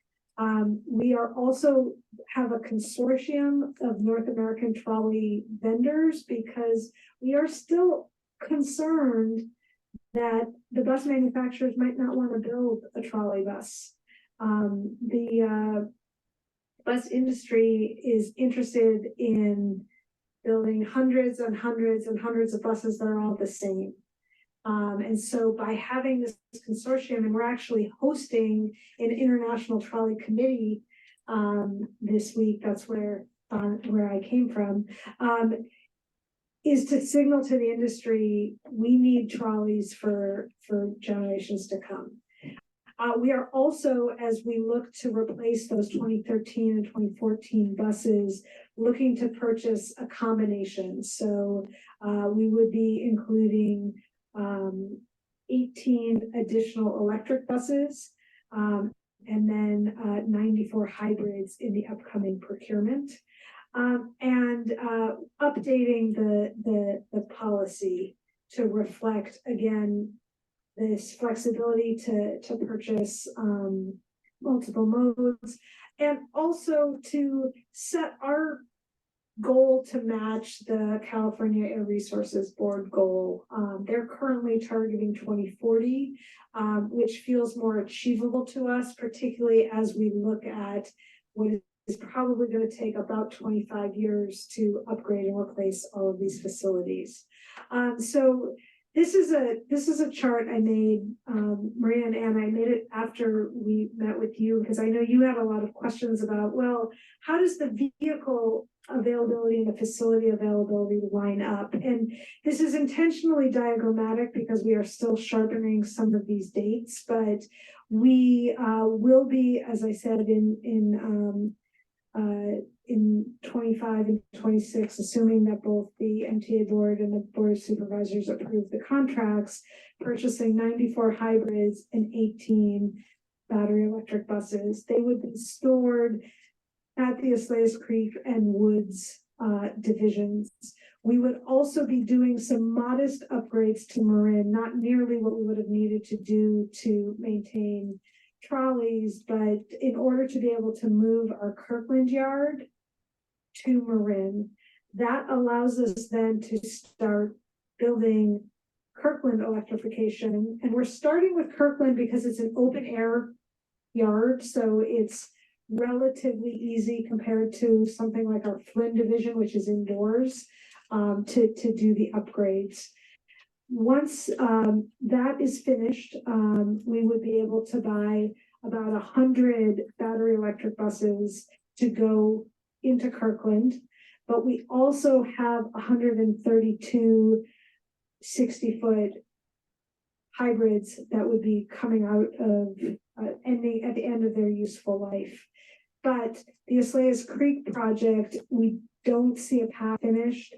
We are also have a consortium of North American trolley vendors because we are still concerned that the bus manufacturers might not want to build a trolley bus. The bus industry is interested in building hundreds and hundreds and hundreds of buses that are all the same. And so by having this consortium, and we're actually hosting an international trolley committee this week, that's where I came from, is to signal to the industry, we need trolleys for generations to come. We are also, as we look to replace those 2013 and 2014 buses, looking to purchase a combination. So we would be including 18 additional electric buses, and then 94 hybrids in the upcoming procurement, and updating the policy to reflect, again, this flexibility to purchase multiple modes, and also to set our goal to match the California Air Resources Board goal. They're currently targeting 2040, which feels more achievable to us, particularly as we look at what is probably going to take about 25 years to upgrade and replace all of these facilities. So this is a chart I made, Maria and Anna, I made it after we met with you, because I know you had a lot of questions about, well, how does the vehicle availability and the facility availability line up? And this is intentionally diagrammatic because we are still sharpening some of these dates, but we will be, as I said, in 25 and 26, assuming that both the MTA board and the board of supervisors approve the contracts, purchasing 94 hybrids and 18 battery electric buses. They would be stored at the Eslais Creek and Woods divisions. We would also be doing some modest upgrades to Marin, not nearly what we would have needed to do to maintain trolleys, but in order to be able to move our Kirkland yard to Marin, that allows us then to start building Kirkland electrification. And we're starting with Kirkland because it's an open air yard, so it's relatively easy compared to something like our Flynn division, which is indoors, to do the upgrades. Once that is finished, we would be able to buy about 100 battery electric buses to go into Kirkland, but we also have 132 60-foot hybrids that would be coming out of ending at the end of their useful life. But the Eslais Creek project, we don't see a path finished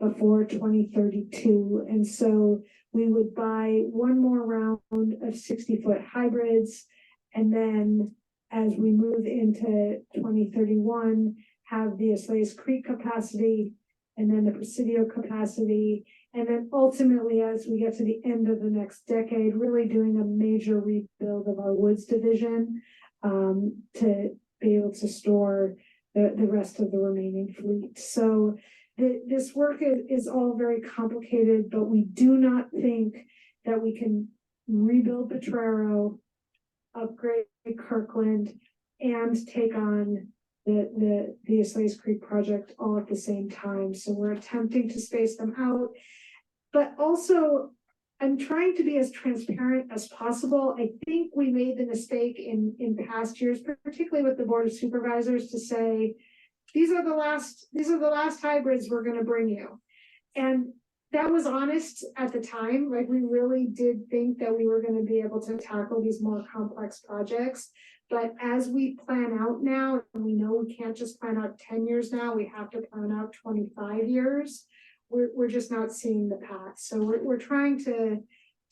before 2032. And so we would buy one more round of 60-foot hybrids. And then as we move into 2031, have the Eslais Creek capacity, and then the Presidio capacity. And then ultimately, as we get to the end of the next decade, really doing a major rebuild of our Woods division to be able to store the rest of the remaining fleet. So this work is all very complicated, but we do not think that we can rebuild Potrero, upgrade Kirkland, and take on the Eslais Creek project all at the same time. So we're attempting to space them out, but also I'm trying to be as transparent as possible. I think we made the mistake in past years, particularly with the Board of Supervisors, to say, these are the last hybrids we're going to bring you. And that was honest at the time. Like, we really did think that we were going to be able to tackle these more complex projects. But as we plan out now, and we know we can't just plan out 10 years now, we have to plan out 25 years. We're just not seeing the path. So we're trying to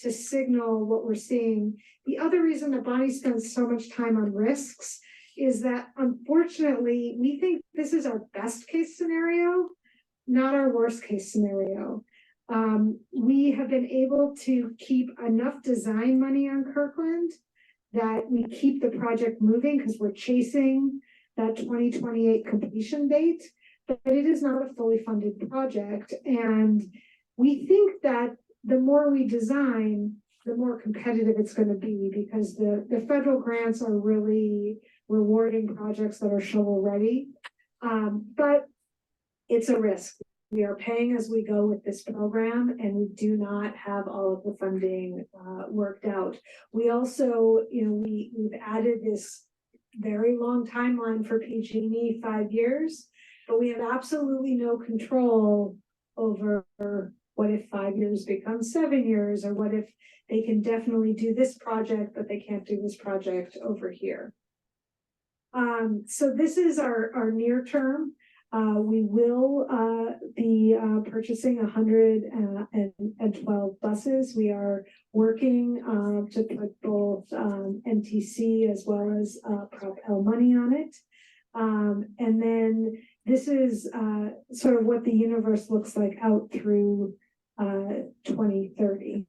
to signal what we're seeing. The other reason that Bonnie spends so much time on risks is that unfortunately, we think this is our best case scenario, not our worst case scenario. We have been able to keep enough design money on Kirkland that we keep the project moving because we're chasing that 2028 completion date, but it is not a fully funded project. And we think that the more we design, the more competitive it's going to be, because the federal grants are really rewarding projects that are shovel ready. But it's a risk. We are paying as we go with this program, and we do not have all of the funding worked out. We also, we've added this very long timeline for PG&E, 5 years, but we have absolutely no control over what if 5 years becomes 7 years, or what if they can definitely do this project, but they can't do this project over here. So this is our near term. We will be purchasing 112 buses. We are working to put both MTC as well as Prop L money on it. And then this is sort of what the universe looks like out through 2030.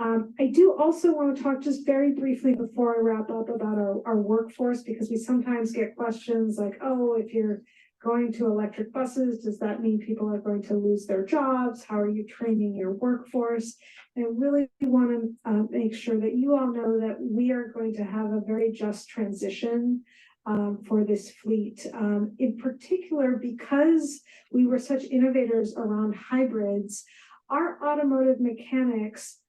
I do also want to talk just very briefly before I wrap up about our workforce, because we sometimes get questions like, oh, if you're going to electric buses, does that mean people are going to lose their jobs? How are you training your workforce? And I really want to make sure that you all know that we are going to have a very just transition for this fleet. In particular, because we were such innovators around hybrids, our automotive mechanics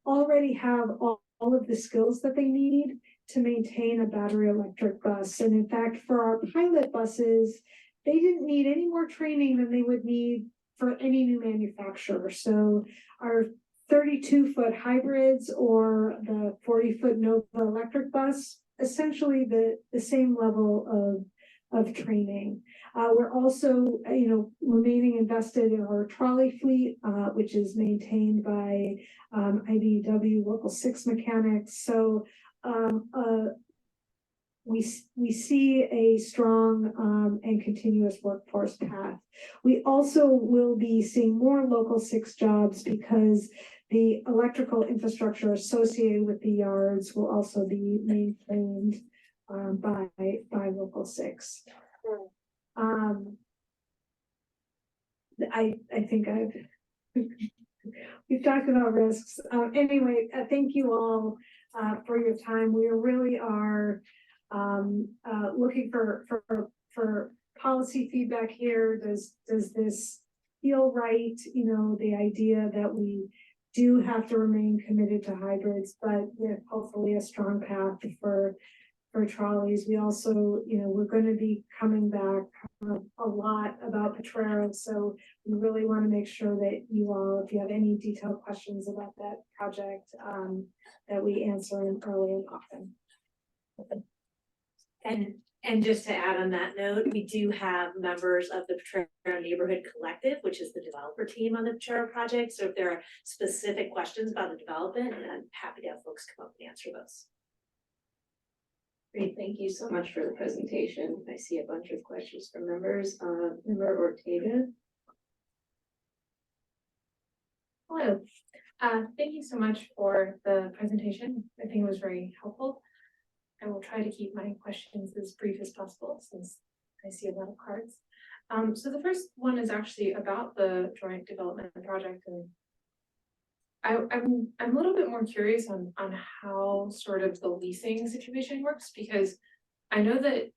already have all of the skills that they need to maintain a battery electric bus. And in fact, for our pilot buses, they didn't need any more training than they would need for any new manufacturer. So our 32-foot hybrids or the 40-foot Nova electric bus, essentially the same level of training. We're also, remaining invested in our trolley fleet, which is maintained by IBEW Local 6 mechanics. So we see a strong and continuous workforce path. We also will be seeing more Local 6 jobs because the electrical infrastructure associated with the yards will also be maintained by Local 6. I think we've talked about risks. Anyway, thank you all for your time. We really are looking for policy feedback here. Does this feel right? The idea that we do have to remain committed to hybrids, but with hopefully a strong path for trolleys. We also, we're going to be coming back a lot about Potrero, so we really want to make sure that you all, if you have any detailed questions about that project, that we answer them early and often. And just to add on that note, we do have members of the Potrero Neighborhood Collective, which is the developer team on the Potrero project. So if there are specific questions about the development, I'm happy to have folks come up and answer those. Great, thank you so much for the presentation. I see a bunch of questions from members. Member Ortega. Hello. Thank you so much for the presentation. I think it was very helpful. I will try to keep my questions as brief as possible since I see a lot of cards. So the first one is actually about the joint development project, and I'm a little bit more curious on how sort of the leasing situation works, because I know that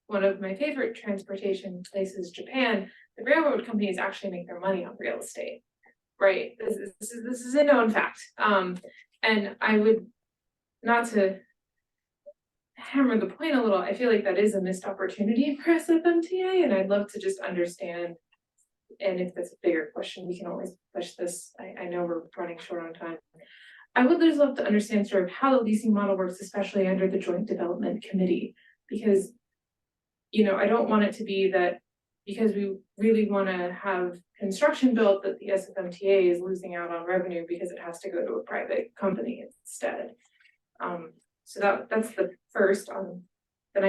one of my favorite transportation places, Japan, the railroad companies actually make their money on real estate, right? This is a known fact. And I would, not to hammer the point a little, I feel like that is a missed opportunity for SFMTA, and I'd love to just understand. And if that's a bigger question, we can always push this. I know we're running short on time. I would just love to understand sort of how the leasing model works, especially under the Joint Development Committee, because, I don't want it to be that, because we really wanna have construction built that the SFMTA is losing out on revenue because it has to go to a private company instead. So that's the first, then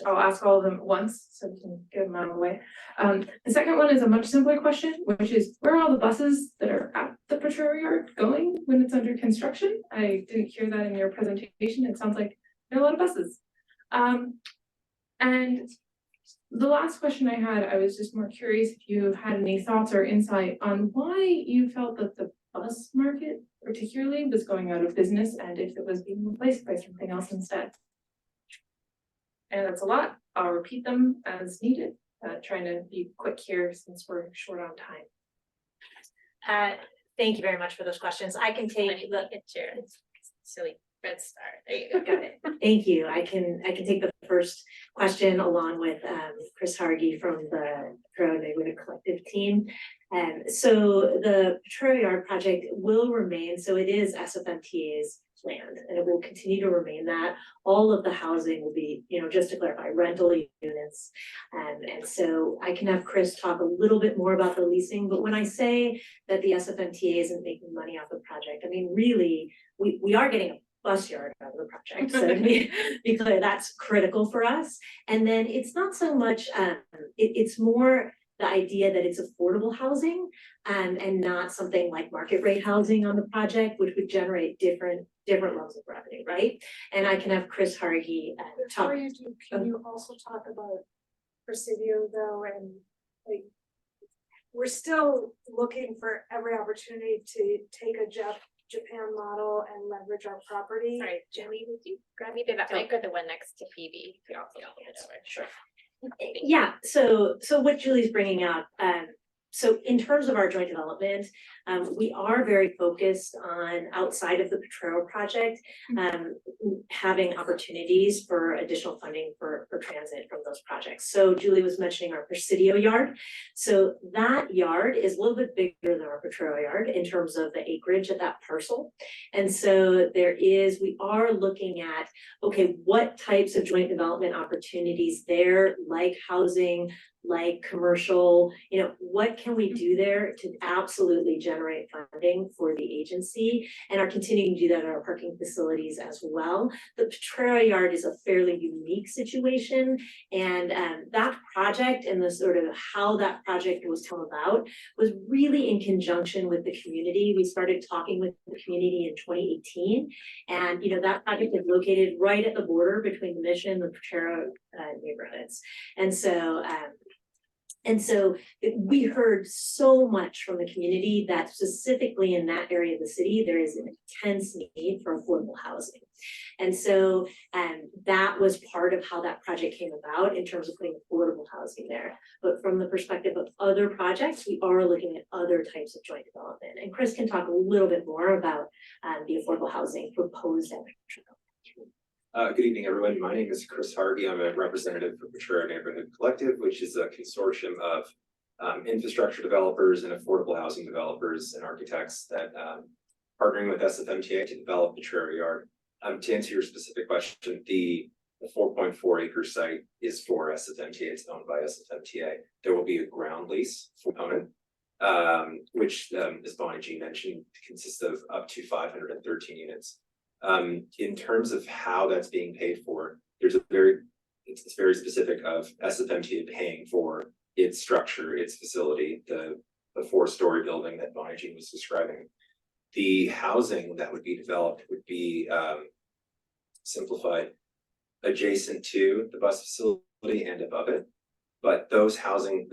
I'll ask all of them at once, so we can get them out of the way. The second one is a much simpler question, which is, where are all the buses that are at the Potrero Yard going when it's under construction? I didn't hear that in your presentation. It sounds like there are a lot of buses. And the last question I had, I was just more curious if you had any thoughts or insight on why you felt that the bus market particularly was going out of business and if it was being replaced by something else instead. And that's a lot. I'll repeat them as needed, trying to be quick here since we're short on time. Thank you very much for those questions. I can take the Silly red star. There you go. Got it. Thank you. I can take the first question along with Chris Hargy from the Potrero Neighborhood Collective team. So the Potrero Yard project will remain, so it is SFMTA's land and it will continue to remain that. All of the housing will be, just to clarify, rental units. And so I can have Chris talk a little bit more about the leasing, but when I say that the SFMTA isn't making money off the project, I mean, really, we are getting a bus yard out of the project. So to be clear, that's critical for us. And then it's not so much, it's more the idea that it's affordable housing and not something like market rate housing on the project, which would generate different levels of revenue, right? And I can have Chris Hargy talk. Before you do, can you also talk about Presidio though, and like, we're still looking for every opportunity to take a Japan model and leverage our property. Sorry, Jimmy, would you grab me that mic or the one next to Phoebe? If you also hold it over. Sure. Yeah, so what Julie's bringing out, so in terms of our joint development, we are very focused on outside of the Potrero project, having opportunities for additional funding for transit from those projects. So Julie was mentioning our Presidio yard. So that yard is a little bit bigger than our Potrero yard in terms of the acreage at that parcel. And so we are looking at, okay, what types of joint development opportunities there, like housing, like commercial, what can we do there to absolutely generate funding for the agency, and are continuing to do that in our parking facilities as well. The Potrero Yard is a fairly unique situation, and that project and the sort of how that project was come about was really in conjunction with the community. We started talking with the community in 2018, and that project is located right at the border between the Mission and the Potrero neighborhoods, and so we heard so much from the community that specifically in that area of the city, there is an intense need for affordable housing. And so that was part of how that project came about in terms of putting affordable housing there. But from the perspective of other projects, we are looking at other types of joint development. And Chris can talk a little bit more about the affordable housing proposed at Potrero. Good evening, everyone. My name is Chris Hargy. I'm a representative for Potrero Neighborhood Collective, which is a consortium of infrastructure developers and affordable housing developers and architects that partnering with SFMTA to develop Potrero Yard. To answer your specific question, the 4.4 acre site is for SFMTA. It's owned by SFMTA. There will be a ground lease component, which, as Bonnie G mentioned, consists of up to 513 units. In terms of how that's being paid for, it's very specific of SFMTA paying for its structure, its facility, the 4-story building that Bonnie Jean was describing. The housing that would be developed would be simplified adjacent to the bus facility and above it. But those housing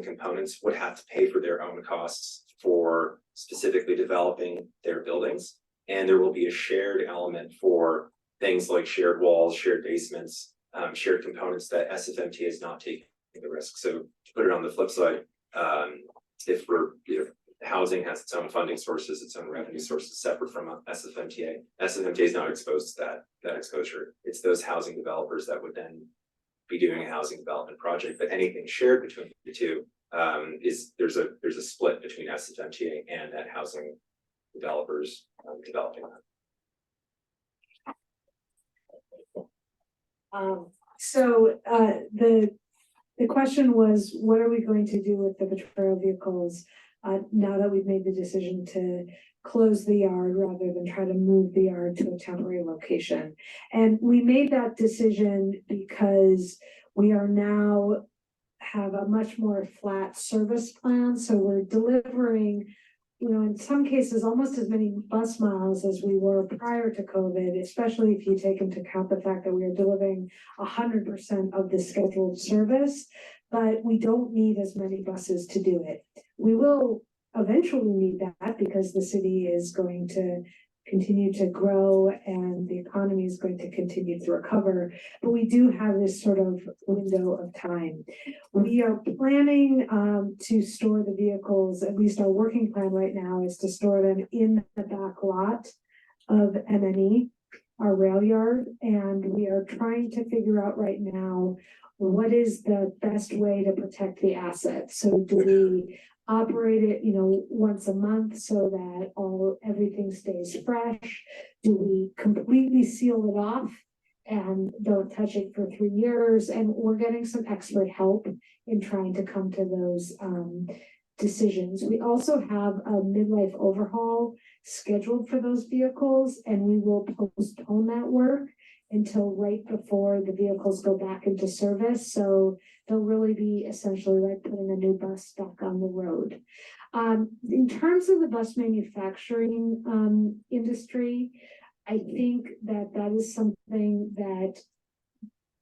components would have to pay for their own costs for specifically developing their buildings. And there will be a shared element for things like shared walls, shared basements, shared components that SFMTA is not taking the risk. So to put it on the flip side, if housing has its own funding sources, its own revenue sources separate from SFMTA, SFMTA is not exposed to that exposure. It's those housing developers that would then be doing a housing development project. But anything shared between the two there's a split between SFMTA and that housing developers developing that. So the the question was, what are we going to do with the patrol vehicles? Now that we've made the decision to close the yard rather than try to move the yard to a temporary location. And we made that decision because we are now have a much more flat service plan. So we're delivering, you know, in some cases, almost as many bus miles as we were prior to COVID, especially if you take into account the fact that we are delivering 100% of the scheduled service, but we don't need as many buses to do it. We will eventually need that because the city is going to continue to grow and the economy is going to continue to recover. But we do have this sort of window of time. We are planning to store the vehicles, at least our working plan right now is to store them in the back lot of MNE, our rail yard. And we are trying to figure out right now, what is the best way to protect the asset? So do we operate it, you know, once a month so that everything stays fresh? Do we completely seal it off and don't touch it for 3 years? And we're getting some expert help in trying to come to those decisions. We also have a midlife overhaul scheduled for those vehicles, and we will postpone that work until right before the vehicles go back into service. So they'll really be essentially like putting a new bus back on the road. In terms of the bus manufacturing industry, I think that that is something that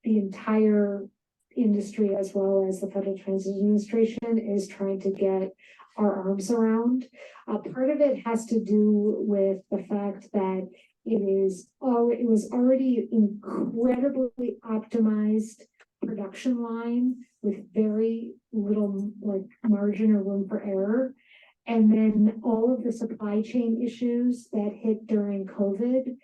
the entire industry, as well as the Federal Transit Administration, is trying to get our arms around. Part of it has to do with the fact that it was already incredibly optimized production line with very little like margin or room for error. And then all of the supply chain issues that hit during COVID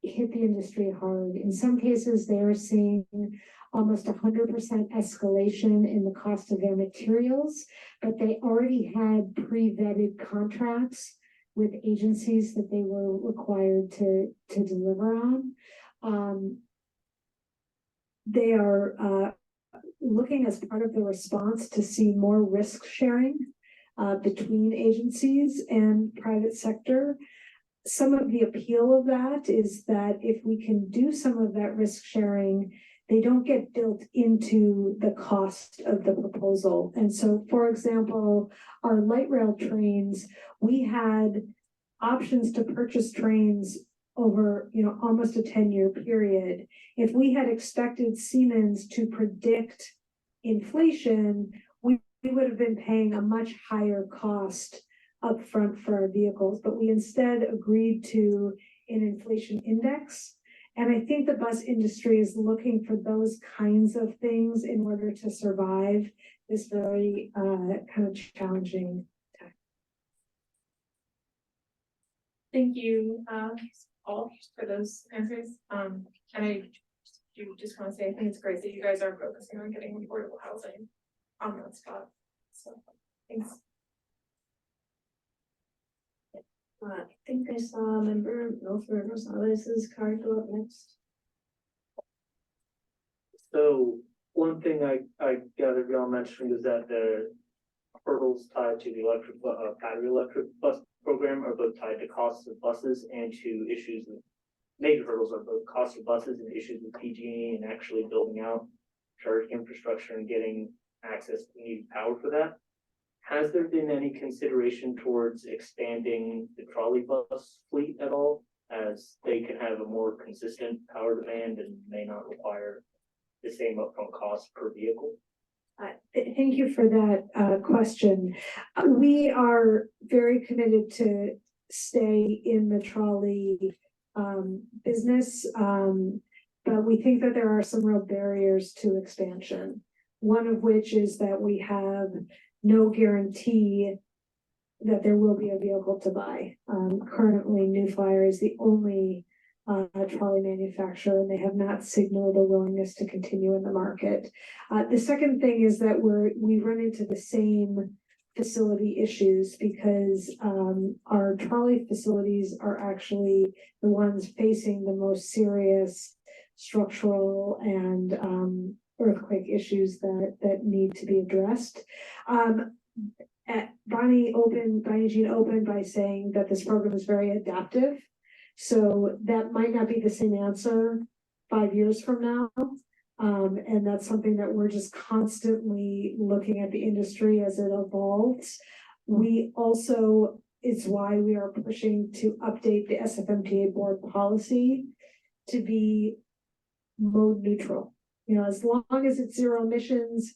hit the industry hard. In some cases, they are seeing almost 100% escalation in the cost of their materials, but they already had pre-vetted contracts with agencies that they were required to deliver on. They are looking as part of the response to see more risk sharing between agencies and private sector. Some of the appeal of that is that if we can do some of that risk sharing, they don't get built into the cost of the proposal. And so, for example, our light rail trains, we had options to purchase trains over, you know, almost a 10-year period. If we had expected Siemens to predict inflation, we would have been paying a much higher cost upfront for our vehicles, but we instead agreed to an inflation index. And I think the bus industry is looking for those kinds of things in order to survive this very kind of challenging time. Thank you all for those answers. And I do just want to say I think it's great that you guys are focusing on getting affordable housing on that spot. So thanks. I think I saw a member Milford Rosales' card go up next. So one thing I gathered y'all mentioned is that the hurdles tied to the electric battery electric bus program are both tied to costs of buses and to issues with major hurdles are both cost of buses and issues with PG&E and actually building out charging infrastructure and getting access to needed power for that. Has there been any consideration towards expanding the trolley bus fleet at all, as they can have a more consistent power demand and may not require the same upfront cost per vehicle? Thank you for that question. We are very committed to stay in the trolley business, but we think that there are some real barriers to expansion. One of which is that we have no guarantee that there will be a vehicle to buy. Currently, New Flyer is the only trolley manufacturer, and they have not signaled a willingness to continue in the market. The second thing is that we run into the same facility issues because our trolley facilities are actually the ones facing the most serious structural and earthquake issues that need to be addressed. Bonnie Jean opened by saying that this program is very adaptive. So that might not be the same answer 5 years from now. And that's something that we're just constantly looking at the industry as it evolves. We also, it's why we are pushing to update the SFMTA board policy to be mode neutral. You know, as long as it's zero emissions,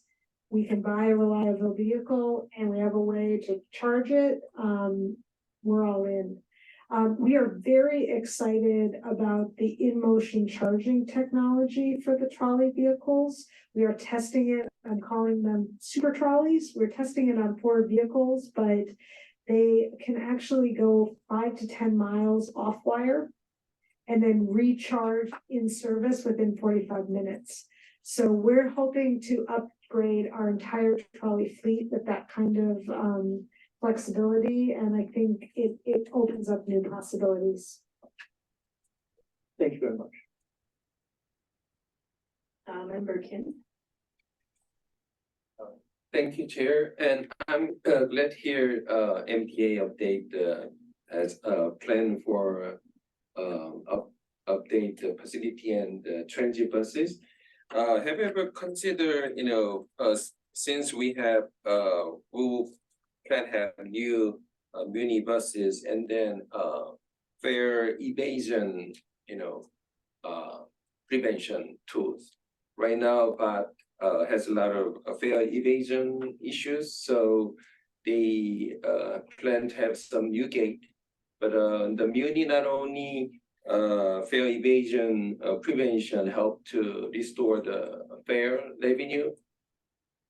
we can buy a reliable vehicle and we have a way to charge it. We're all in. We are very excited about the in-motion charging technology for the trolley vehicles. We are testing it. I'm calling them super trolleys. We're testing it on 4 vehicles, but they can actually go 5 to 10 miles off wire and then recharge in service within 45 minutes. So we're hoping to upgrade our entire trolley fleet with that kind of flexibility, and I think it opens up new possibilities. Thank you very much. Member Kim. Thank you, Chair, and I'm glad to hear MTA update as a plan for update the facility and transit buses. Have you ever considered, since we have we can have new muni buses and then fare evasion, prevention tools. Right now, but has a lot of fare evasion issues, so they plan to have some new gate. But the muni not only fare evasion prevention help to restore the fare revenue,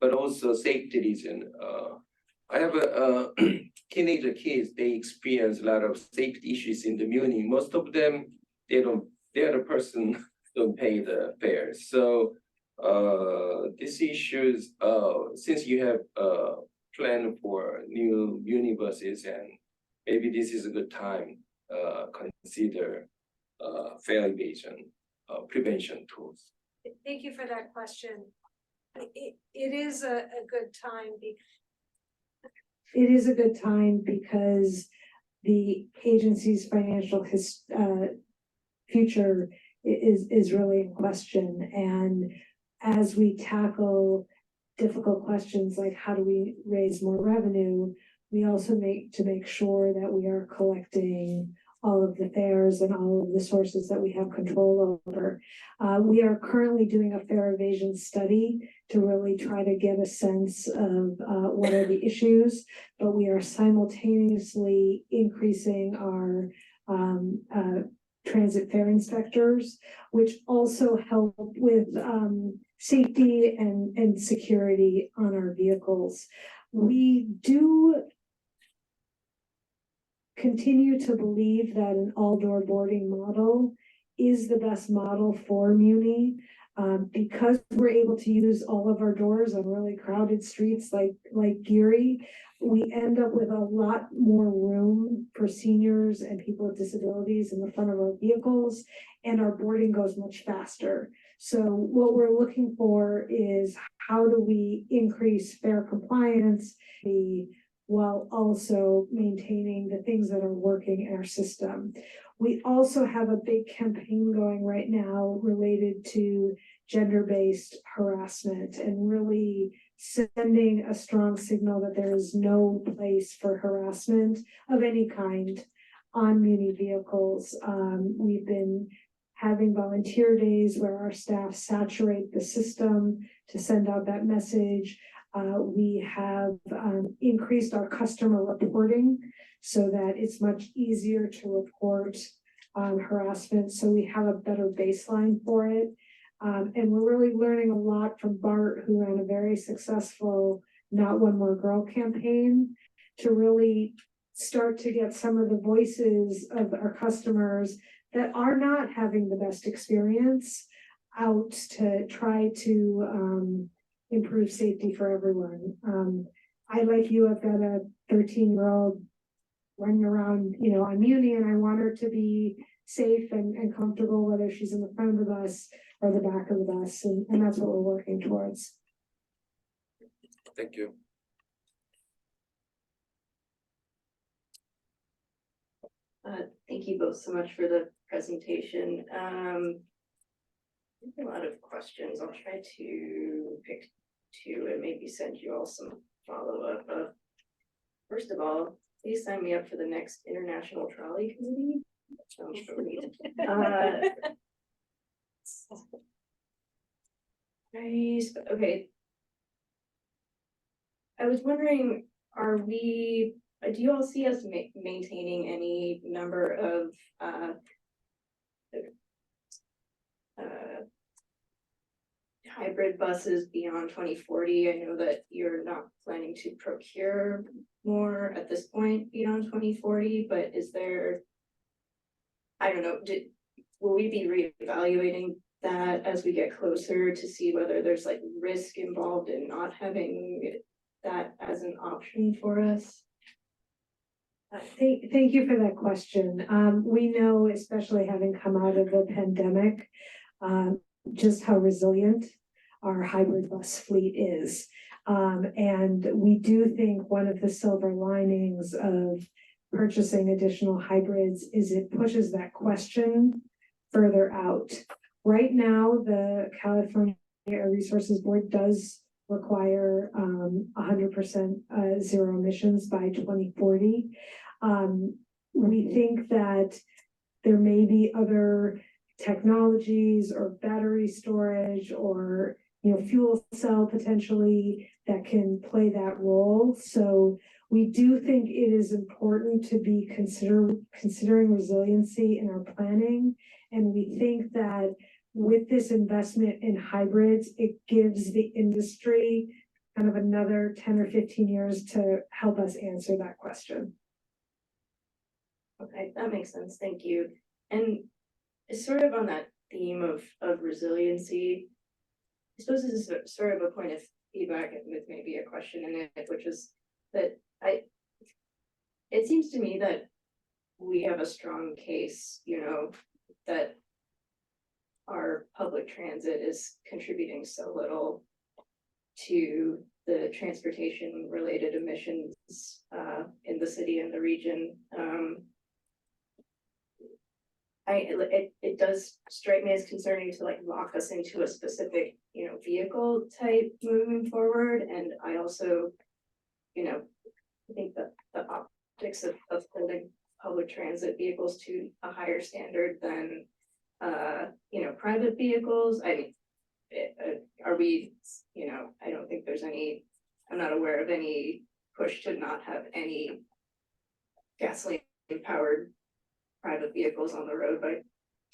but also safety reason. I have a teenager kids, they experience a lot of safety issues in the muni. Most of them, they're the person don't pay the fare. So these issues, since you have a plan for new muni buses, and maybe this is a good time consider fare evasion prevention tools. Thank you for that question. It is a good time. It is a good time because the agency's financial future is really in question. And as we tackle difficult questions like how do we raise more revenue, we also make sure that we are collecting all of the fares and all of the sources that we have control over. We are currently doing a fare evasion study to really try to get a sense of what are the issues, but we are simultaneously increasing our transit fare inspectors, which also help with safety and security on our vehicles. We do continue to believe that an all-door boarding model is the best model for Muni. Because we're able to use all of our doors on really crowded streets like Geary, we end up with a lot more room for seniors and people with disabilities in the front of our vehicles, and our boarding goes much faster. So what we're looking for is how do we increase fare compliance while also maintaining the things that are working in our system. We also have a big campaign going right now related to gender-based harassment and really sending a strong signal that there is no place for harassment of any kind on Muni vehicles. We've been having volunteer days where our staff saturate the system to send out that message. We have increased our customer reporting so that it's much easier to report harassment, so we have a better baseline for it. And we're really learning a lot from Bart, who ran a very successful Not One More Girl campaign, to really start to get some of the voices of our customers that are not having the best experience out to try to improve safety for everyone. I, like you, I've got a 13-year-old running around, on Muni, and I want her to be safe and comfortable, whether she's in the front of the bus or the back of the bus, and that's what we're working towards. Thank you. Thank you both so much for the presentation. A lot of questions. I'll try to pick two and maybe send you all some follow-up. First of all, please sign me up for the next International Trolley Committee. Sounds great. Okay. I was wondering, do you all see us maintaining any number of hybrid buses beyond 2040? I know that you're not planning to procure more at this point beyond 2040, but is there, I don't know, will we be reevaluating that as we get closer to see whether there's like risk involved in not having that as an option for us? Thank you for that question. We know, especially having come out of the pandemic, just how resilient our hybrid bus fleet is. And we do think one of the silver linings of purchasing additional hybrids is it pushes that question further out. Right now, the California Air Resources Board does require 100% zero emissions by 2040. We think that there may be other technologies or battery storage or fuel cell potentially that can play that role. So we do think it is important to be considering resiliency in our planning. And we think that with this investment in hybrids, it gives the industry kind of another 10 or 15 years to help us answer that question. Okay, that makes sense. Thank you. And it's sort of on that theme of resiliency. I suppose this is sort of a point of feedback with maybe a question in it, which is that it seems to me that we have a strong case, that our public transit is contributing so little to the transportation related emissions in the city and the region. It does strike me as concerning to lock us into a specific, vehicle type moving forward. And I also, I think that the optics of holding public transit vehicles to a higher standard than, private vehicles. I mean, are we, I don't think there's any, I'm not aware of any push to not have any gasoline powered private vehicles on the road by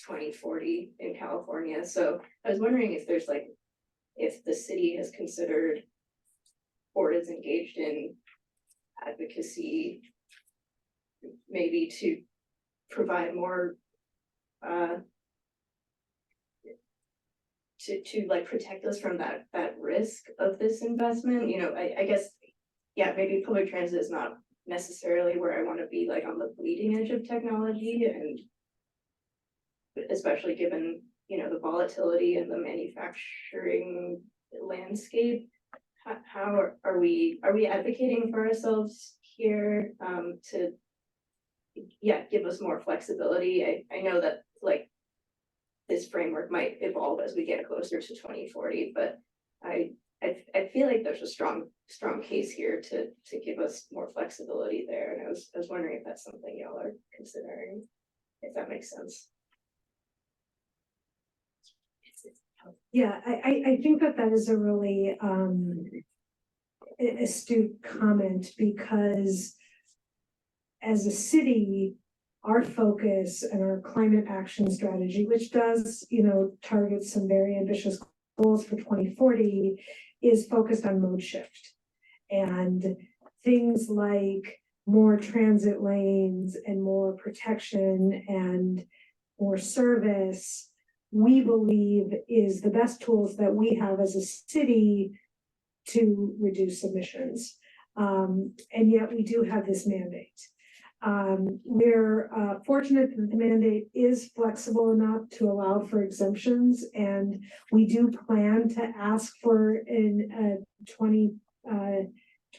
2040 in California. So I was wondering if there's if the city has considered or is engaged in advocacy, maybe to provide more to protect us from that risk of this investment. I guess, yeah, maybe public transit is not necessarily where I want to be on the bleeding edge of technology, and especially given the volatility in the manufacturing landscape. How are we advocating for ourselves here to give us more flexibility? I know that this framework might evolve as we get closer to 2040, but I feel like there's a strong case here to give us more flexibility there. And I was wondering if that's something y'all are considering, if that makes sense. Yeah, I think that is a really astute comment, because as a city, our focus and our climate action strategy, which does, target some very ambitious goals for 2040, is focused on mode shift. And things like more transit lanes and more protection and more service, we believe is the best tools that we have as a city to reduce emissions. And yet we do have this mandate. We're fortunate that the mandate is flexible enough to allow for exemptions, and we do plan to ask for an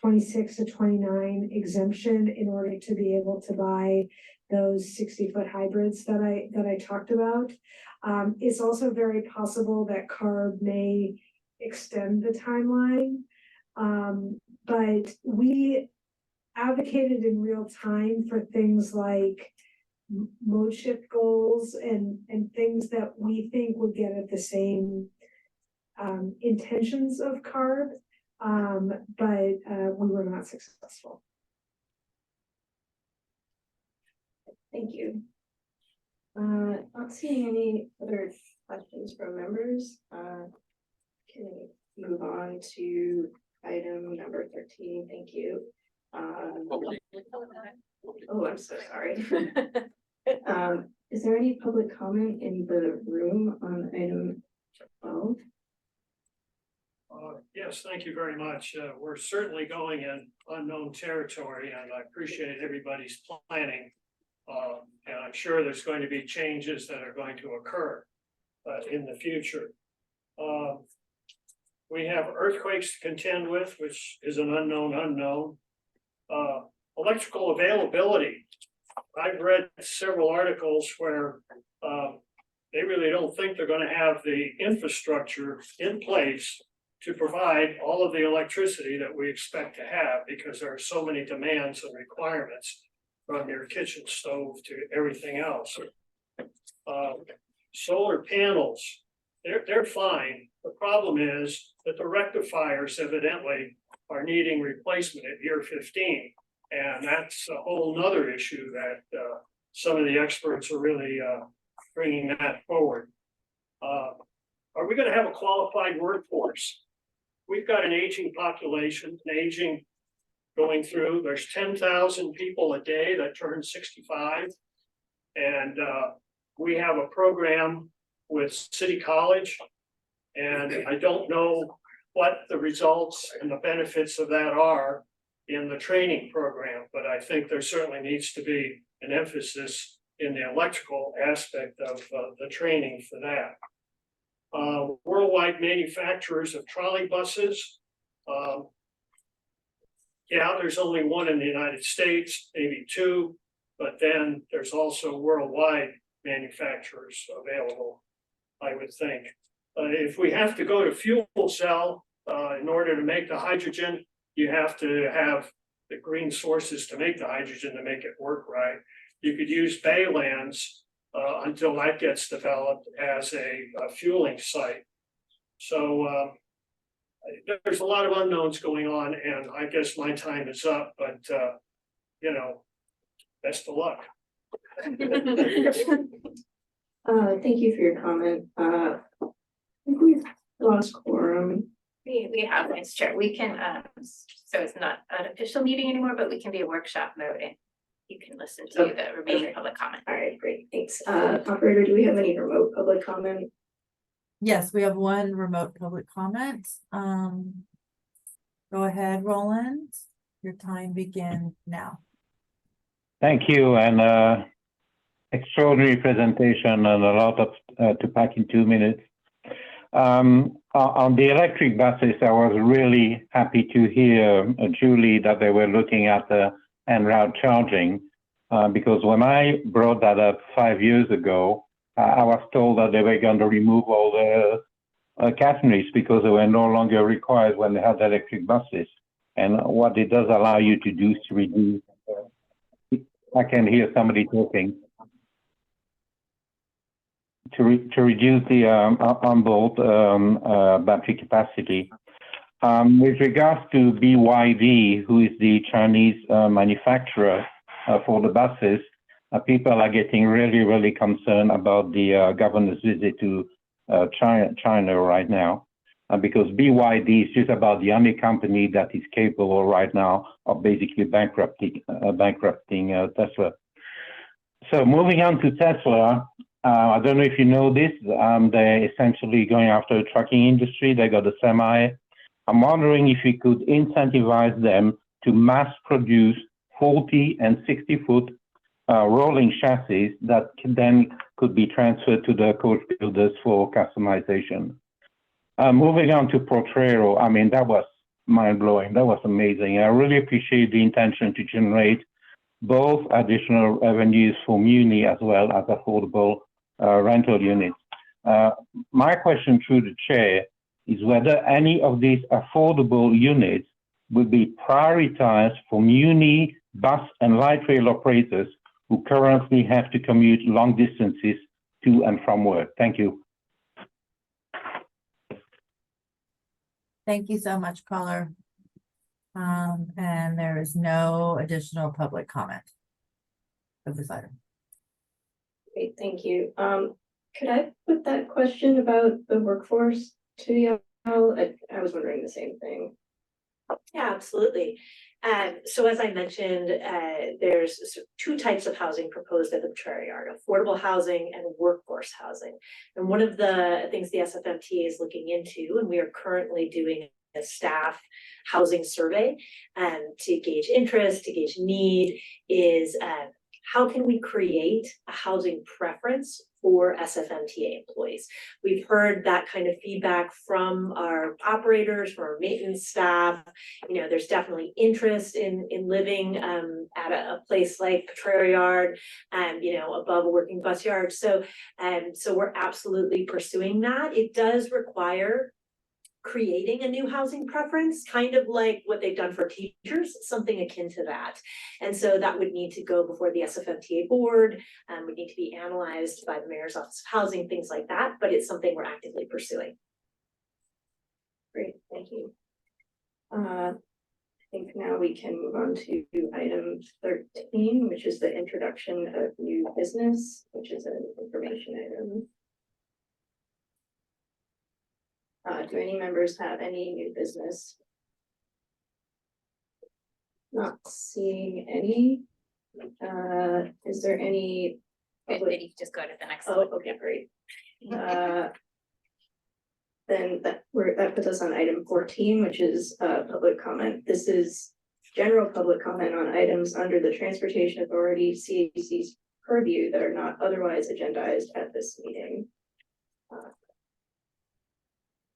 26 to 29 exemption in order to be able to buy those 60-foot hybrids that I talked about. It's also very possible that CARB may extend the timeline, but we advocated in real time for things like mode shift goals and things that we think would get at the same intentions of CARB, but we were not successful. Thank you. Not seeing any other questions from members. Can we move on to item number 13? Thank you. Oh, I'm so sorry. Is there any public comment in the room on item 12? Yes, thank you very much. We're certainly going in unknown territory, and I appreciate everybody's planning. And I'm sure there's going to be changes that are going to occur in the future. We have earthquakes to contend with, which is an unknown. Electrical availability. I've read several articles where they really don't think they're going to have the infrastructure in place to provide all of the electricity that we expect to have, because there are so many demands and requirements from your kitchen stove to everything else. Solar panels, they're fine. The problem is that the rectifiers evidently are needing replacement at year 15. And that's a whole nother issue that some of the experts are really bringing that forward. Are we going to have a qualified workforce? We've got an aging population, going through. There's 10,000 people a day that turn 65. And we have a program with City College. And I don't know what the results and the benefits of that are in the training program, but I think there certainly needs to be an emphasis in the electrical aspect of the training for that. Worldwide manufacturers of trolley buses. Yeah, there's only one in the United States, maybe two, but then there's also worldwide manufacturers available, I would think. If we have to go to fuel cell in order to make the hydrogen, you have to have the green sources to make the hydrogen to make it work right. You could use baylands until that gets developed as a fueling site. So there's a lot of unknowns going on, and I guess my time is up, but you know, best of luck. Thank you for your comment. I think we've lost quorum. We have, Vice Chair. We can, so it's not an official meeting anymore, but we can be a workshop mode and you can listen to the remaining public comment. All right, great, thanks. Operator, do we have any remote public comment? Yes, we have one remote public comment. Go ahead, Roland. Your time begins now. Thank you, and extraordinary presentation and a lot of to pack in 2 minutes. On the electric buses, I was really happy to hear, Julie, that they were looking at the en route charging, because when I brought that up 5 years ago, I was told that they were going to remove all the catenaries because they were no longer required when they had electric buses. And what it does allow you to do is to reduce, I can hear somebody talking, to reduce the onboard battery capacity. With regards to BYD, who is the Chinese manufacturer for the buses, people are getting really concerned about the governor's visit to China right now, because BYD is just about the only company that is capable right now of basically bankrupting Tesla. So moving on to Tesla, I don't know if you know this, they're essentially going after the trucking industry. They got a semi. I'm wondering if we could incentivize them to mass produce 40 and 60-foot rolling chassis that then could be transferred to the coach builders for customization. Moving on to Potrero, I mean, that was mind-blowing. That was amazing. I really appreciate the intention to generate both additional revenues for Muni as well as affordable rental units. My question through the chair is whether any of these affordable units would be prioritized for Muni bus and light rail operators who currently have to commute long distances to and from work. Thank you. Thank you so much, caller. And there is no additional public comment of this item. Great, thank you. Could I put that question about the workforce to you all? I was wondering the same thing. Yeah, absolutely. So as I mentioned, there's two types of housing proposed at the Petraria Yard: affordable housing and workforce housing. And one of the things the SFMTA is looking into, and we are currently doing a staff housing survey to gauge interest, to gauge need, is how can we create a housing preference for SFMTA employees? We've heard that kind of feedback from our operators, from our maintenance staff. You know, there's definitely interest in living at a place like Petraria Yard, you know, above a working bus yard. So we're absolutely pursuing that. It does require creating a new housing preference, kind of like what they've done for teachers, something akin to that. And so that would need to go before the SFMTA board, would need to be analyzed by the Mayor's Office of Housing, things like that, but it's something we're actively pursuing. Great, thank you. I think now we can move on to item 13, which is the introduction of new business, which is an information item. Do any members have any new business? Not seeing any. Is there any? Then you can just go to the next Oh, one. okay, great. Then that puts us on item 14, which is public comment. This is general public comment on items under the Transportation Authority CAC's purview that are not otherwise agendized at this meeting.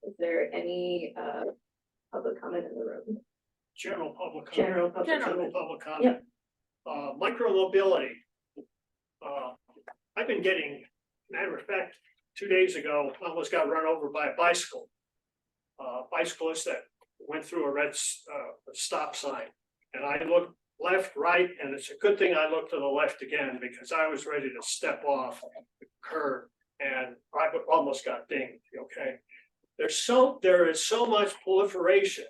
Is there any public comment in the room? General public comment. General public comment. Public comment. Yep. Micro mobility. I've been getting, matter of fact, 2 days ago, I almost got run over by a bicycle. Bicyclist that went through a red stop sign. And I looked left, right, and it's a good thing I looked to the left again because I was ready to step off the curb and I almost got dinged, okay? There is so much proliferation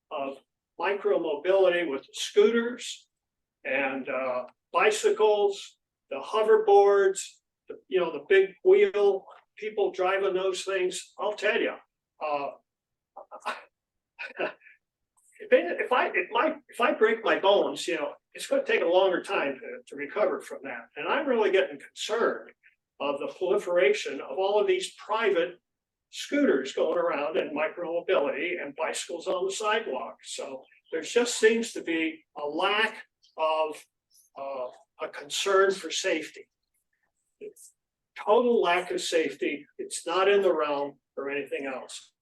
of micro mobility with the scooters and bicycles, the hoverboards, the big wheel, people driving those things. I'll tell you, if I break my bones, it's going to take a longer time to recover from that. And I'm really getting concerned of the proliferation of all of these private scooters going around and micromobility and bicycles on the sidewalk. So there just seems to be a lack of a concern for safety. It's total lack of safety. It's not in the realm or anything else.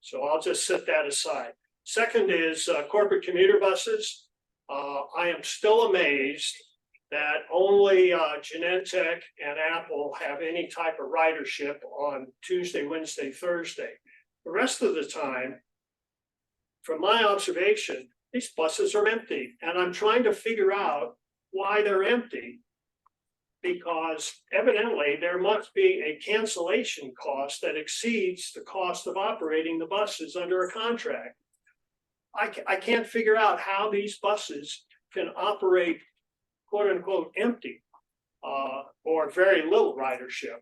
So I'll just set that aside. Second is corporate commuter buses. I am still amazed that only Genentech and Apple have any type of ridership on Tuesday, Wednesday, Thursday. The rest of the time, from my observation, these buses are empty. And I'm trying to figure out why they're empty, because evidently there must be a cancellation cost that exceeds the cost of operating the buses under a contract. I can't figure out how these buses can operate quote unquote empty or very little ridership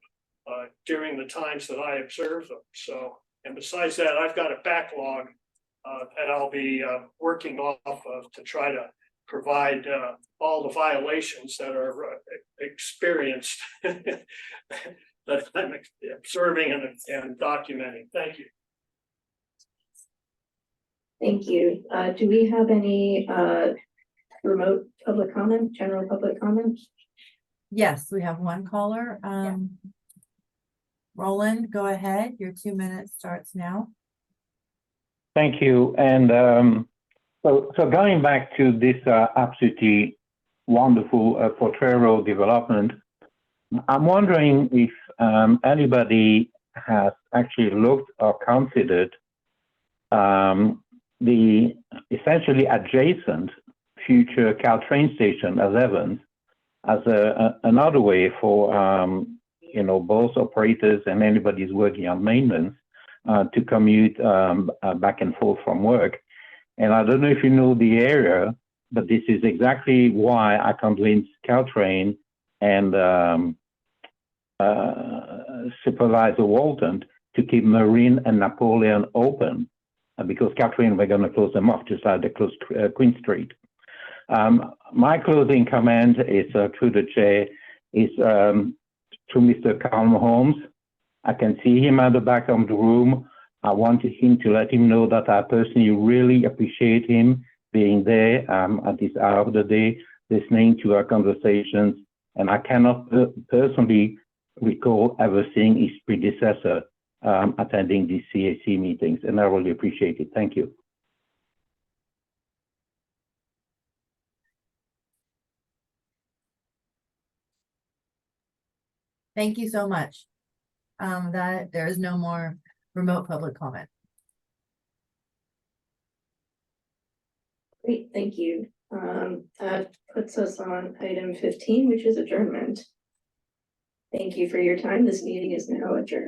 during the times that I observe them. So, and besides that, I've got a backlog that I'll be working off of to try to provide all the violations that are experienced that I'm observing and documenting. Thank you. Thank you. Do we have any remote public comment, general public comment? Yes, we have one caller. Roland, go ahead. Your 2 minutes starts now. Thank you. And so going back to this absolutely wonderful Potrero development, I'm wondering if anybody has actually looked or considered the essentially adjacent future Caltrain station as Evans as another way for both operators and anybody who's working on maintenance to commute back and forth from work. And I don't know if you know the area, but this is exactly why I convinced Caltrain and Supervisor Walton to keep Marine and Napoleon open because Caltrain were going to close them off just like they closed Queen Street. My closing comment is through the chair is to Mr. Calm Holmes. I can see him at the back of the room. I wanted him to let him know that I personally really appreciate him being there at this hour of the day, listening to our conversations. And I cannot personally recall ever seeing his predecessor attending these CAC meetings, and I really appreciate it. Thank you. Thank you so much. That there is no more remote public comment. Great, thank you. That puts us on item 15, which is adjournment. Thank you for your time. This meeting is now adjourned.